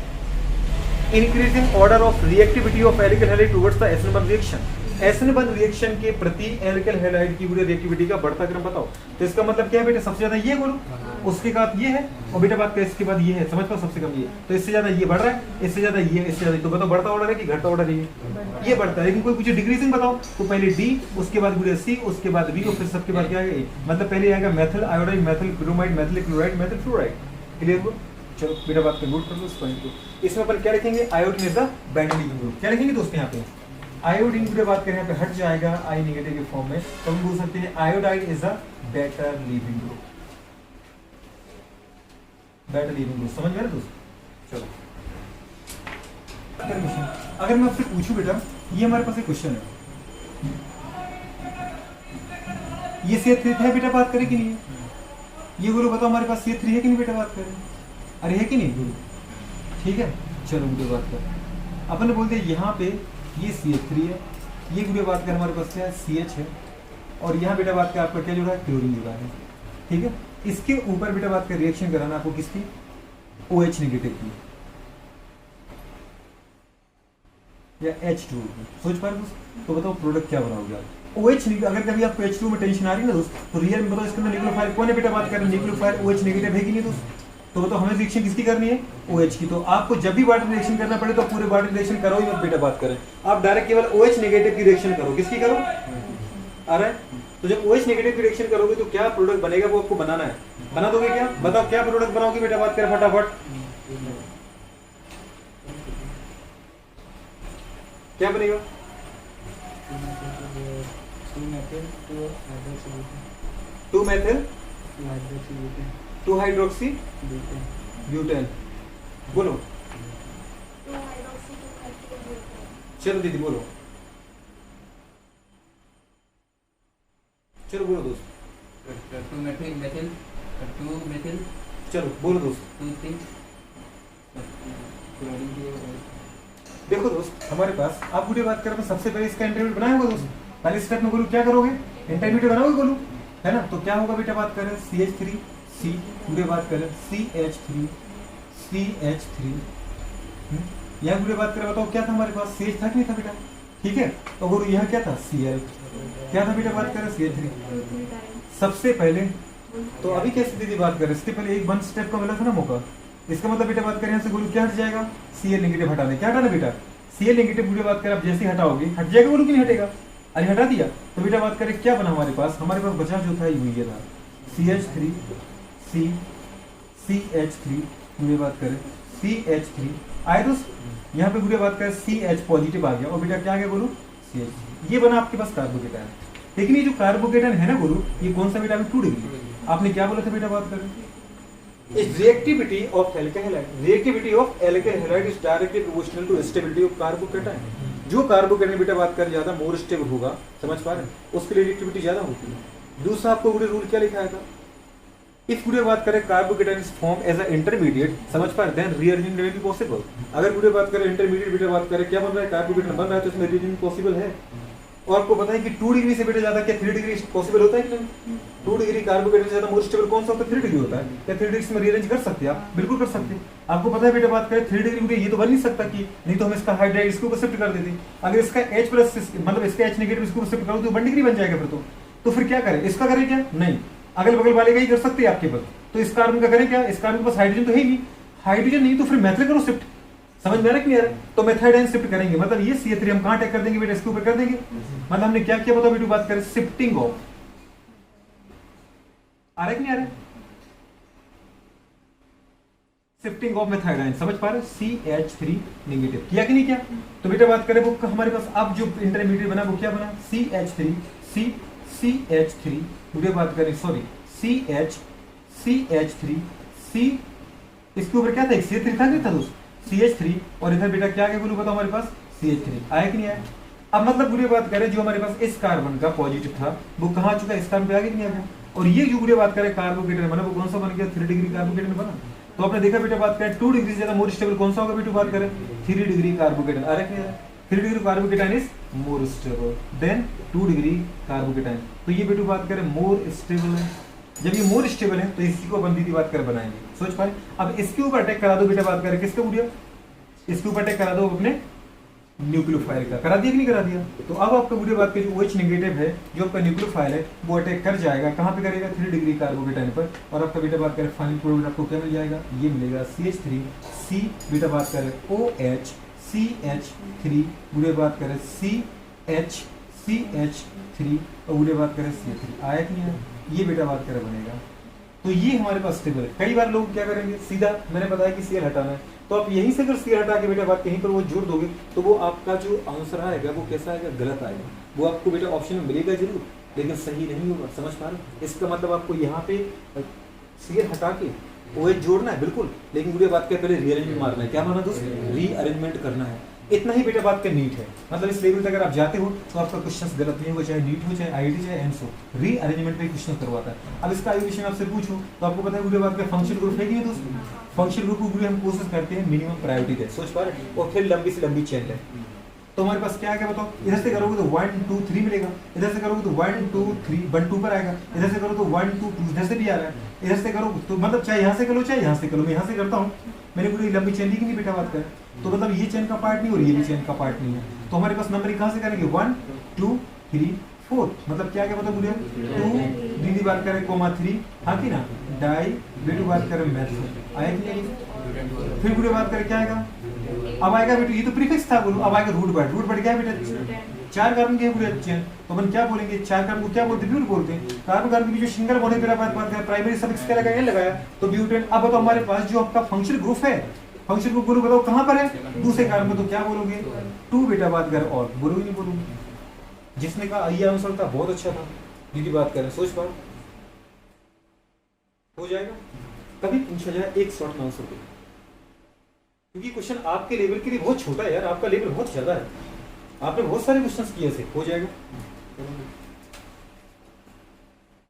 [SPEAKER 1] Increasing order of reactivity of alkyl halide towards the SN1 reaction. SN1 reaction के प्रति एल्किल हैलाइड की पूरी रिएक्टिविटी का बढ़ता क्रम बताओ। तो इसका मतलब क्या है बेटा, सबसे ज्यादा ये बोलो, उसके बाद ये है, और बेटा बात कर इसके बाद ये है, समझ पाओ, सबसे कम ये। तो इससे ज्यादा ये बढ़ रहा है, इससे ज्यादा ये, इससे ज्यादा, तो बताओ बढ़ता ऑर्डर है कि घटता ऑर्डर है? ये बढ़ता है। लेकिन कोई पूछे डिक्रीजिंग बताओ, तो पहले डी, उसके बाद गुड़िया सी, उसके बाद बी, और फिर सबके बाद क्या है, मतलब पहले आएगा methyl iodide, methyl bromide, methyl chloride, methyl fluoride. Clear हो? चलो बेटा बात कर, नोट कर लो इस पॉइंट को। इसमें अपन क्या लिखेंगे, iodine is the band leaving group. क्या लिखेंगे दोस्तों यहाँ पे, आयोडीन की बात करें यहाँ पे हट जाएगा आई नेगेटिव के फॉर्म में, तो हम बोल सकते हैं iodide is a better leaving group. Better leaving group समझ में आ रहा दोस्तों? चलो अगर मैं आपसे पूछूं बेटा, ये हमारे पास एक क्वेश्चन है, ये C3 है बेटा, बात करें कि नहीं? ये बोलो बताओ हमारे पास C3 है कि नहीं बेटा, बात करें? अरे है कि नहीं बोलो, ठीक है। चलो मुझे बात कर, अपन ने बोलते हैं यहाँ पे ये CH3 है, ये गुड़े बात कर हमारे पास क्या है, CH है, और यहाँ बेटा बात कर आपका क्या जुड़ा है, क्लोरीन जुड़ा है, ठीक है। इसके ऊपर बेटा बात कर रिएक्शन कराना आपको किसकी, OH नेगेटिव की या H2 की, सोच पा रहे हो? तो बताओ प्रोडक्ट क्या बनाओगे आप, OH नेगेटिव। अगर कभी आपको H2 में टेंशन आ रही है ना दोस्त, तो रियल में बताओ इसके अंदर न्यूक्लियोफाइल कौन है बेटा, बात करें न्यूक्लियोफाइल OH नेगेटिव है कि नहीं दोस्त? तो बताओ हमें रिएक्शन किसकी करनी है, OH की। तो आपको जब भी वाटर रिएक्शन करना पड़े तो पूरे वाटर रिएक्शन करो ही मत बेटा, बात करें आप डायरेक्ट केवल OH नेगेटिव की रिएक्शन करो। किसकी करो, आ रहा है? तो जब OH नेगेटिव की रिएक्शन करोगे तो क्या प्रोडक्ट बनेगा वो आपको बनाना है, बना दोगे क्या? बताओ क्या प्रोडक्ट बनाओगे बेटा, बात करें फटाफट, क्या बनेगा? 2 मेथिल 2 हाइड्रोक्सी ब्यूटेन, बोलो चलो दीदी बोलो, चलो बोलो दोस्त,
[SPEAKER 2] 2 मेथिल
[SPEAKER 1] चलो बोलो दोस्त।
[SPEAKER 2] 2
[SPEAKER 1] देखो दोस्त हमारे पास आप पूरी बात करें तो सबसे पहले इसका इंटरमीडिएट बनाया होगा दोस्त, पहले स्टेप में बोलूँ क्या करोगे, इंटरमीडिएट बनाओगे बोलूँ, है ना? तो क्या होगा बेटा, बात करें CH3 C, पूरे बात करें CH3 यहाँ पूरे बात करें, बताओ क्या था हमारे पास, CH था कि नहीं था बेटा, ठीक है। तो गुरु यहाँ क्या था, Cl, क्या था बेटा, बात करें CH3 सबसे पहले। तो अभी कैसे दीदी बात करें, इसके पहले एक 1 स्टेप का मिला था ना मौका, इसका मतलब बेटा बात करें यहाँ से गुरु क्या हट जाएगा, Cl नेगेटिव हटाने, क्या हटाना बेटा, Cl नेगेटिव पूरी बात करें आप जैसे हटाओगे हट जाएगा गुरु की नहीं हटेगा, अरे हटा दिया। तो बेटा बात करें क्या बना हमारे पास बचा जो था ये था CH3 C CH3 पूरी बात करें CH3 आए दोस्त, यहाँ पे पूरी बात करें CH पॉजिटिव आ गया, और बेटा क्या आ गया बोलो, CH, ये बना आपके पास कार्बोकेटायन। लेकिन ये जो कार्बोकेटायन है ना गुरु, ये कौन सा बेटा, 2 डिग्री। आपने क्या बोला था बेटा, बात करें इस reactivity of alkyl halide, reactivity of alkyl halide is directly proportional to stability of carbocation. जो कार्बोकेटायन बेटा बात कर ज्यादा मोर स्टेबल होगा, समझ पा रहे हैं, उसके लिए रिएक्टिविटी ज्यादा होती है। दूसरा आपको पूरे रूल क्या लिखा था, इफ पूरे बात करें carbocation is form as a intermediate, समझ पा रहे, then rearrangement will be possible. अगर पूरे बात करें इंटरमीडिएट बेटा बात करें क्या बन रहा है, कार्बोकेटायन बन रहा है, तो इसमें रीअरेंजमेंट पॉसिबल है। और आपको पता है कि 2 डिग्री से बेटा ज्यादा क्या 3 डिग्री पॉसिबल होता है कि नहीं? 2 डिग्री कार्बोकेटायन से ज्यादा मोर स्टेबल कौन सा होता है, 3 डिग्री होता है। क्या 3 डिग्री में रीअरेंज कर सकते हैं आप? बिल्कुल कर सकते हैं। आपको पता है बेटा बात करें 3 डिग्री ये तो बन नहीं सकता कि नहीं, तो हम इसका हाइड्राइड इसके ऊपर शिफ्ट कर देते। अगर इसका H प्लस मतलब इसका H नेगेटिव इसके ऊपर शिफ्ट करो तो 1 डिग्री बन जाएगा फिर तो फिर क्या करें, इसका करें क्या, नहीं, अगल बगल वाले का ही कर सकते हैं आपके पास। तो इस कार्बन का करें क्या, इस कार्बन के पास हाइड्रोजन तो है ही, हाइड्रोजन नहीं तो फिर मेथिल करो शिफ्ट, समझ में आ रहा है क्लियर? तो मेथाइडाइन शिफ्ट करेंगे, मतलब ये CH3 हम कहां अटैक कर देंगे बेटा, इसके ऊपर कर देंगे। मतलब हमने क्या किया बताओ बेटा, बात करें शिफ्टिंग ऑफ, आ रहा है कि नहीं आ रहा है, शिफ्टिंग ऑफ मेथाइडाइन, समझ पा रहे हो, CH3 नेगेटिव किया कि नहीं किया? तो बेटा बात करें वो हमारे पास अब जो इंटरमीडिएट बना वो क्या बना, CH3 बेटा बात करें सॉरी CH3 C, इसके ऊपर क्या था, एक CH3 था नहीं था दोस्त, CH3, और इधर बेटा क्या आ गया बोलो बताओ हमारे पास, CH3 आया कि नहीं आया? अब मतलब पूरी बात करें जो हमारे पास इस कार्बन का पॉजिटिव था वो कहां आ चुका है, इस कार्बन पे आ गया कि नहीं आ गया? और ये जो पूरी बात करें कार्बोकेटायन बना वो कौन सा बन गया, 3 डिग्री कार्बोकेटायन बना। तो आपने देखा बेटा बात करें 2 डिग्री से ज्यादा मोर स्टेबल कौन सा होगा बेटा, बात करें 3 डिग्री कार्बोकेटायन, आ रहा है कि नहीं आ रहा है? 3 degree carbocation is more stable then 2 degree carbocation. तो ये बेटा बात करें मोर स्टेबल है, जब ये मोर स्टेबल है तो इसी को अपन दीदी बात कर बनाएंगे, सोच पाए। अब इसके ऊपर अटैक करा दो बेटा बात करें किसका वीडियो, इसके ऊपर अटैक करा दो अपने न्यूक्लियोफाइल का, करा दिया कि नहीं करा दिया? तो अब आपका वीडियो बात के जो OH नेगेटिव है जो आपका न्यूक्लियोफाइल है वो अटैक कर जाएगा, कहाँ पे करेगा? 3 डिग्री कार्बोकेटाइन पर, और आपका बीटा बात करें फाइनल प्रोडक्ट आपको क्या मिल जाएगा? ये मिलेगा CH3 C, बीटा बात करें OH CH3, वीडियो बात करें CH3 और वीडियो बात करें CH3, आया कि नहीं आया? ये बीटा बात करें बनेगा। तो ये हमारे पास स्टेबल है। कई बार लोग क्या करेंगे, सीधा मैंने बताया कि Cl हटाना है, तो आप यहीं से अगर Cl हटा के बेटा बात कहीं पर वो जोड़ दोगे तो वो आपका जो आंसर आएगा वो कैसा आएगा? गलत आएगा। वो आपको बेटा ऑप्शन में मिलेगा जरूर लेकिन सही नहीं होगा, समझ पा रहे? इसका मतलब आपको यहाँ पे Cl हटा के OH जोड़ना है बिल्कुल, लेकिन वीडियो बात के पहले रीअरेंजमेंट मारना है। क्या मारना दोस्त? रीअरेंजमेंट करना है। इतना ही बेटा बात का नीट है, मतलब इस लेवल तक अगर आप जाते हो तो आपका क्वेश्चन गलत नहीं होगा, चाहे नीट हो, चाहे IIT, चाहे एम्स हो, रीअरेंजमेंट पे क्वेश्चन करवाता है। अब इसका क्वेश्चन आपसे पूछूं तो आपको पता है वीडियो बात का फंक्शन ग्रुप है कि नहीं दोस्तों? फंक्शन ग्रुप को वीडियो हम कोशिश करते हैं मिनिमम प्रायोरिटी दे, सोच पा रहे? और फिर लंबी से लंबी चेन है। तो हमारे पास क्या आ गया बताओ? इधर से करोगे तो 1 2 3 मिलेगा, इधर से करोगे तो 1 2 3 1 2 पर आएगा, इधर से करो तो 1 2 2 इधर से भी आ रहा है, इधर से करो तो मतलब चाहे यहाँ से करो चाहे यहाँ से करो, मैं यहाँ से करता हूँ, मैंने पूरी लंबी चेन लिखी नहीं बेटा बात कर, तो मतलब ये चेन का पार्ट नहीं और ये भी चेन का पार्ट नहीं है। तो हमारे पास नंबर कहाँ से करेंगे? 1 2 3 4, मतलब क्या क्या बताओ बोलिए? 2 दीदी बात करें कोमा 3, हाँ कि ना? डाई बेटू बात करें मैथ, आया कि नहीं? फिर वीडियो बात करें क्या आएगा? अब आएगा बेटू, ये तो प्रीफिक्स था बोलो, अब आएगा रूट बढ़ गया बेटा 4 कार्बन के पूरे चेन, तो अपन क्या बोलेंगे? 4 कार्बन को क्या बोलते हैं? ब्यूट बोलते हैं। कार्बन कार्बन की जो सिंगल बॉन्ड है बात करें प्राइमरी सफिक्स क्या लगाया? लगाया तो ब्यूटेन। अब बताओ हमारे पास जो आपका फंक्शनल ग्रुप है, फंक्शनल ग्रुप बोलो बताओ कहां पर है? दूसरे कार्बन में, तो क्या बोलोगे? 2 बेटा बात कर और बोलोगे नहीं बोलोगे? जिसने कहा ये आंसर था बहुत अच्छा था, दीदी बात करें सोच पाओ हो जाएगा। कभी पूछा जाए एक शॉर्ट में आंसर दो, क्योंकि क्वेश्चन आपके लेवल के लिए बहुत छोटा है यार, आपका लेवल बहुत ज्यादा है, आपने बहुत सारे क्वेश्चंस किए से हो जाएगा।